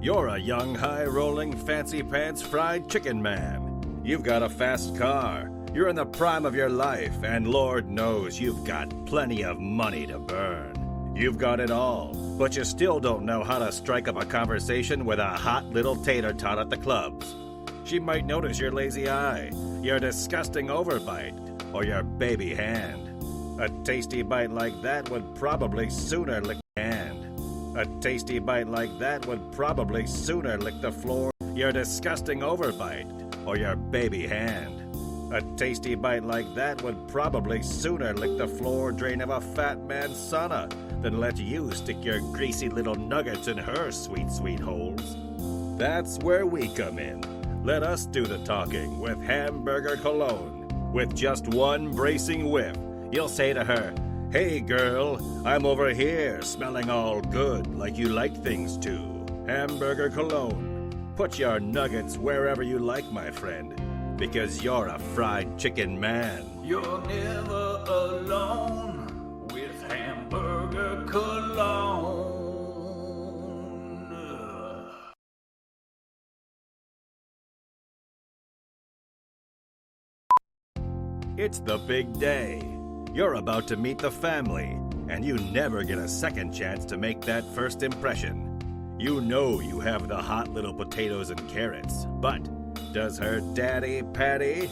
You're a young, high-rolling, fancy-pants fried chicken man. You've got a fast car. You're in the prime of your life, and Lord knows you've got plenty of money to burn. You've got it all, but you still don't know how to strike up a conversation with a hot little tater tot at the clubs. She might notice your lazy eye, your disgusting overbite, or your baby hand. A tasty bite like that would probably sooner lick the hand. A tasty bite like that would probably sooner lick the floor, your disgusting overbite, or your baby hand. A tasty bite like that would probably sooner lick the floor drain of a fat man's sauna than let you stick your greasy little nuggets in her sweet, sweet holes. That's where we come in. Let us do the talking with hamburger cologne. With just one bracing whiff, you'll say to her, "Hey girl, I'm over here smelling all good like you like things to." Hamburger cologne. Put your nuggets wherever you like, my friend, because you're a fried chicken man. You're never alone with hamburger cologne. It's the big day. You're about to meet the family, and you never get a second chance to make that first impression. You know you have the hot little potatoes and carrots, but does her daddy Patty?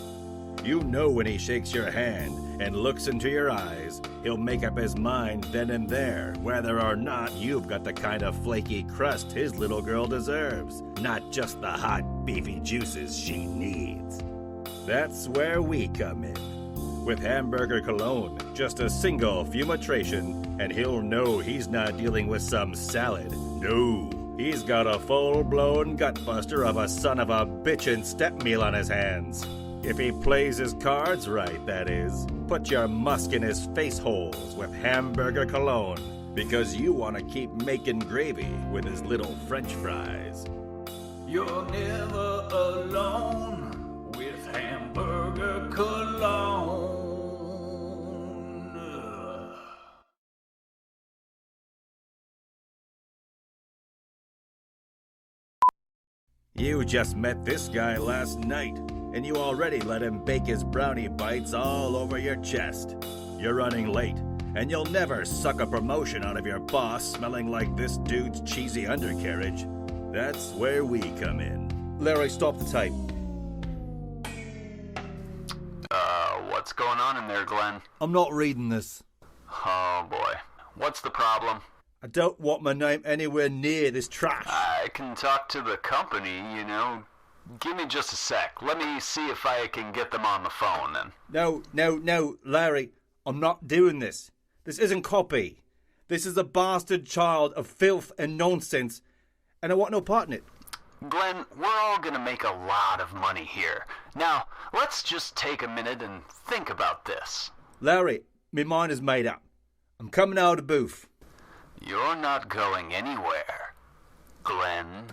You know when he shakes your hand and looks into your eyes, he'll make up his mind then and there whether or not you've got the kind of flaky crust his little girl deserves, not just the hot, beefy juices she needs. That's where we come in. With hamburger cologne, just a single fumigation, and he'll know he's not dealing with some salad. No, he's got a full-blown gutbuster of a son of a bitchin' step meal on his hands. If he plays his cards right, that is. Put your musk in his face holes with hamburger cologne, because you want to keep making gravy with his little French fries. You're never alone with hamburger cologne. You just met this guy last night, and you already let him bake his brownie bites all over your chest. You're running late, and you'll never suck a promotion out of your boss smelling like this dude's cheesy undercarriage. That's where we come in. Larry, stop the tape. What's going on in there, Glenn? I'm not reading this. Oh boy. What's the problem? I don't want my name anywhere near this trash. I can talk to the company, you know. Give me just a sec. Let me see if I can get them on the phone then. No, Larry. I'm not doing this. This isn't copy. This is a bastard child of filth and nonsense, and I want no part in it. Glenn, we're all gonna make a lot of money here. Now, let's just take a minute and think about this. Larry, my mind is made up. I'm coming out of the booth. You're not going anywhere, Glenn.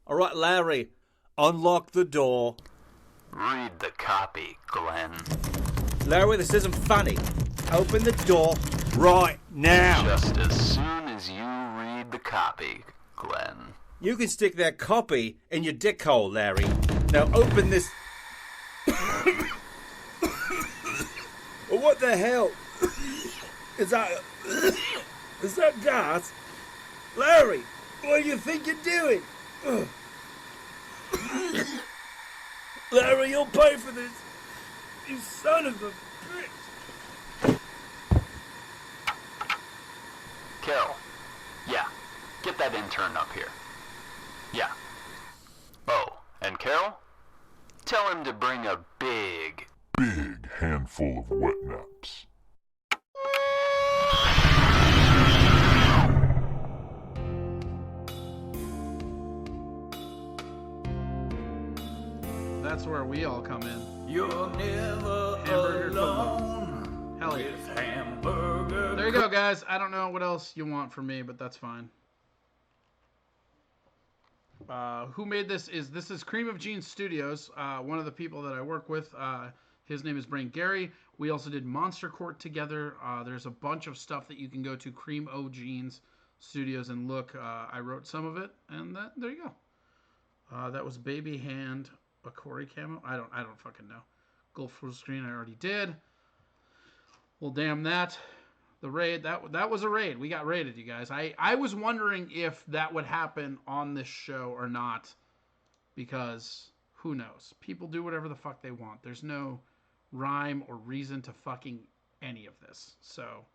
All right, Larry, unlock the door. Read the copy, Glenn. Larry, this isn't funny. Open the door right now. Just as soon as you read the copy, Glenn. You can stick that copy in your dick hole, Larry. Now open this... What the hell? Is that gas? Larry, what do you think you're doing? Larry, you'll pay for this. You son of a bitch! Carol. Yeah. Get that intern up here. Yeah. Oh, and Carol? Tell him to bring a big handful of wet naps. That's where we all come in. You're never Hamburger alone Hell yeah. with hamburger. There you go, guys. I don't know what else you want from me, but that's fine. Who made this? This is Cream of Jeans Studios. One of the people that I work with. His name is Brain Gary. We also did Monster Court together. There's a bunch of stuff that you can go to Cream O Jeans Studios and look. I wrote some of it, and there you go. That was Baby Hand, a Corey camo. I don't fucking know. Gold full screen I already did. Well, damn that. The raid, that was a raid. We got raided, you guys. I was wondering if that would happen on this show or not, because who knows? People do whatever the fuck they want. There's no rhyme or reason to fucking any of this. So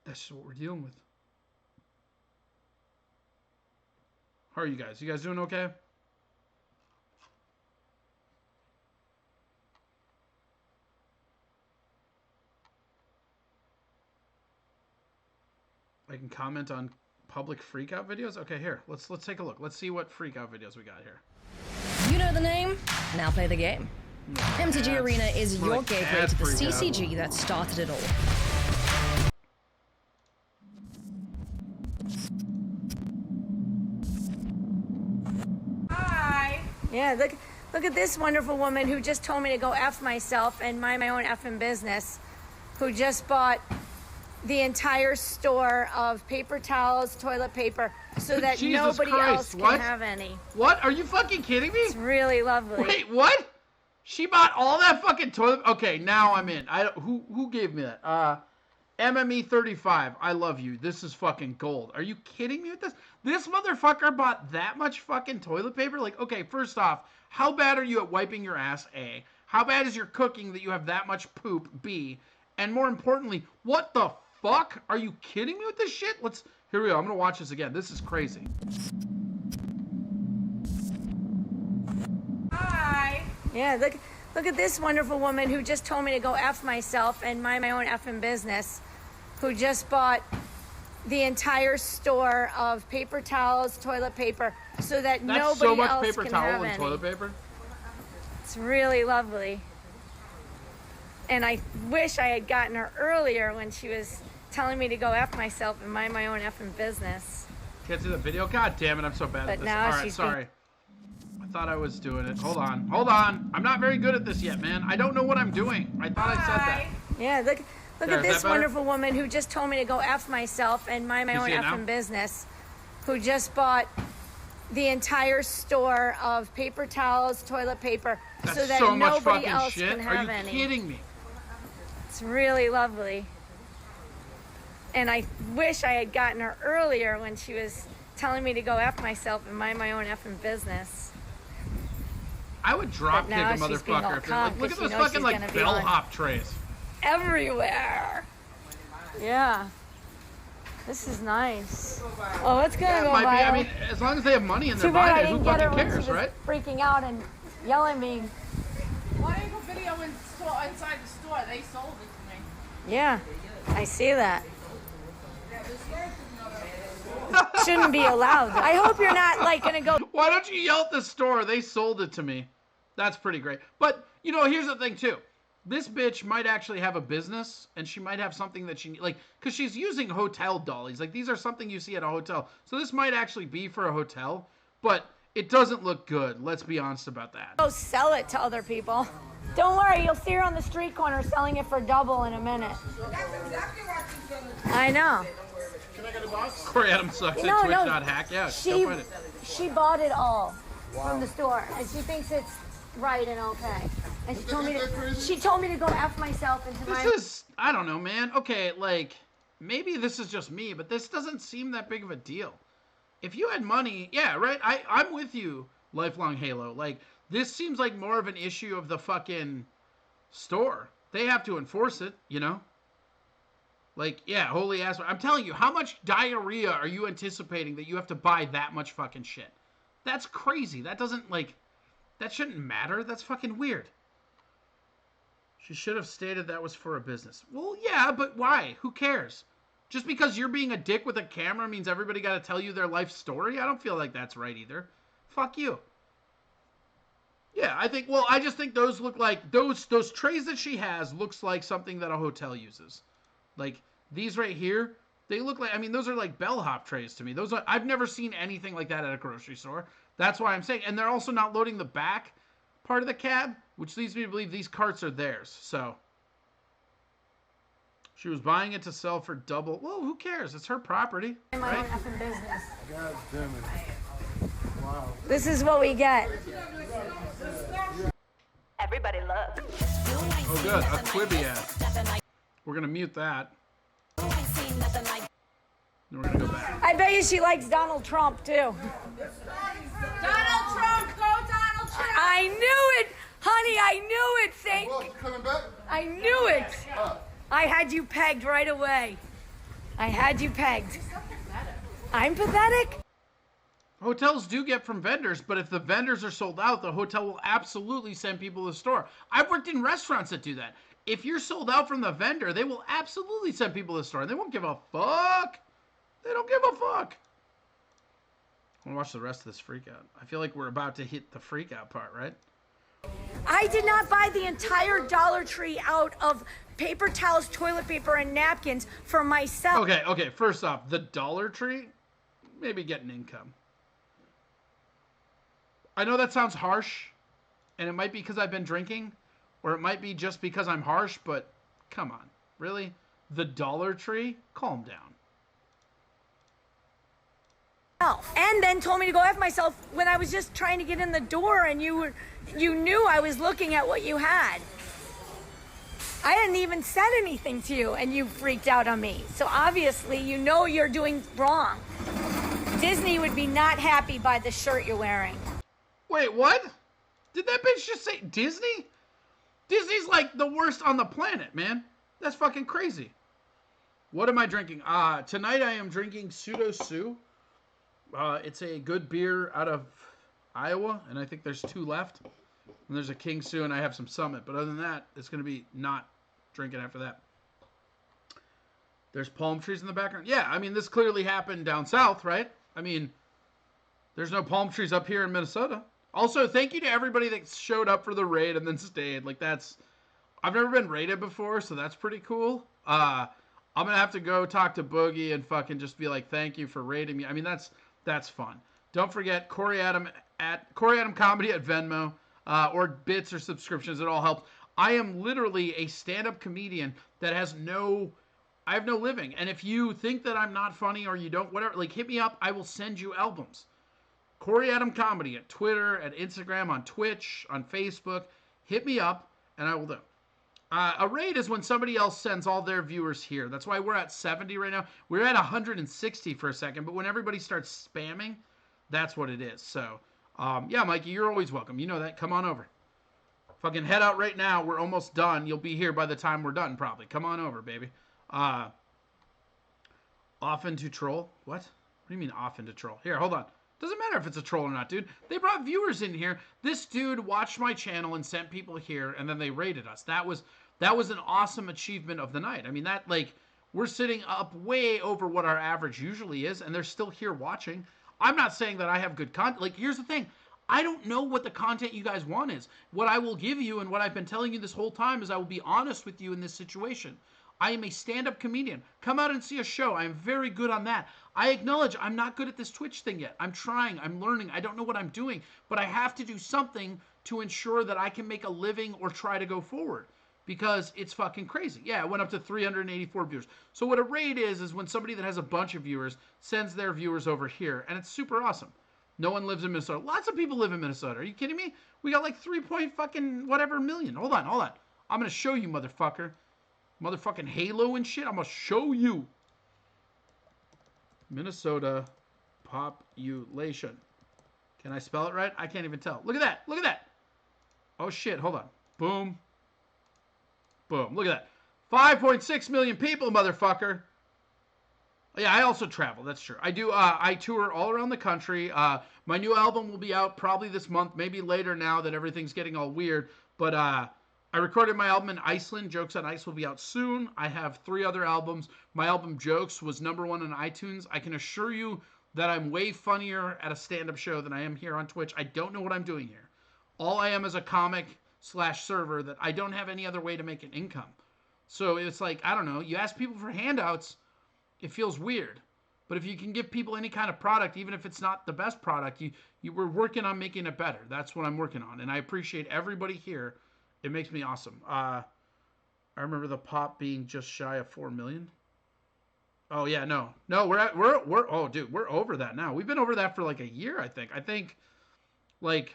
that's just what we're dealing with. How are you guys? You guys doing okay? I can comment on public freakout videos. Okay, here. Let's take a look. Let's see what freakout videos we got here. You know the name. Now play the game. MTG Ads. Arena is More your like gateway ad to the freakout. CCG that started it all. Hi. Yeah, look at this wonderful woman who just told me to go F myself and mind my own effing business, who just bought the entire store of paper towels, toilet paper, so that Jesus nobody Christ, else can what? have any. What? Are you fucking kidding me? It's really lovely. Wait, what? She bought all that fucking toilet. Okay, now I'm in. Who gave me that? MME35. I love you. This is fucking gold. Are you kidding me with this? This motherfucker bought that much fucking toilet paper? Like, okay, first off, how bad are you at wiping your ass? A. How bad is your cooking that you have that much poop? B. And more importantly, what the fuck? Are you kidding me with this shit? Here we go. I'm gonna watch this again. This is crazy. Hi. Yeah, look at this wonderful woman who just told me to go F myself and mind my own effing business, who just bought the entire store of paper towels, toilet paper, so that That's nobody so much else paper can towel have and any. toilet paper. It's really lovely. And I wish I had gotten her earlier when she was telling me to go F myself and mind my own effing business. Can't see the video? God damn it, I'm so bad But at this. now Alright, she's sorry. I thought I was doing it. Hold on. I'm not very good at this yet, man. I don't know what I'm doing. I thought I said that. Yeah, look There, at is this that better? wonderful woman who just told me to go F myself and mind my You own see it now? effing business, who just bought the entire store of paper towels, toilet paper, That's so that so much nobody fucking else shit. can Are have you any. kidding me? It's really lovely. And I wish I had gotten her earlier when she was telling me to go F myself and mind my own effing business. I would drop But kick now a she's being all motherfucker. calm Look at 'cause she those knows fucking she's like gonna be on bellhop trays. everywhere. Yeah. This is nice. Oh, it's gonna go Might be, I viral. mean, as long as they have money and they're Too bad I buying it, who didn't get her fucking when she cares, was right? freaking out and yelling at me. Why don't you go video inside the store? They sold it to me. Yeah, I see that. Shouldn't be allowed. I hope you're not like gonna go. Why don't you yell at the store? They sold it to me. That's pretty great. But, you know, here's the thing, too. This bitch might actually have a business, and she might have something that she, like, because she's using hotel dollies. Like, these are something you see at a hotel. So this might actually be for a hotel, but it doesn't look good. Let's be honest about that. Go sell it to other people. Don't worry, you'll see her on the street corner selling it for double in a minute. That's exactly what she's gonna do. I know. Can I get a box? Corey Adams sucks No, at no. Twitch.hack. Yeah, She go find it. she bought it all from the store, and she thinks it's right and okay. And she told me to go F myself into This my. is, I don't know, man. Okay, like, maybe this is just me, but this doesn't seem that big of a deal. If you had money, yeah, right? I'm with you, Lifelong Halo. Like, this seems like more of an issue of the fucking store. They have to enforce it, you know? Like, yeah, holy ass. I'm telling you, how much diarrhea are you anticipating that you have to buy that much fucking shit? That's crazy. That doesn't, like, that shouldn't matter. That's fucking weird. She should have stated that was for a business. Well, yeah, but why? Who cares? Just because you're being a dick with a camera means everybody got to tell you their life story? I don't feel like that's right either. Fuck you. Yeah, I just think those look like, those trays that she has looks like something that a hotel uses. Like, these right here, they look like, I mean, those are like bellhop trays to me. I've never seen anything like that at a grocery store. That's why I'm saying, and they're also not loading the back part of the cab, which leads me to believe these carts are theirs. So, she was buying it to sell for double. Well, who cares? It's her property. In my own effing business. God damn it. Wow. This is what we get. Everybody loves. Oh, good. A Quibi ad. We're going to mute that. Then we're going to go back. I bet you she likes Donald Trump, too. Donald Trump, go Donald Trump! I knew it! Honey, I knew it! Coming back? I knew it! I had you pegged right away. I had you pegged. I'm pathetic? Hotels do get from vendors, but if the vendors are sold out, the hotel will absolutely send people to the store. I've worked in restaurants that do that. If you're sold out from the vendor, they will absolutely send people to the store. They won't give a fuck. They don't give a fuck. I want to watch the rest of this freak out. I feel like we're about to hit the freak out part, right? I did not buy the entire Dollar Tree out of paper towels, toilet paper, and napkins for myself. Okay. First off, the Dollar Tree, maybe get an income. I know that sounds harsh, and it might be because I've been drinking, or it might be just because I'm harsh, but come on. Really? The Dollar Tree? Calm down. And then told me to go F myself when I was just trying to get in the door, and you knew I was looking at what you had. I hadn't even said anything to you, and you freaked out on me. So obviously, you know you're doing wrong. Disney would be not happy by the shirt you're wearing. Wait, what? Did that bitch just say Disney? Disney's like the worst on the planet, man. That's fucking crazy. What am I drinking? Tonight I am drinking Pseudo Sue. It's a good beer out of Iowa, and I think there's 2 left. And there's a King Sue, and I have some Summit. But other than that, it's going to be not drinking after that. There's palm trees in the background. Yeah, I mean, this clearly happened down south, right? I mean, there's no palm trees up here in Minnesota. Also, thank you to everybody that showed up for the raid and then stayed. Like, I've never been raided before, so that's pretty cool. I'm going to have to go talk to Boogie and fucking just be like, thank you for raiding me. I mean, that's fun. Don't forget Corey Adam Comedy at Venmo, or bits or subscriptions. It all helps. I am literally a stand-up comedian that I have no living. And if you think that I'm not funny or you don't, whatever, like, hit me up. I will send you albums. Corey Adam Comedy at Twitter, at Instagram, on Twitch, on Facebook. Hit me up, and I will do. A raid is when somebody else sends all their viewers here. That's why we're at 70 right now. We're at 160 for a second, but when everybody starts spamming, that's what it is. So, yeah, Mikey, you're always welcome. You know that. Come on over. Fucking head out right now. We're almost done. You'll be here by the time we're done, probably. Come on over, baby. Often to troll? What? What do you mean often to troll? Here, hold on. Doesn't matter if it's a troll or not, dude. They brought viewers in here. This dude watched my channel and sent people here, and then they rated us. That was an awesome achievement of the night. I mean, we're sitting up way over what our average usually is, and they're still here watching. I'm not saying that I have good content. Like, here's the thing. I don't know what the content you guys want is. What I will give you, and what I've been telling you this whole time, is I will be honest with you in this situation. I am a stand-up comedian. Come out and see a show. I am very good on that. I acknowledge I'm not good at this Twitch thing yet. I'm trying. I'm learning. I don't know what I'm doing. But I have to do something to ensure that I can make a living or try to go forward. Because it's fucking crazy. Yeah, it went up to 384 viewers. So what a raid is when somebody that has a bunch of viewers sends their viewers over here. And it's super awesome. No one lives in Minnesota. Lots of people live in Minnesota. Are you kidding me? We got like 3 point fucking whatever million. Hold on. I'm going to show you, motherfucker. Motherfucking Halo and shit. I'm going to show you. Minnesota population. Can I spell it right? I can't even tell. Look at that. Oh shit. Hold on. Boom. Boom. Look at that. 5.6 million people, motherfucker. Yeah, I also travel. That's true. I do. I tour all around the country. My new album will be out probably this month, maybe later now that everything's getting all weird. But I recorded my album in Iceland. Jokes on Ice will be out soon. I have 3 other albums. My album Jokes was #1 on iTunes. I can assure you that I'm way funnier at a stand-up show than I am here on Twitch. I don't know what I'm doing here. All I am is a comic/server that I don't have any other way to make an income. So it's like, I don't know. You ask people for handouts, it feels weird. But if you can give people any kind of product, even if it's not the best product, you were working on making it better. That's what I'm working on. And I appreciate everybody here. It makes me awesome. I remember the pop being just shy of 4 million. Oh yeah, no, oh dude, we're over that now. We've been over that for like a year, I think. Like,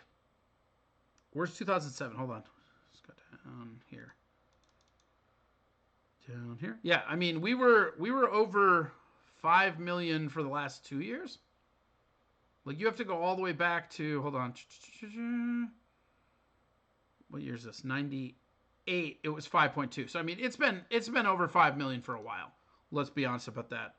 where's 2007? Hold on, let's go down here. Down here, yeah. I mean, we were over 5 million for the last 2 years. Like, you have to go all the way back to, hold on. What year is this? 98. It was 5.2. So I mean, it's been over 5 million for a while. Let's be honest about that.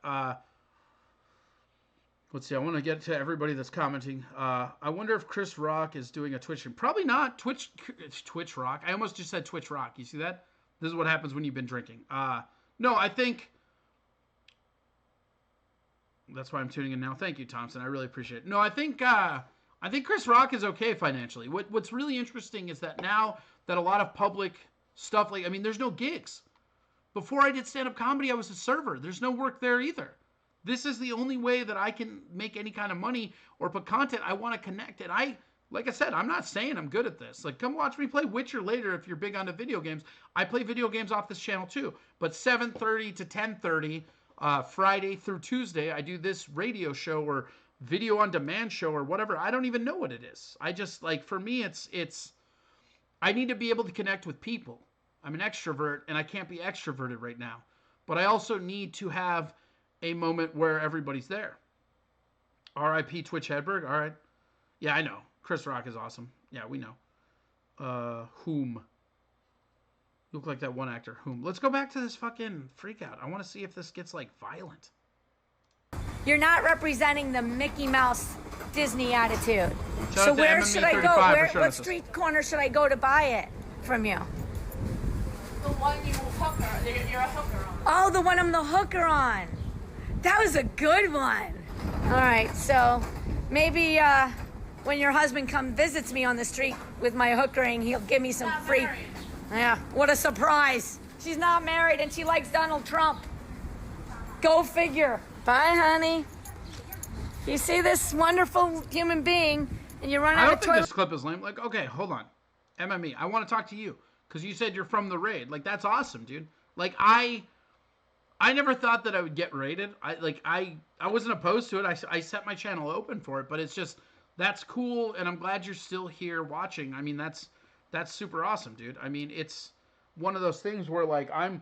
Let's see. I want to get to everybody that's commenting. I wonder if Chris Rock is doing a Twitch stream. Probably not. Twitch Rock. I almost just said Twitch Rock. You see that? This is what happens when you've been drinking. No, I think that's why I'm tuning in now. Thank you, Thompson. I really appreciate it. No, I think Chris Rock is okay financially. What's really interesting is that now that a lot of public stuff, like, I mean, there's no gigs. Before I did stand-up comedy, I was a server. There's no work there either. This is the only way that I can make any kind of money or put content. I want to connect it. Like I said, I'm not saying I'm good at this. Like, come watch me play Witcher later if you're big onto video games. I play video games off this channel too. But 7:30 to 10:30, Friday through Tuesday, I do this radio show or video on demand show or whatever. I don't even know what it is. I just, like, for me, it's I need to be able to connect with people. I'm an extrovert, and I can't be extroverted right now. But I also need to have a moment where everybody's there. R.I.P. Twitch Hedberg. All right. Yeah, I know. Chris Rock is awesome. Yeah, we know. Whom? You look like that one actor. Whom? Let's go back to this fucking freakout. I want to see if this gets, like, violent. You're not representing the Mickey Mouse Disney attitude. Shout So out to where MME should I 35 go? for What showing street corner should I go to buy it from you? The one you hooker. You're a hooker on. Oh, the one I'm the hooker on. That was a good one. All right, so maybe when your husband visits me on the street with my hookering, he'll give me some free. Married. Yeah, what a surprise. She's not married and she likes Donald Trump. Go figure. Bye, honey. You see this wonderful human being and you run I out don't of think toilet. this clip is lame. Like, okay, hold on. MME, I want to talk to you because you said you're from the raid. Like, that's awesome, dude. Like, I never thought that I would get raided. I wasn't opposed to it. I set my channel open for it, but it's just, that's cool, and I'm glad you're still here watching. I mean, that's super awesome, dude. I mean, it's one of those things where, like, I'm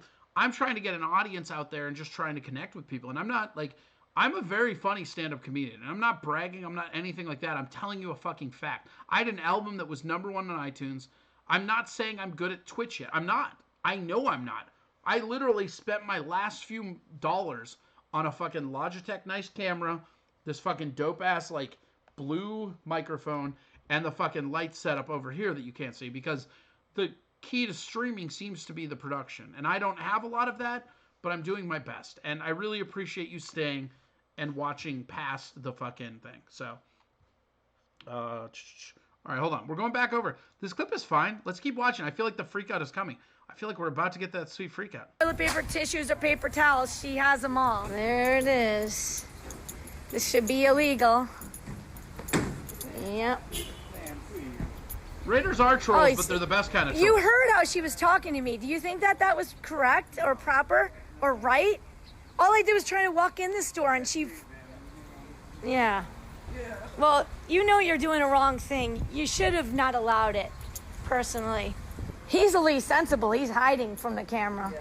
trying to get an audience out there and just trying to connect with people, and I'm not, like, I'm a very funny stand-up comedian, and I'm not bragging, I'm not anything like that. I'm telling you a fucking fact. I had an album that was #1 on iTunes. I'm not saying I'm good at Twitch yet. I'm not. I know I'm not. I literally spent my last few dollars on a fucking Logitech nice camera, this fucking dope-ass, like, blue microphone, and the fucking light setup over here that you can't see, because the key to streaming seems to be the production. And I don't have a lot of that, but I'm doing my best. And I really appreciate you staying and watching past the fucking thing. So, all right, hold on. We're going back over. This clip is fine. Let's keep watching. I feel like the freakout is coming. I feel like we're about to get that sweet freakout. Toilet paper, tissues, or paper towels. She has them all. There it is. This should be illegal. Yep. Raiders are trolls, Oh, but they're the best kind of trolls. You heard how she was talking to me. Do you think that was correct or proper or right? All I did was try to walk in the store and she... Yeah. Well, you know you're doing a wrong thing. You should have not allowed it, personally. He's the least sensible. He's hiding from the camera.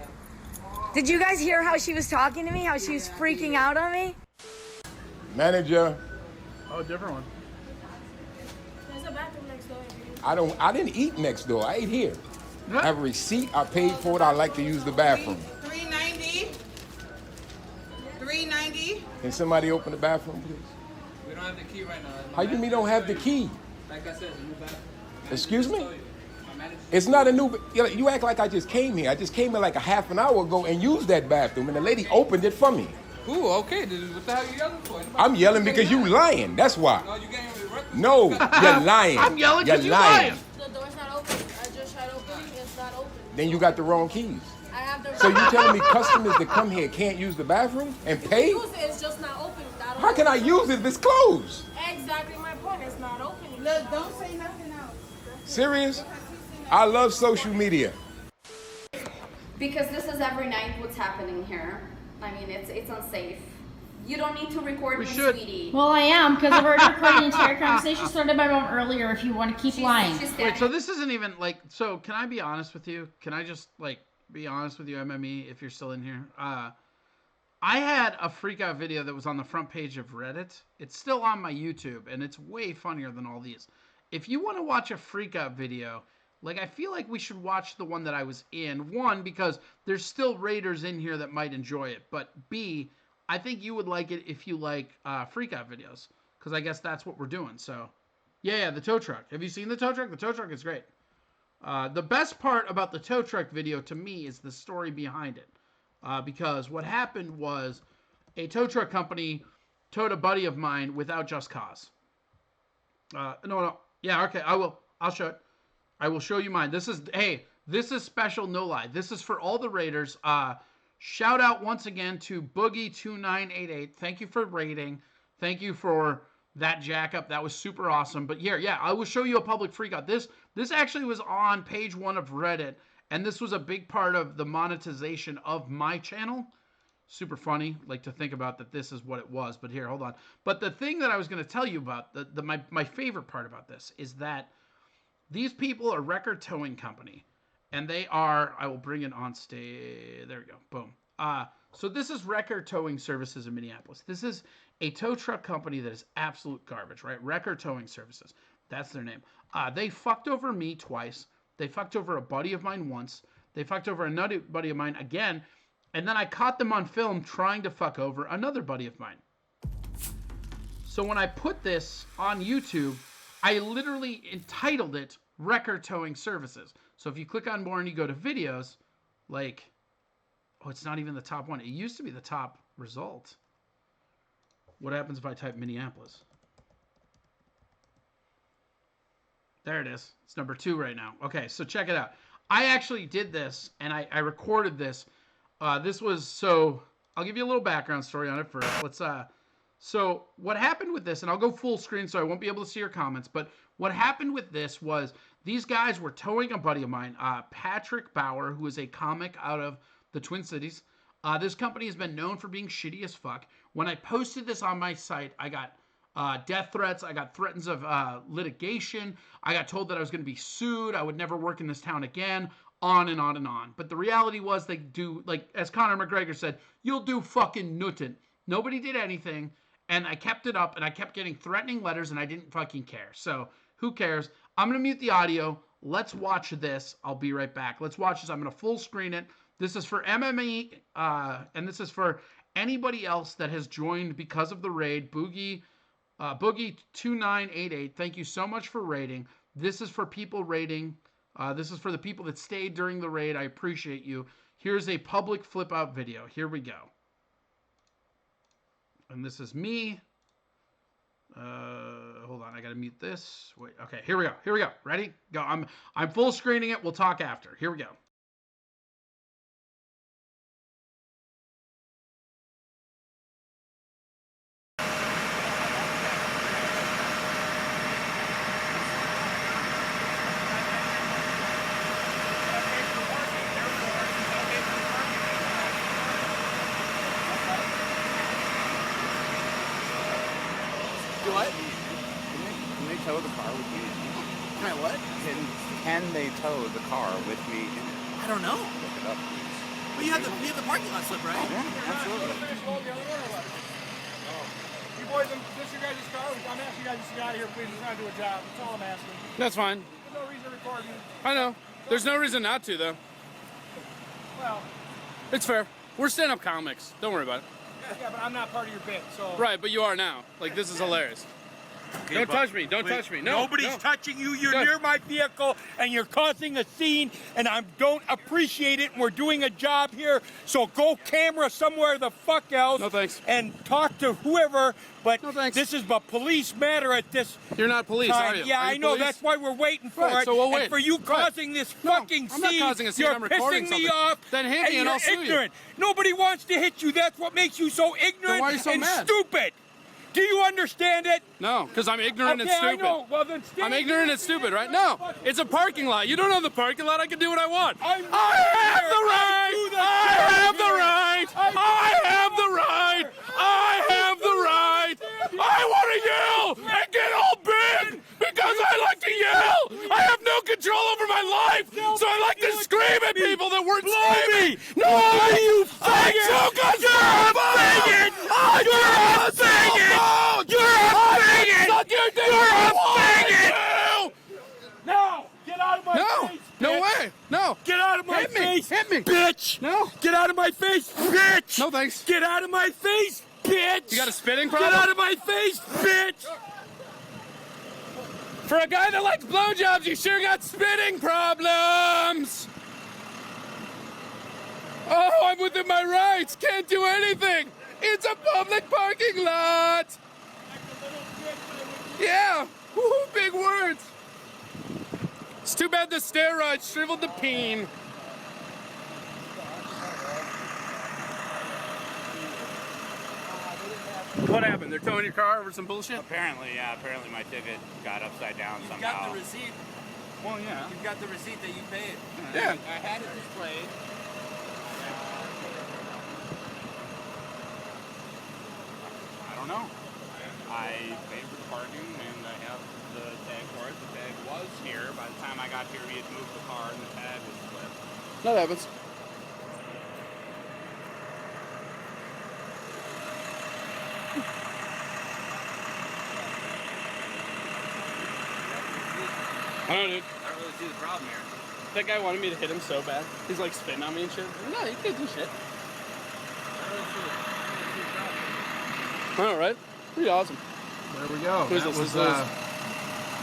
Did you guys hear how she was talking to me? How she was freaking out on me? Manager, Oh, different one. There's a bathroom next door. I didn't eat next door. I ate here. I have a receipt. I paid for it. I like to use the bathroom. $3.90. $3.90. Can somebody open the bathroom, please? We don't have the key right now. How you mean don't have the key? Like I said, it's a new bathroom. Excuse me? It's not a new. You act like I just came here. I just came here like a half an hour ago and used that bathroom, and the lady opened it for me. Ooh, okay. What the hell are you yelling for? I'm yelling because you lying. That's why. No, you getting me reckless. No, you're lying. I'm yelling because you're you lying. The door's not open. I just tried opening. It's not open. Then you got the wrong keys. I have the. So you telling me customers that come here can't use the bathroom and pay? Use it. It's just not open. How can I use it if it's closed? Exactly my point. It's not opening. Look, don't say nothing else. Serious? I love social media. Because this is every night what's happening here. I mean, it's unsafe. You don't need to record me, sweetie. Well, I am, because I've already recorded the entire conversation started by mom earlier if you want to keep lying. Wait, so this isn't even like, so can I be honest with you? Can I just like be honest with you, MME, if you're still in here? I had a freak out video that was on the front page of Reddit. It's still on my YouTube, and it's way funnier than all these. If you want to watch a freak out video, like, I feel like we should watch the one that I was in. One, because there's still raiders in here that might enjoy it. But B, I think you would like it if you like freak out videos. Because I guess that's what we're doing. So, yeah, the tow truck. Have you seen the tow truck? The tow truck is great. The best part about the tow truck video, to me, is the story behind it. Because what happened was a tow truck company towed a buddy of mine without just cause. No. Yeah, okay, I will. I'll show it. I will show you mine. This is special, no lie. This is for all the raiders. Shout out once again to Boogie2988. Thank you for raiding. Thank you for that jack up. That was super awesome. But yeah, I will show you a public freakout. This actually was on page 1 of Reddit, and this was a big part of the monetization of my channel. Super funny, like, to think about that this is what it was. But here, hold on. But the thing that I was going to tell you about, my favorite part about this, is that these people are Record Towing Company, and they are, I will bring it on stage, there we go, boom. So this is Record Towing Services in Minneapolis. This is a tow truck company that is absolute garbage, right? Record Towing Services, that's their name. They fucked over me twice. They fucked over a buddy of mine once. They fucked over another buddy of mine again, and then I caught them on film trying to fuck over another buddy of mine. So when I put this on YouTube, I literally entitled it Record Towing Services. So if you click on more and you go to videos, like, oh, it's not even the top one. It used to be the top result. What happens if I type Minneapolis? There it is. It's number 2 right now. Okay, so check it out. I actually did this, and I recorded this. This was, so I'll give you a little background story on it first. So what happened with this, and I'll go full screen so I won't be able to see your comments, but what happened with this was these guys were towing a buddy of mine, Patrick Bauer, who is a comic out of the Twin Cities. This company has been known for being shitty as fuck. When I posted this on my site, I got death threats. I got threats of litigation. I got told that I was going to be sued. I would never work in this town again, on and on and on. But the reality was they do, like, as Conor McGregor said, you'll do fucking nothing. Nobody did anything. And I kept it up, and I kept getting threatening letters, and I didn't fucking care. So, who cares? I'm going to mute the audio. Let's watch this. I'll be right back. Let's watch this. I'm going to full screen it. This is for MME, and this is for anybody else that has joined because of the raid. Boogie2988, thank you so much for raiding. This is for people raiding. This is for the people that stayed during the raid. I appreciate you. Here's a public flip-out video. Here we go. And this is me. Hold on, I gotta mute this. Wait, okay, here we go. Ready? Go. I'm full screening it. We'll talk after. Here we go. What? Can they tow the car with me? Can I what? Can they tow the car with me? I don't know. Look it up. But you have the parking lot slip, right? Yeah, absolutely. You boys, this your guys' car? I'm asking you guys to get out of here, please. We're trying to do a job. That's all I'm asking. That's fine. There's no reason to record you. I know. There's no reason not to, though. Well, It's fair. We're stand-up comics. Don't worry about it. yeah, but I'm not part of your bit, so. Right, but you are now. Like, this is hilarious. Don't touch me. Don't touch me. No. Nobody's no. touching you. You're Good. near my vehicle, and you're causing a scene, and I don't appreciate it. And we're doing a job here, so go camera somewhere the fuck else. No thanks. And talk to whoever. But No thanks. this is a police matter at this. You're not police, time. are you? Yeah, Are I you know. police? That's why we're waiting for Right, it. so we'll wait. And for you Right. causing this fucking I'm not scene, causing a scene. you're I'm recording pissing me something. off. Then hit me and you're I'll sue you. ignorant. Nobody wants to hit you. That's what makes you so ignorant why are you so and mad? stupid. Do you understand it? No, because I'm ignorant and Okay, I stupid. know. Well, then I'm ignorant and stupid, right? No, it's a parking lot. You don't know the parking lot. I can do what I want. I have the right. I have the right. I have the right. I have the right. I want to yell and get all big because I like to yell. I have no control over my life, so I like to scream at people that weren't screaming. No, you faggot. You're a faggot. You're a faggot. You're a faggot. You're a faggot. No! Get out of my No, face! no bitch. way. No. Get out of my Hit me. face! Hit me. Bitch! No. Get out of my face, bitch! No thanks. Get out of my face, bitch! You got a spitting problem? Get out of my face, bitch! For a guy that likes blowjobs, you sure got spitting problems. Oh, I'm within my rights. Can't do anything. It's a public parking lot. Yeah. Woo, big words. It's too bad the steroids shriveled the peen. What happened? They're towing your car over some bullshit? Apparently, yeah. Apparently my ticket got upside down You've somehow. got the receipt. Well, yeah. You've got the receipt that you paid. Yeah. I had it displayed. I don't know. I paid for the parking and I have the tag for it. The tag was here. By the time I got here, we had moved the car and the tag was flipped. That happens. I don't know, dude. I don't really see the problem here. That guy wanted me to hit him so bad. He's like spitting on me and shit. No, you can't do shit. All right. Pretty awesome. There we go. That That was, was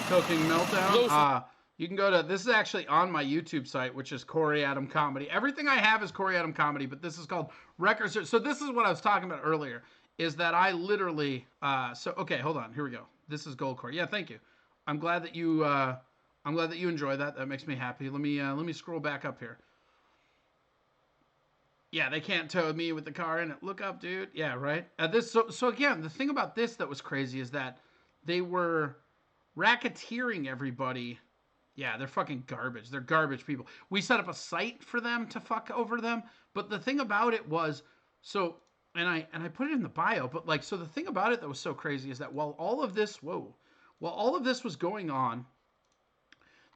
Cooking Meltdown. Listen. You can go to, this is actually on my YouTube site, which is Corey Adam Comedy. Everything I have is Corey Adam Comedy, but this is called Records. So this is what I was talking about earlier, is that I literally, okay, hold on. Here we go. This is Gold Corey. Yeah, thank you. I'm glad that you enjoy that. That makes me happy. Let me scroll back up here. Yeah, they can't tow me with the car in it. Look up, dude. Yeah, right. So again, the thing about this that was crazy is that they were racketeering everybody. Yeah, they're fucking garbage. They're garbage people. We set up a site for them to fuck over them. But the thing about it was, and I put it in the bio, but like, so the thing about it that was so crazy is that while all of this was going on,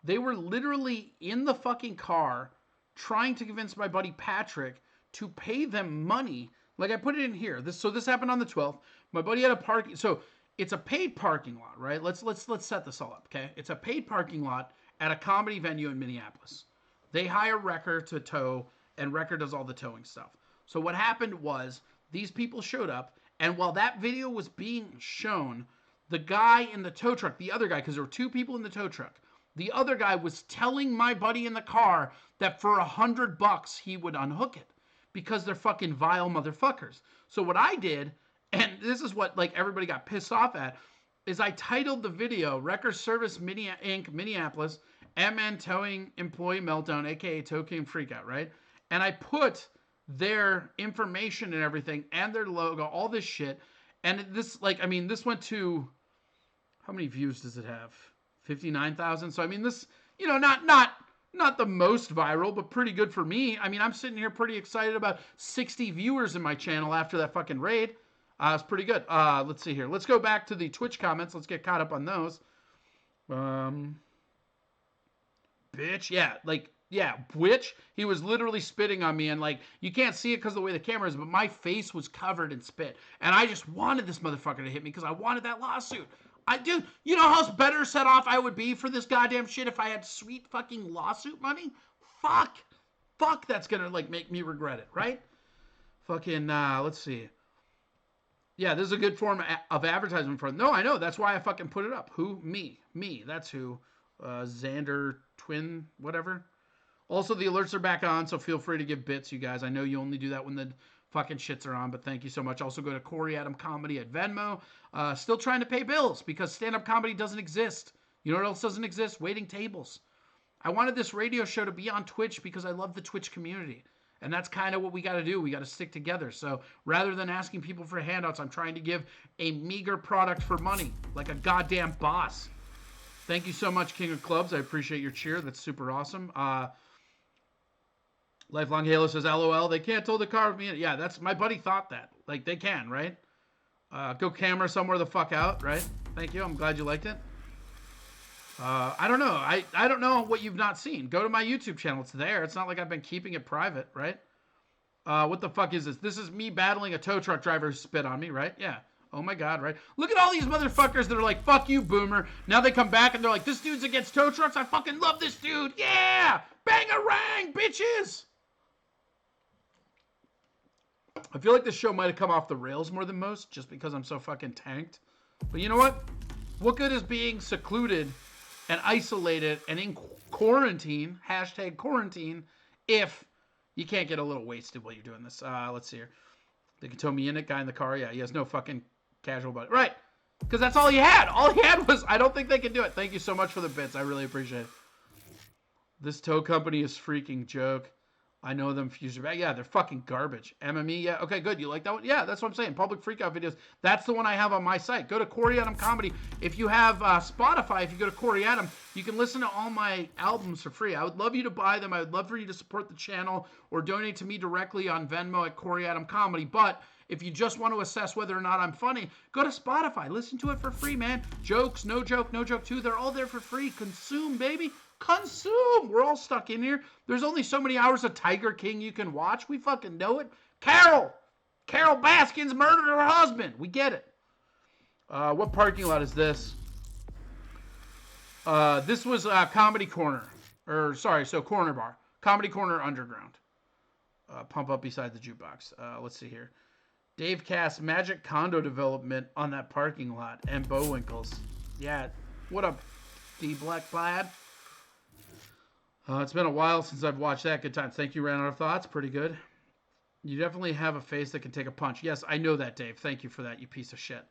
they were literally in the fucking car trying to convince my buddy Patrick to pay them money. Like, I put it in here. This happened on the 12th. My buddy had a parking. So it's a paid parking lot, right? Let's set this all up, okay? It's a paid parking lot at a comedy venue in Minneapolis. They hire Wrecker to tow, and Wrecker does all the towing stuff. So what happened was these people showed up, and while that video was being shown, the guy in the tow truck, the other guy, because there were two people in the tow truck, the other guy was telling my buddy in the car that for $100 he would unhook it because they're fucking vile motherfuckers. So what I did, and this is what like everybody got pissed off at, is I titled the video Wrecker Service Inc. Minneapolis MN Towing Employee Meltdown, aka Tow King Freakout, right? And I put their information and everything and their logo, all this shit. And this, like, I mean, this went to, how many views does it have? 59,000. So I mean, this, you know, not the most viral, but pretty good for me. I mean, I'm sitting here pretty excited about 60 viewers in my channel after that fucking raid. It's pretty good. Let's see here. Let's go back to the Twitch comments. Let's get caught up on those. Bitch, yeah, like, yeah, which he was literally spitting on me, and like, you can't see it because of the way the camera is, but my face was covered in spit, and I just wanted this motherfucker to hit me because I wanted that lawsuit. Dude, you know how better set off I would be for this goddamn shit if I had sweet fucking lawsuit money? Fuck, that's gonna like make me regret it, right? Fucking, let's see. Yeah, this is a good form of advertisement for. No, I know. That's why I fucking put it up. Who? Me. That's who. Xander Twin, whatever. Also, the alerts are back on, so feel free to give bits, you guys. I know you only do that when the fucking shits are on, but thank you so much. Also, go to Corey Adam Comedy at Venmo. Still trying to pay bills because stand-up comedy doesn't exist. You know what else doesn't exist? Waiting tables. I wanted this radio show to be on Twitch because I love the Twitch community. And that's kind of what we got to do. We got to stick together. So rather than asking people for handouts, I'm trying to give a meager product for money, like a goddamn boss. Thank you so much, King of Clubs. I appreciate your cheer. That's super awesome. Lifelong Halo says, LOL, they can't tow the car with me. Yeah, that's my buddy thought that. Like, they can, right? Go camera somewhere the fuck out, right? Thank you. I'm glad you liked it. I don't know. I don't know what you've not seen. Go to my YouTube channel. It's there. It's not like I've been keeping it private, right? What the fuck is this? This is me battling a tow truck driver who spit on me, right? Yeah. Oh my God, right? Look at all these motherfuckers that are like, fuck you, boomer. Now they come back and they're like, this dude's against tow trucks. I fucking love this dude. Yeah! Bang-a-rang, bitches! I feel like this show might have come off the rails more than most just because I'm so fucking tanked. But you know what? What good is being secluded and isolated and in quarantine, hashtag quarantine, if you can't get a little wasted while you're doing this? Let's see here. They can tow me in it, guy in the car. Yeah, he has no fucking casual buddy. Right. Because that's all he had. All he had was, I don't think they can do it. Thank you so much for the bits. I really appreciate it. This tow company is freaking joke. I know them future back. Yeah, they're fucking garbage. MME, yeah. Okay, good. You like that one? Yeah, that's what I'm saying. Public freakout videos. That's the one I have on my site. Go to Corey Adam Comedy. If you have Spotify, if you go to Corey Adam, you can listen to all my albums for free. I would love you to buy them. I would love for you to support the channel or donate to me directly on Venmo at Corey Adam Comedy. But if you just want to assess whether or not I'm funny, go to Spotify. Listen to it for free, man. Jokes, no joke too. They're all there for free. Consume, baby. Consume. We're all stuck in here. There's only so many hours of Tiger King you can watch. We fucking know it. Carol Baskins murdered her husband. We get it. What parking lot is this? This was Comedy Corner. Corner Bar. Comedy Corner Underground. Pump up beside the jukebox. Let's see here. Dave Cass, Magic Condo Development on that parking lot. And Bowinkles. Yeah. What up, D Black Plaid? It's been a while since I've watched that. Good times. Thank you, Ran Out of Thoughts. Pretty good. You definitely have a face that can take a punch. Yes, I know that, Dave. Thank you for that, you piece of shit.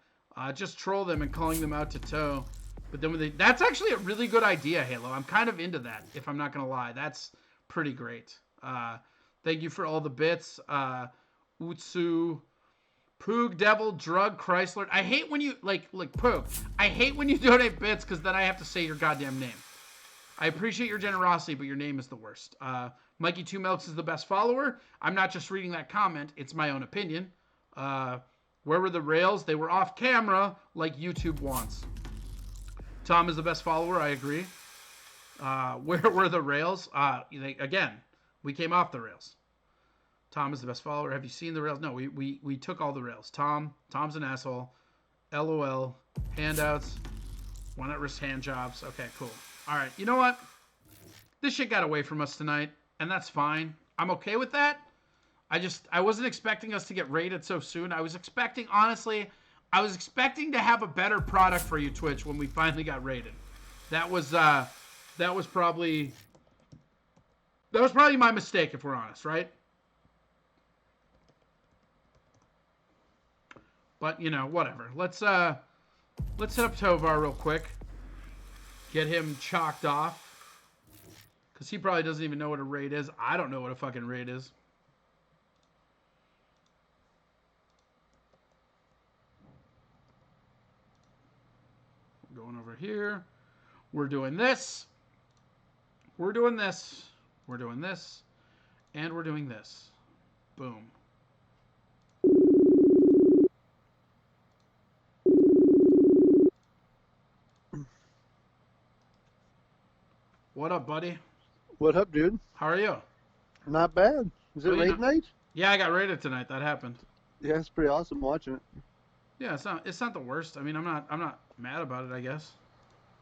Just troll them and calling them out to tow. But then that's actually a really good idea, Halo. I'm kind of into that, if I'm not going to lie. That's pretty great. Thank you for all the bits. Utsu, Poog, Devil, Drug, Chrysler. I hate when you, like Poog. I hate when you donate bits because then I have to say your goddamn name. I appreciate your generosity, but your name is the worst. Mikey Two Milks is the best follower. I'm not just reading that comment. It's my own opinion. Where were the rails? They were off camera like YouTube wants. Tom is the best follower. I agree. Where were the rails? Again, we came off the rails. Tom is the best follower. Have you seen the rails? No, we took all the rails. Tom's an asshole. LOL. Handouts. Why not risk hand jobs? Okay, cool. All right, you know what? This shit got away from us tonight, and that's fine. I'm okay with that. I wasn't expecting us to get rated so soon. I was expecting to have a better product for you, Twitch, when we finally got rated. That was probably my mistake, if we're honest, right? But you know, whatever. Let's hit up Tovar real quick. Get him chalked off. Because he probably doesn't even know what a raid is. I don't know what a fucking raid is. We're going over here. We're doing this. We're doing this. We're doing this. And we're doing this. Boom. What up, buddy? What up, dude? How are you? Not bad. Is it raid night? Yeah, I got raided tonight. That happened. Yeah, it's pretty awesome watching it. Yeah, it's not the worst. I mean, I'm not mad about it, I guess.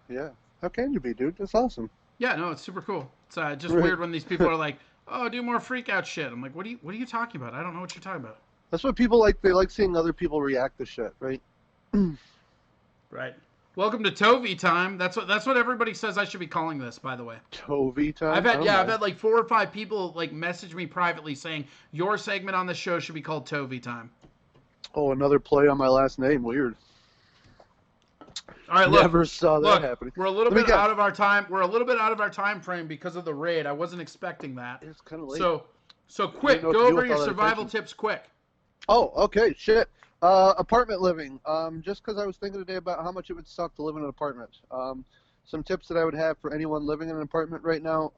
Yeah. How can you be, dude? That's awesome. Yeah, no, it's super cool. It's just Right. weird when these people are like, "Oh, do more freak out shit." I'm like, "What are you talking about? I don't know what you're talking about." That's what people like. They like seeing other people react to shit, right? Right. Welcome to Tovi time. That's what everybody says I should be calling this, by the way. Tovi time. I've had like 4 or 5 people like message me privately saying your segment on the show should be called Tovi time. Oh, another play on my last name. Weird. All right, look. Never saw that happening. We're a little bit out of our time. We're a little bit out of our time frame because of the raid. I wasn't expecting that. It's kind of late. So quick, go over your survival tips quick. Oh, okay, shit. Apartment living. Just because I was thinking today about how much it would suck to live in an apartment. Some tips that I would have for anyone living in an apartment right now: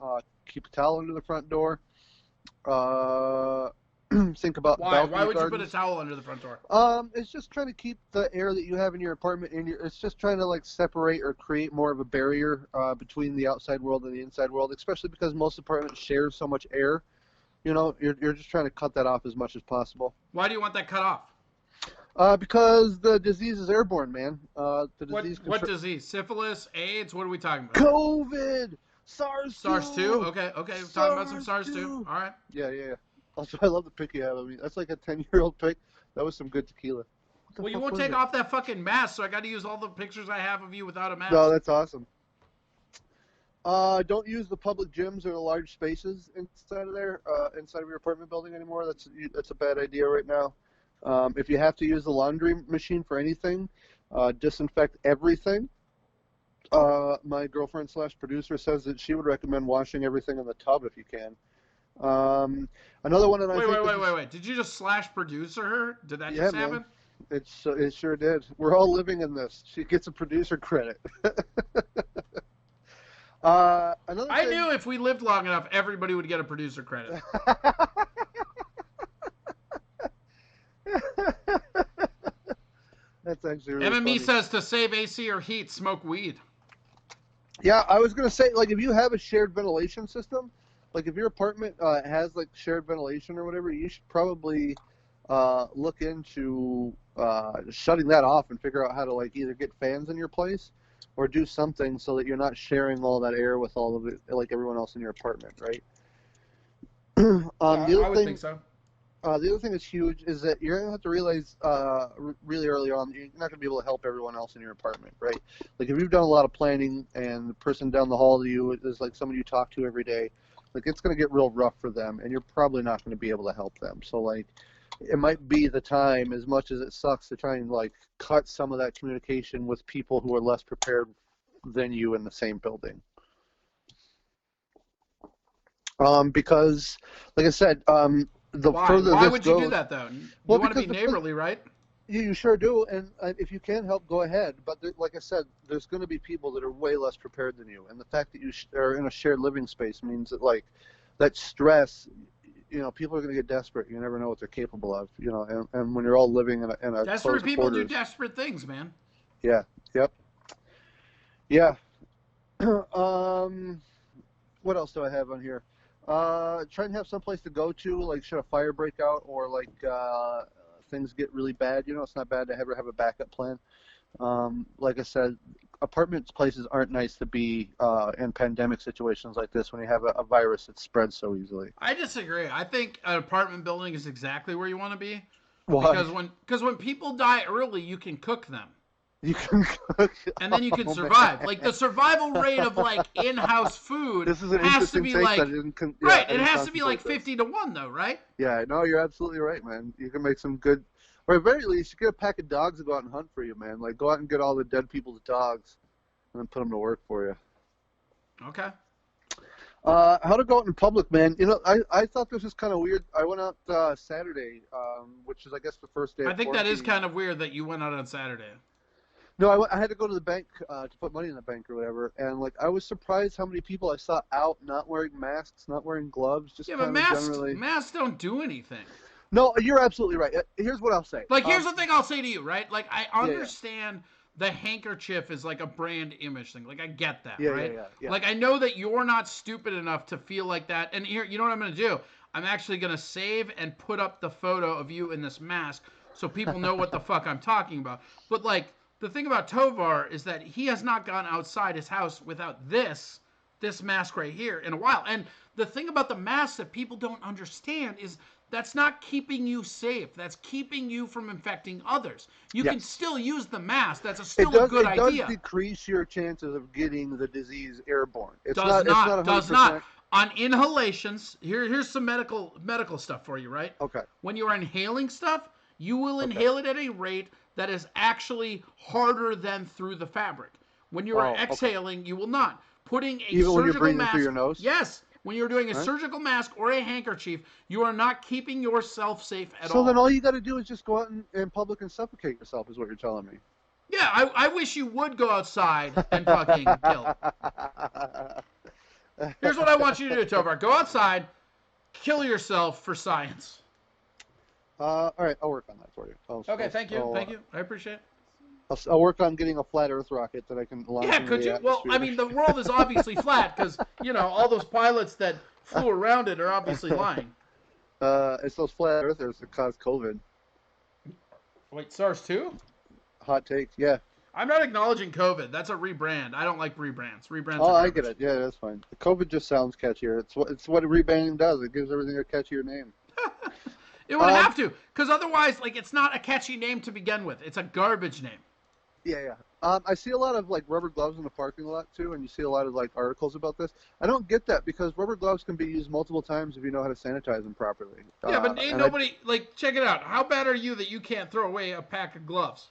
keep a towel under the front door. Think about why would gardens. you put a towel under the front door? It's just trying to keep the air that you have in your apartment it's just trying to like separate or create more of a barrier between the outside world and the inside world, especially because most apartments share so much air. You know, you're just trying to cut that off as much as possible. Why do you want that cut off? Because the disease is airborne, man. What disease? Syphilis, AIDS? What are we talking about? COVID, SARS. SARS-2. Okay. We're talking about some SARS-2. All right. Yeah. Also, I love the pic you have of me. That's like a 10-year-old pic. That was some good tequila. Well, you won't take off that fucking mask, so I got to use all the pictures I have of you without a mask. No, that's awesome. Don't use the public gyms or the large spaces inside of there, inside of your apartment building anymore. That's a bad idea right now. If you have to use the laundry machine for anything, disinfect everything. My girlfriend / producer says that she would recommend washing everything in the tub if you can. Another one that I think Wait. Did you just slash producer her? Did that just happen? Man. It sure did. We're all living in this. She gets a producer credit. I knew if we lived long enough, everybody would get a producer credit. That's actually really MME funny. says to save AC or heat, smoke weed. Yeah, I was gonna say, like, if you have a shared ventilation system, like if your apartment has like shared ventilation or whatever, you should probably look into shutting that off and figure out how to like either get fans in your place or do something so that you're not sharing all that air with all of it, like everyone else in your apartment, right? I would think so. The other thing that's huge is that you're going to have to realize really early on you're not going to be able to help everyone else in your apartment, right? Like if you've done a lot of planning and the person down the hall to you is like someone you talk to every day, like it's going to get real rough for them and you're probably not going to be able to help them. So like it might be the time, as much as it sucks, to try and like cut some of that communication with people who are less prepared than you in the same building. Because like I said, Why would you do that though? You want to be neighborly, right? You sure do, and if you can help, go ahead. But like I said, there's going to be people that are way less prepared than you, and the fact that you are in a shared living space means that like that stress, you know, people are going to get desperate. You never know what they're capable of, you know. And when you're all living in a desperate people quarters, do desperate things, man. Yeah. Yep. Yeah. What else do I have on here? Try and have someplace to go to, like should a fire break out or like things get really bad. You know, it's not bad to have a backup plan. Like I said, apartment places aren't nice to be in pandemic situations like this when you have a virus that spreads so easily. I disagree. I think an apartment building is exactly where you want to be. Why? Because when people die early, you can cook them. You can cook, and then you can survive. Man. Like the survival rate of like in-house food has to be like right. It has to be like 50-1 though, right? Yeah, no, you're absolutely right, man. You can make some good, or at very least, you get a pack of dogs to go out and hunt for you, man. Like go out and get all the dead people's dogs, and then put them to work for you. Okay. How to go out in public, man. You know, I thought this was kind of weird. I went out Saturday, which is I guess the first day. I think that is kind of weird that you went out on Saturday. No, I had to go to the bank to put money in the bank or whatever, and like I was surprised how many people I saw out not wearing masks, not wearing gloves. Just yeah, but masks don't do anything. No, you're absolutely right. Here's what I'll say. Like, here's the thing I'll say to you, right? Like, I understand the handkerchief is like a brand image thing. Like, I get that, right? Yeah. Like, I know that you're not stupid enough to feel like that. And here, you know what I'm going to do? I'm actually going to save and put up the photo of you in this mask so people know what the fuck I'm talking about. But like, the thing about Tovar is that he has not gone outside his house without this mask right here in a while. And the thing about the mask that people don't understand is that's not keeping you safe. That's keeping you from infecting others. You can still use the mask. That's still a good idea. It does decrease your chances of getting the disease airborne. It's does not 100%. On inhalations, here's some medical stuff for you, right? Okay. When you are inhaling stuff, you will inhale it at a rate that is actually harder than through the fabric. When you are exhaling, you will not. Putting a Even surgical when you're breathing mask, through your nose? Yes. When you're doing a surgical mask or a handkerchief, you are not keeping yourself safe at all. So then all you got to do is just go out in public and suffocate yourself, is what you're telling me. Yeah, I wish you would go outside and fucking kill. Here's what I want you to do, Tovar. Go outside, kill yourself for science. All right, I'll work on that for you. Okay, thank you. I appreciate it. I'll work on getting a flat Earth rocket that I can launch. Yeah, could you? Well, I mean, the world is obviously flat because, all those pilots that flew around it are obviously lying. It's those flat earthers that cause COVID. Wait, SARS-2? Hot take, yeah. I'm not acknowledging COVID. That's a rebrand. I don't like rebrands. Rebrands Oh, are I get it. Yeah, that's fine. The COVID just sounds catchier. It's what rebranding does. It gives everything a catchier name. It would have to, because otherwise, it's not a catchy name to begin with. It's a garbage name. Yeah. I see a lot of rubber gloves in the parking lot too, and you see a lot of articles about this. I don't get that because rubber gloves can be used multiple times if you know how to sanitize them properly. Yeah, but ain't nobody check it out. How bad are you that you can't throw away a pack of gloves?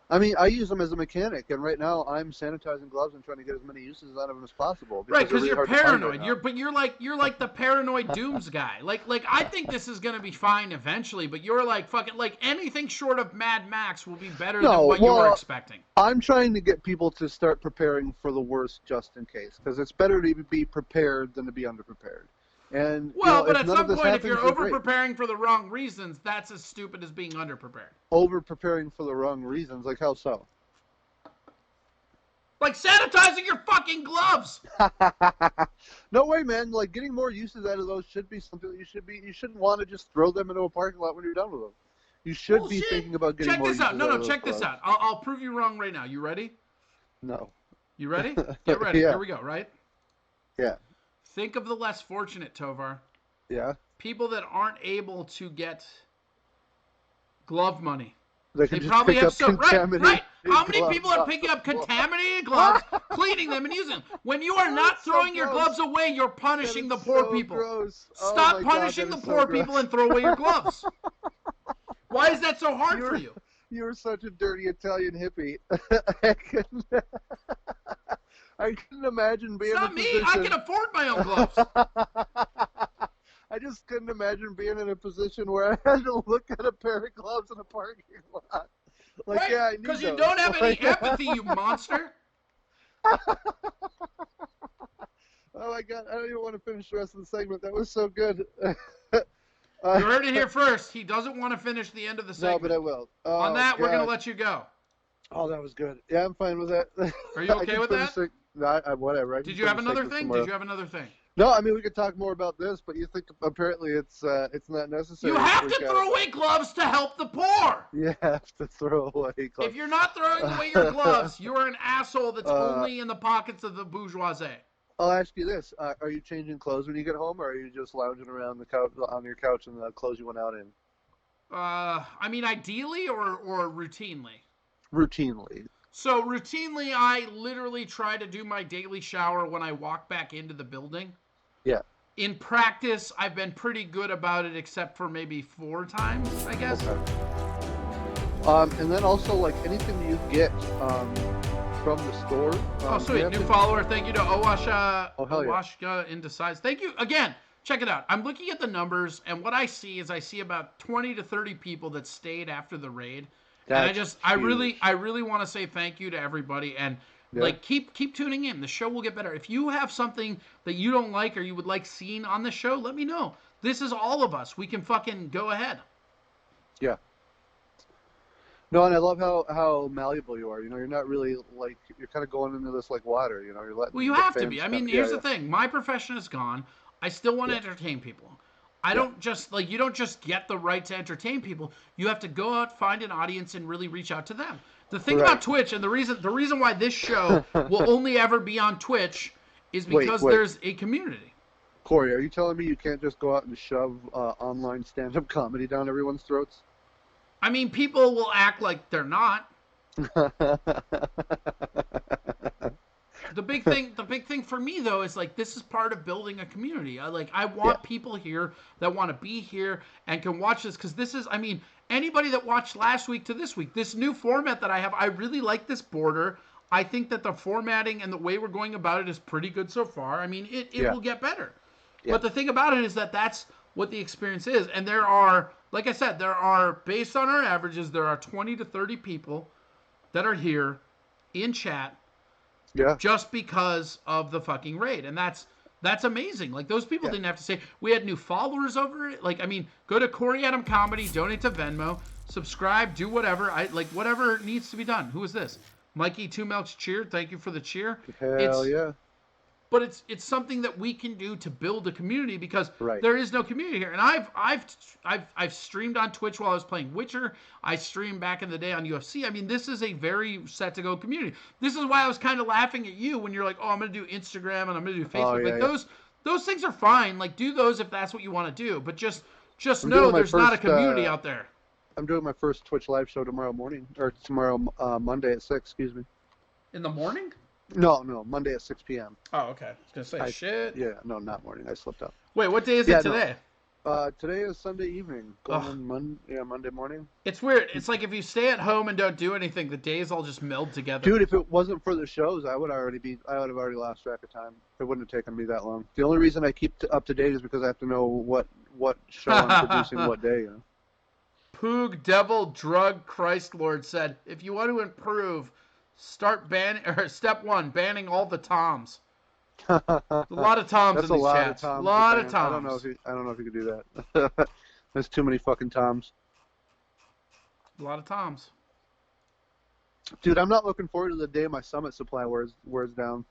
I mean, I use them as a mechanic, and right now I'm sanitizing gloves and trying to get as many uses out of them as possible. Right, because really you're paranoid. You're like the paranoid dooms guy. Like I think this is gonna be fine eventually, but you're fucking anything short of Mad Max will be better than what you're expecting. I'm trying to get people to start preparing for the worst just in case, because it's better to be prepared than to be underprepared. And but at some point, if you're over-preparing for the wrong reasons, that's as stupid as being under-prepared. Over-preparing for the wrong reasons? Like how so? Like sanitizing your fucking gloves! No way, man. Getting more uses out of those should be something that you shouldn't want to just throw them into a parking lot when you're done with them. You should be thinking about getting more uses out of those. No, check this out. I'll prove you wrong right now. You ready? No. You ready? Get ready. Yeah. Here we go, right? Yeah. Think of the less fortunate, Tovar. Yeah. People that aren't able to get glove money. They probably have right. How many gloves. people are picking up contaminated gloves, cleaning them, and using them? When you are not throwing your gloves away, you're punishing the poor people. Gross. Stop punishing the poor people and throw away your gloves. Why is that so hard for you? You're such a dirty Italian hippie. I couldn't imagine being in a position... It's not me. I can afford my own gloves. I just couldn't imagine being in a position where I had to look at a pair of gloves in a parking lot. Right, yeah, I need because those. You don't have any empathy, you monster. Oh my God, I don't even want to finish the rest of the segment. That was so good. You heard it here first. He doesn't want to finish the end of the segment. No, but I will. On that, we're going to let you go. Oh, that was good. Yeah, I'm fine with that. Are you okay with that? No, whatever. Did you have another thing? No, I mean we could talk more about this, but you think apparently it's not necessary. You have to throw away gloves to help the poor. You have to throw away gloves. If you're not throwing away your gloves, you're an asshole that's only in the pockets of the bourgeoisie. I'll ask you this: are you changing clothes when you get home, or are you just lounging around the couch on your couch in the clothes you went out in? I mean, ideally or routinely. Routinely. So routinely, I literally try to do my daily shower when I walk back into the building. Yeah. In practice, I've been pretty good about it, except for maybe 4 times, I guess. Okay. And then also, anything that you get from the store. Oh, sweet. New follower. Thank you to Owashka Indecisive. Thank you. Again, check it out. I'm looking at the numbers, and what I see is about 20 to 30 people that stayed after the raid. That's I really want to say thank you to everybody, and keep tuning in. The show will get better. If you have something that you don't like or you would like seen on the show, let me know. This is all of us. We can fucking go ahead. Yeah. No, and I love how malleable you are. You're not really you're kind of going into this like water. You're letting. Well, you have to be. I mean, here's the thing. My profession is gone. I still want to entertain people. I don't just like you don't just get the right to entertain people. You have to go out, find an audience, and really reach out to them. The thing about Twitch, and the reason why this show will only ever be on Twitch is because there's a community. Corey, are you telling me you can't just go out and shove online stand-up comedy down everyone's throats? I mean, people will act like they're not. The big thing for me though is like this is part of building a community. I want people here that want to be here and can watch this because this is, I mean, anybody that watched last week to this week, this new format that I have, I really like this border. I think that the formatting and the way we're going about it is pretty good so far. I mean, it will get better. Yeah. But the thing about it is that that's what the experience is. And there are, like I said, based on our averages, there are 20 to 30 people that are here in chat. Yeah. Just because of the fucking raid. And that's amazing. Like, those people didn't have to say. We had new followers over it. Like, I mean, go to Corey Adam Comedy, donate to Venmo, subscribe, do whatever. Whatever needs to be done. Who is this? Mikey Two Milks cheered. Thank you for the cheer. Hell yeah. But it's something that we can do to build a community because there is no community here. And I've streamed on Twitch while I was playing Witcher. I streamed back in the day on UFC. I mean, this is a very set to go community. This is why I was kind of laughing at you when you're like, "Oh, I'm going to do Instagram and I'm going to do Facebook." Those things are fine. Like, do those if that's what you want to do. But just know there's not a community out there. I'm doing my first Twitch live show tomorrow morning, or tomorrow Monday at 6. Excuse me. In the morning? No, Monday at 6 p.m. Oh, okay. I was going to say, shit. Yeah, no, not morning. I slipped up. Wait, what day is it today? No. Today is Sunday evening. Monday morning. It's weird. It's like if you stay at home and don't do anything, the days all just meld together. Dude, if it wasn't for the shows, I would have already lost track of time. It wouldn't have taken me that long. The only reason I keep up to date is because I have to know what show I'm producing what day. You know? Poog Devil Drug Christ Lord said, if you want to improve, step 1, banning all the Toms. A lot of Toms in these chats. A lot of Toms. I don't know if you could do that. There's too many fucking Toms. A lot of Toms. Dude, I'm not looking forward to the day my Summit supply wears down.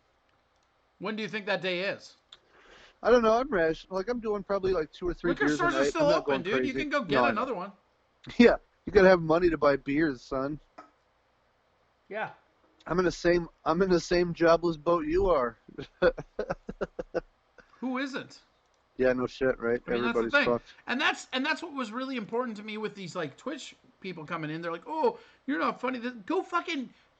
When do you think that day is? I don't know. I'm rash. Like, I'm doing probably like 2 or 3 beers a night. Liquor stores are still open, dude. You can go get another one. Yeah, you gotta have money to buy beers, son. Yeah. I'm in the same jobless boat you are. Who isn't? Yeah, no shit, right? I mean, everybody's that's the thing. fucked. And that's what was really important to me with these like Twitch people coming in. They're like, "Oh, you're not funny."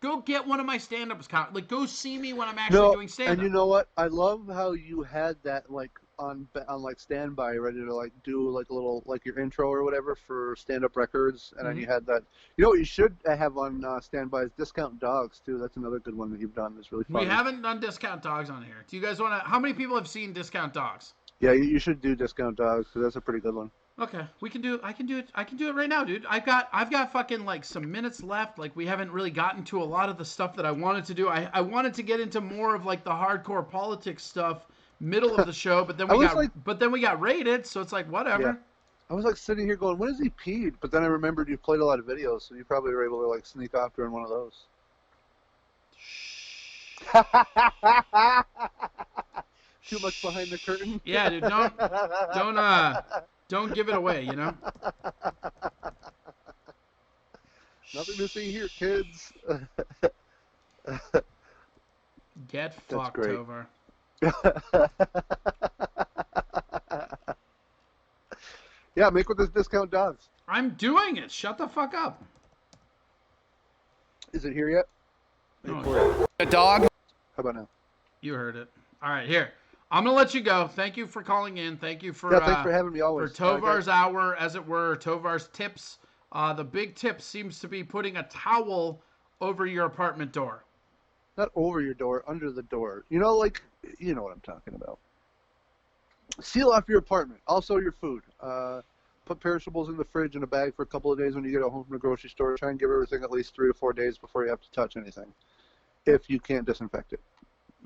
Go get one of my stand-ups. Like, go see me when I'm actually doing stand-up. And you know what? I love how you had that like on like standby, ready to like do like a little like your intro or whatever for stand-up records, and then you had that. You know what you should have on standby is Discount Dogs too. That's another good one that you've done. That's really fun. We haven't done Discount Dogs on here. Do you guys want to? How many people have seen Discount Dogs? Yeah, you should do Discount Dogs because that's a pretty good one. Okay, we can do it. I can do it right now, dude. I've got fucking like some minutes left. Like, we haven't really gotten to a lot of the stuff that I wanted to do. I wanted to get into more of like the hardcore politics stuff middle of the show, but then we got raided, so it's like whatever. Yeah. I was like sitting here going, when is he peed? But then I remembered you played a lot of videos, so you probably were able to like sneak off during one of those. Too much behind the curtain. Yeah, dude. Don't give it away, you know? Nothing to see here, kids. Get fucked, Tovar. Yeah, make with this Discount Dogs. I'm doing it. Shut the fuck up. Is it here yet? No. A dog? How about now? You heard it. All right, here. I'm going to let you go. Thank you for calling in. Thank you for thanks for having me always. For Tovar's hour, as it were, Tovar's tips. The big tip seems to be putting a towel over your apartment door. Not over your door, under the door. You know, like, you know what I'm talking about. Seal off your apartment. Also your food. Put perishables in the fridge in a bag for a couple of days when you get home from the grocery store. Try and give everything at least 3 to 4 days before you have to touch anything, if you can't disinfect it.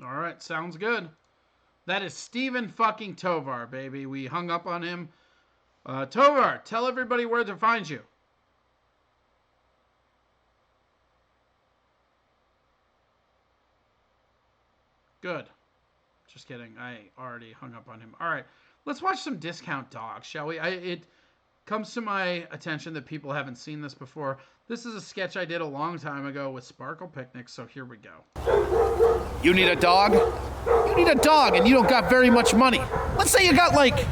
All right, sounds good. That is Steven fucking Tovar, baby. We hung up on him. Tovar, tell everybody where to find you. Good. Just kidding. I already hung up on him. All right. Let's watch some Discount Dogs, shall we? It comes to my attention that people haven't seen this before. This is a sketch I did a long time ago with Sparkle Picnic, so here we go. You need a dog? You need a dog and you don't got very much money. Let's say you got like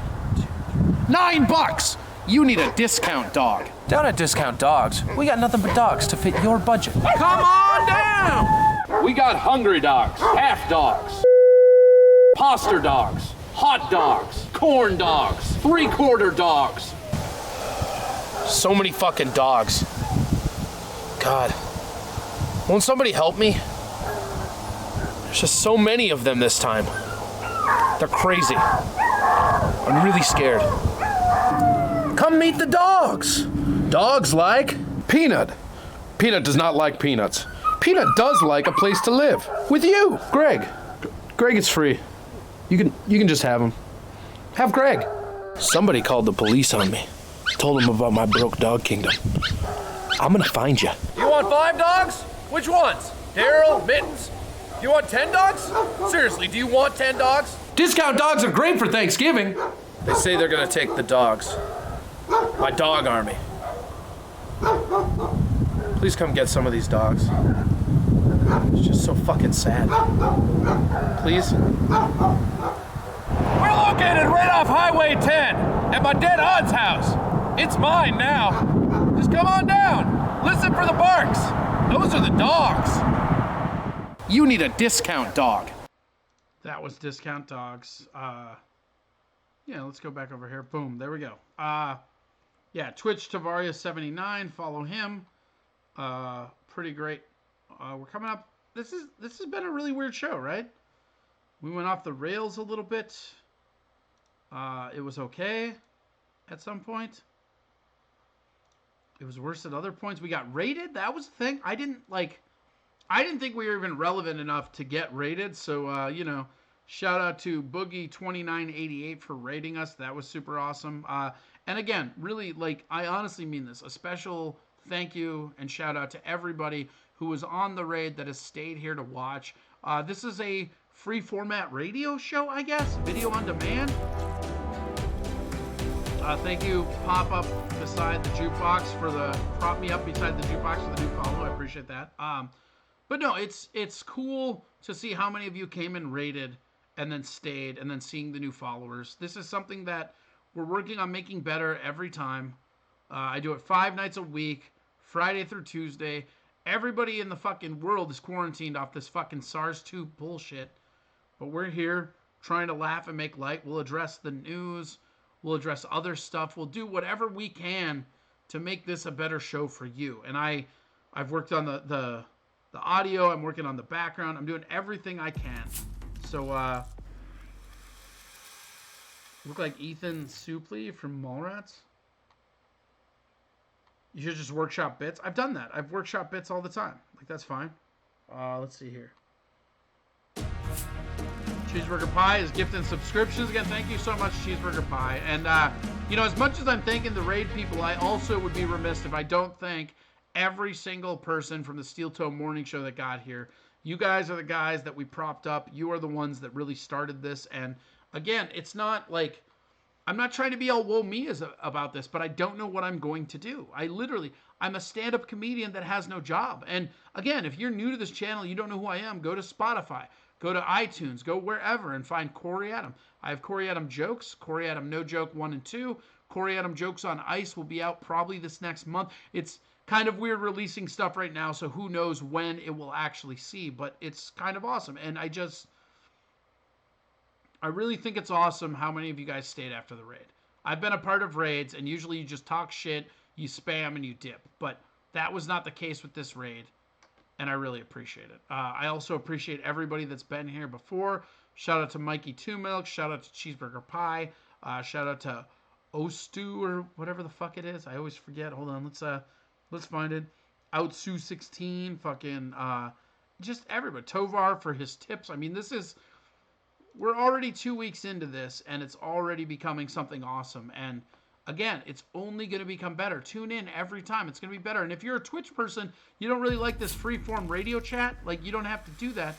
$9. You need a discount dog. Down at Discount Dogs, we got nothing but dogs to fit your budget. Come on down! We got hungry dogs, half dogs, poster dogs, hot dogs, corn dogs, three-quarter dogs. So many fucking dogs. God. Won't somebody help me? There's just so many of them this time. They're crazy. I'm really scared. Come meet the dogs. Dogs like Peanut. Peanut does not like peanuts. Peanut does like a place to live. With you, Greg. Greg is free. You can just have him. Have Greg. Somebody called the police on me. Told them about my broke dog kingdom. I'm gonna find you. You want 5 dogs? Which ones? Daryl, Mittens? You want 10 dogs? Seriously, do you want 10 dogs? Discount dogs are great for Thanksgiving. They say they're gonna take the dogs. My dog army. Please come get some of these dogs. It's just so fucking sad. Please? We're located right off Highway 10 at my dead aunt's house. It's mine now. Just come on down. Listen for the barks. Those are the dogs. You need a discount dog. That was Discount Dogs. Yeah, let's go back over here. Boom, there we go. Yeah, Twitch Tavaria79, follow him. Pretty great. We're coming up. This has been a really weird show, right? We went off the rails a little bit. It was okay at some point. It was worse at other points. We got rated. That was the thing. I didn't think we were even relevant enough to get rated. So, shout out to Boogie2988 for rating us. That was super awesome. And again, really, I honestly mean this. A special thank you and shout out to everybody who was on the raid that has stayed here to watch. This is a free format radio show, I guess. Video on demand. Thank you, Pop Up Beside the Jukebox prop me up beside the jukebox for the new follow. I appreciate that. But no, it's cool to see how many of you came and rated and then stayed and then seeing the new followers. This is something that we're working on making better every time. I do it 5 nights a week, Friday through Tuesday. Everybody in the fucking world is quarantined off this fucking SARS-2 bullshit. But we're here trying to laugh and make light. We'll address the news. We'll address other stuff. We'll do whatever we can to make this a better show for you. And I've worked on the audio. I'm working on the background. I'm doing everything I can. So, look like Ethan Suplee from Mallrats. You should just workshop bits. I've done that. I've workshop bits all the time. That's fine. Let's see here. Cheeseburger Pie is gifting subscriptions again. Thank you so much, Cheeseburger Pie. And, as much as I'm thanking the raid people, I also would be remiss if I don't thank every single person from the Steel Toe Morning Show that got here. You guys are the guys that we propped up. You are the ones that really started this. And, again, it's not like... I'm not trying to be all woe me about this, but I don't know what I'm going to do. I'm a stand-up comedian that has no job. And again, if you're new to this channel, you don't know who I am, go to Spotify, go to iTunes, go wherever and find Corey Adam. I have Corey Adam Jokes, Corey Adam No Joke 1 and 2. Corey Adam Jokes on Ice will be out probably this next month. It's kind of weird releasing stuff right now, so who knows when it will actually see, but it's kind of awesome. And I really think it's awesome how many of you guys stayed after the raid. I've been a part of raids, and usually you just talk shit, you spam, and you dip. But that was not the case with this raid, and I really appreciate it. I also appreciate everybody that's been here before. Shout out to Mikey Two Milk. Shout out to Cheeseburger Pie. Shout out to Ostu or whatever the fuck it is. I always forget. Hold on. Let's find it. Outsu16. Fucking just everybody. Tovar for his tips. I mean, we're already 2 weeks into this, and it's already becoming something awesome. And again, it's only going to become better. Tune in every time. It's going to be better. And if you're a Twitch person, you don't really like this free-form radio chat, you don't have to do that.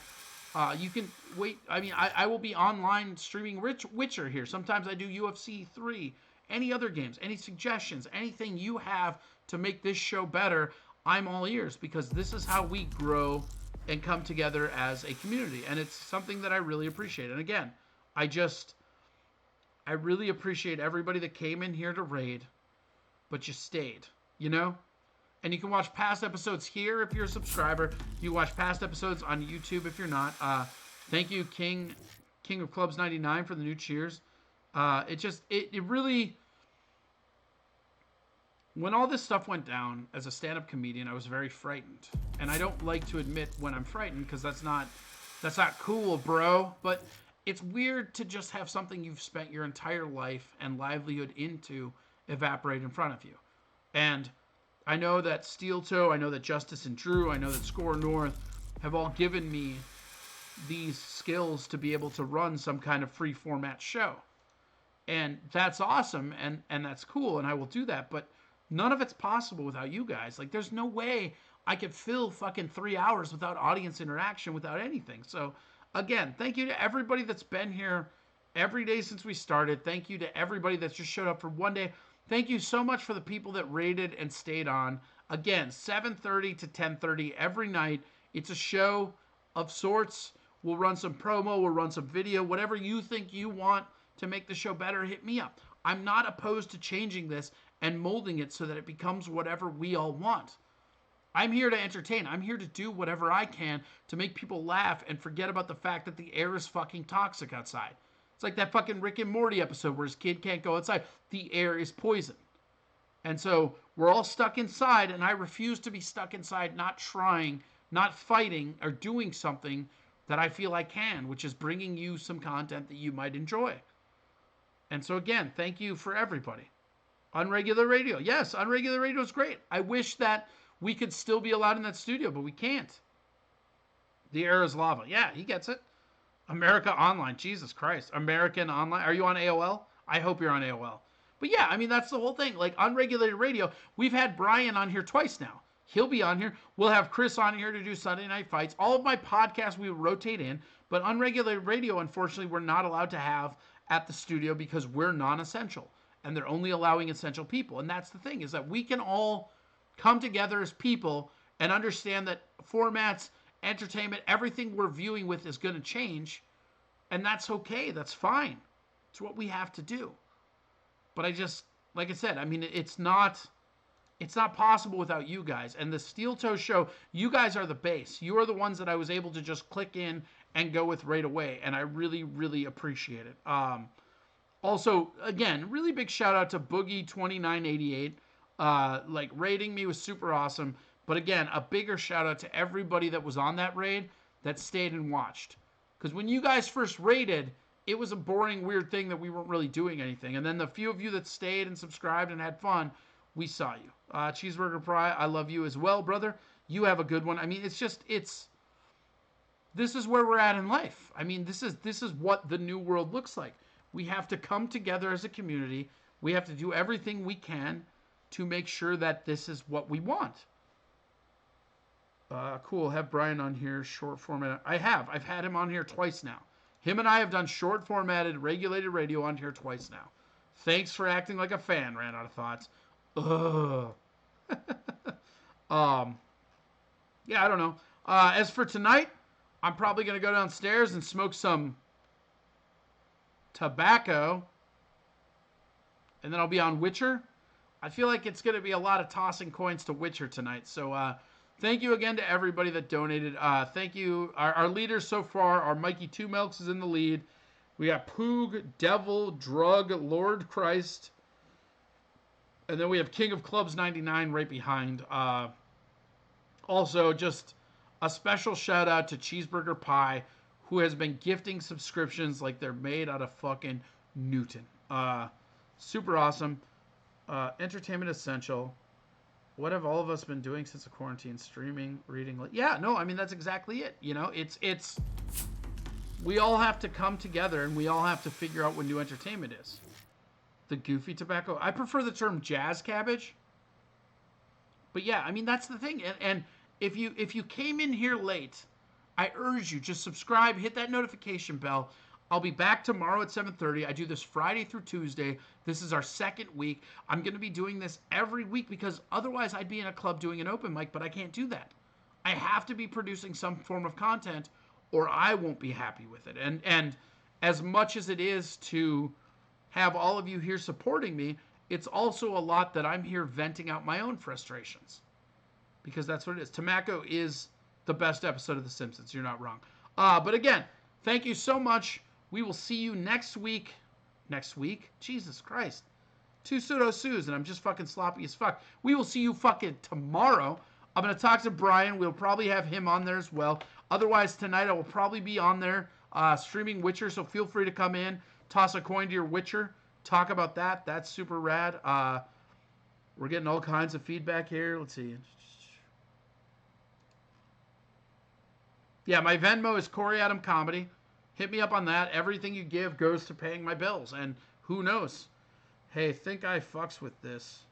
You can wait. I mean, I will be online streaming Witcher here. Sometimes I do UFC 3, any other games, any suggestions, anything you have to make this show better. I'm all ears, because this is how we grow and come together as a community. And it's something that I really appreciate. And again, I really appreciate everybody that came in here to raid, but you stayed, you know? And you can watch past episodes here if you're a subscriber. You can watch past episodes on YouTube if you're not. Thank you, King of Clubs 99, for the new cheers. It really... When all this stuff went down, as a stand-up comedian, I was very frightened. And I don't like to admit when I'm frightened, because that's not cool, bro. But it's weird to just have something you've spent your entire life and livelihood into evaporate in front of you. And I know that Steel Toe, I know that Justice and Drew, I know that Score North have all given me these skills to be able to run some kind of free format show. And that's awesome, and that's cool, and I will do that, but none of it's possible without you guys. Like, there's no way I could fill fucking 3 hours without audience interaction, without anything. So, again, thank you to everybody that's been here every day since we started. Thank you to everybody that's just showed up for one day. Thank you so much for the people that rated and stayed on. Again, 7:30 to 10:30 every night. It's a show of sorts. We'll run some promo. We'll run some video. Whatever you think you want to make the show better, hit me up. I'm not opposed to changing this and molding it so that it becomes whatever we all want. I'm here to entertain. I'm here to do whatever I can to make people laugh and forget about the fact that the air is fucking toxic outside. It's like that fucking Rick and Morty episode where his kid can't go outside. The air is poison. And so we're all stuck inside, and I refuse to be stuck inside, not trying, not fighting, or doing something that I feel I can, which is bringing you some content that you might enjoy. And so again, thank you for everybody. Unregular Radio. Yes, Unregular Radio is great. I wish that we could still be allowed in that studio, but we can't. The air is lava. Yeah, he gets it. America Online. Jesus Christ. American Online. Are you on AOL? I hope you're on AOL. But yeah, I mean, that's the whole thing. Like, Unregulated Radio, we've had Brian on here twice now. He'll be on here. We'll have Chris on here to do Sunday Night Fights. All of my podcasts we will rotate in, but Unregulated Radio, unfortunately, we're not allowed to have at the studio because we're non-essential, and they're only allowing essential people. And that's the thing, is that we can all come together as people and understand that formats, entertainment, everything we're viewing with is going to change, and that's okay. That's fine. It's what we have to do. But I just, like I said, I mean, it's not possible without you guys. And the Steel Toe Show, you guys are the base. You are the ones that I was able to just click in and go with right away, and I really, really appreciate it. Also, again, really big shout out to Boogie2988. Like, raiding me was super awesome. But again, a bigger shout out to everybody that was on that raid that stayed and watched. Because when you guys first raided, it was a boring, weird thing that we weren't really doing anything. And then the few of you that stayed and subscribed and had fun, we saw you. Cheeseburger Pry, I love you as well, brother. You have a good one. I mean, this is where we're at in life. I mean, this is what the new world looks like. We have to come together as a community. We have to do everything we can to make sure that this is what we want. Cool. Have Brian on here, short format. I've had him on here twice now. Him and I have done short formatted, regulated radio on here twice now. Thanks for acting like a fan, ran out of thoughts. Ugh. Yeah, I don't know. As for tonight, I'm probably going to go downstairs and smoke some tobacco. And then I'll be on Witcher. I feel like it's going to be a lot of tossing coins to Witcher tonight. So, thank you again to everybody that donated. Thank you. Our leaders so far are Mikey Two Milks is in the lead. We got Poog, Devil, Drug, Lord Christ. And then we have King of Clubs 99 right behind. Also, just a special shout out to Cheeseburger Pie, who has been gifting subscriptions like they're made out of fucking Newton. Super awesome. Entertainment Essential. What have all of us been doing since the quarantine? Streaming, reading. Yeah, no, I mean, that's exactly it. You know, it's we all have to come together and we all have to figure out what new entertainment is. The goofy tobacco. I prefer the term jazz cabbage. But yeah, I mean, that's the thing. And if you came in here late, I urge you, just subscribe, hit that notification bell. I'll be back tomorrow at 7:30. I do this Friday through Tuesday. This is our second week. I'm going to be doing this every week because otherwise I'd be in a club doing an open mic, but I can't do that. I have to be producing some form of content or I won't be happy with it. And as much as it is to have all of you here supporting me, it's also a lot that I'm here venting out my own frustrations. Because that's what it is. Tamako is the best episode of The Simpsons. You're not wrong. But again, thank you so much. We will see you next week. Next week? Jesus Christ. 2 pseudo-sues, and I'm just fucking sloppy as fuck. We will see you fucking tomorrow. I'm going to talk to Brian. We'll probably have him on there as well. Otherwise, tonight I will probably be on there streaming Witcher, so feel free to come in, toss a coin to your Witcher, talk about that. That's super rad. We're getting all kinds of feedback here. Let's see. Yeah, my Venmo is Corey Adam Comedy. Hit me up on that. Everything you give goes to paying my bills. And who knows? Hey, think I fucks with this.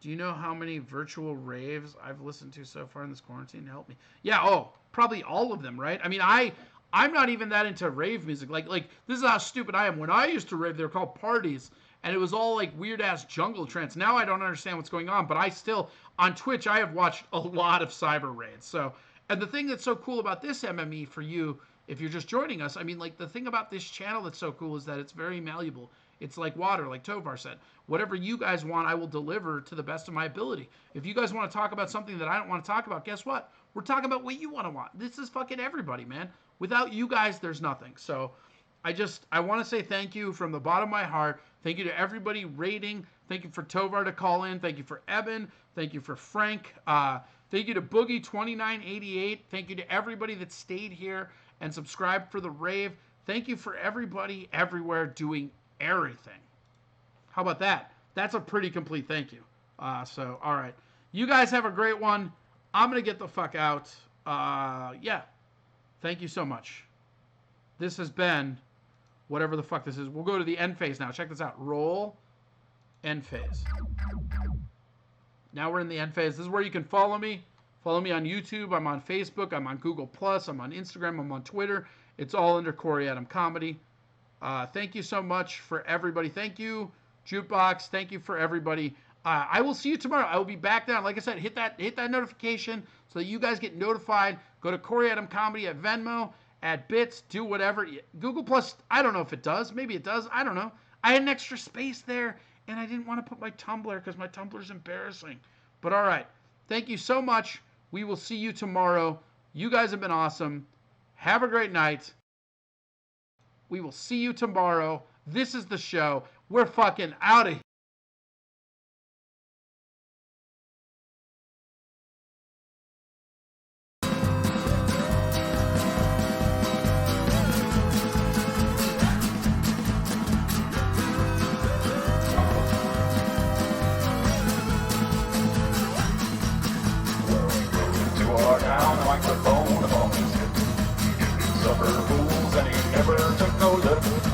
Do you know how many virtual raves I've listened to so far in this quarantine? Help me. Yeah, probably all of them, right? I mean, I'm not even that into rave music. Like this is how stupid I am. When I used to rave, they were called parties. And it was all like weird-ass jungle trance. Now I don't understand what's going on. But I still, on Twitch, I have watched a lot of cyber raids. So, and the thing that's so cool about this MME for you, if you're just joining us, I mean, like, the thing about this channel that's so cool is that it's very malleable. It's like water, like Tovar said. Whatever you guys want, I will deliver to the best of my ability. If you guys want to talk about something that I don't want to talk about, guess what? We're talking about what you want to want. This is fucking everybody, man. Without you guys, there's nothing. So I want to say thank you from the bottom of my heart. Thank you to everybody rating. Thank you for Tovar to call in. Thank you for Evan. Thank you for Frank. Thank you to Boogie2988. Thank you to everybody that stayed here and subscribed for the rave. Thank you for everybody everywhere doing everything. How about that? That's a pretty complete thank you. So, all right. You guys have a great one. I'm going to get the fuck out. Yeah. Thank you so much. This has been whatever the fuck this is. We'll go to the end phase now. Check this out. Roll. End phase. Now we're in the end phase. This is where you can follow me. Follow me on YouTube. I'm on Facebook. I'm on Google+. I'm on Instagram. I'm on Twitter. It's all under Corey Adam Comedy. Thank you so much for everybody. Thank you, Jukebox. Thank you for everybody. I will see you tomorrow. I will be back down. Like I said, hit that notification so that you guys get notified. Go to Corey Adam Comedy at Venmo, at Bits, do whatever. Google+, I don't know if it does. Maybe it does. I don't know. I had an extra space there, and I didn't want to put my Tumblr because my Tumblr's embarrassing. But all right. Thank you so much. We will see you tomorrow. You guys have been awesome. Have a great night. We will see you tomorrow. This is the show. We're fucking out of here. Our town, a microphone upon his hip. He did supper fools and he never took no lip.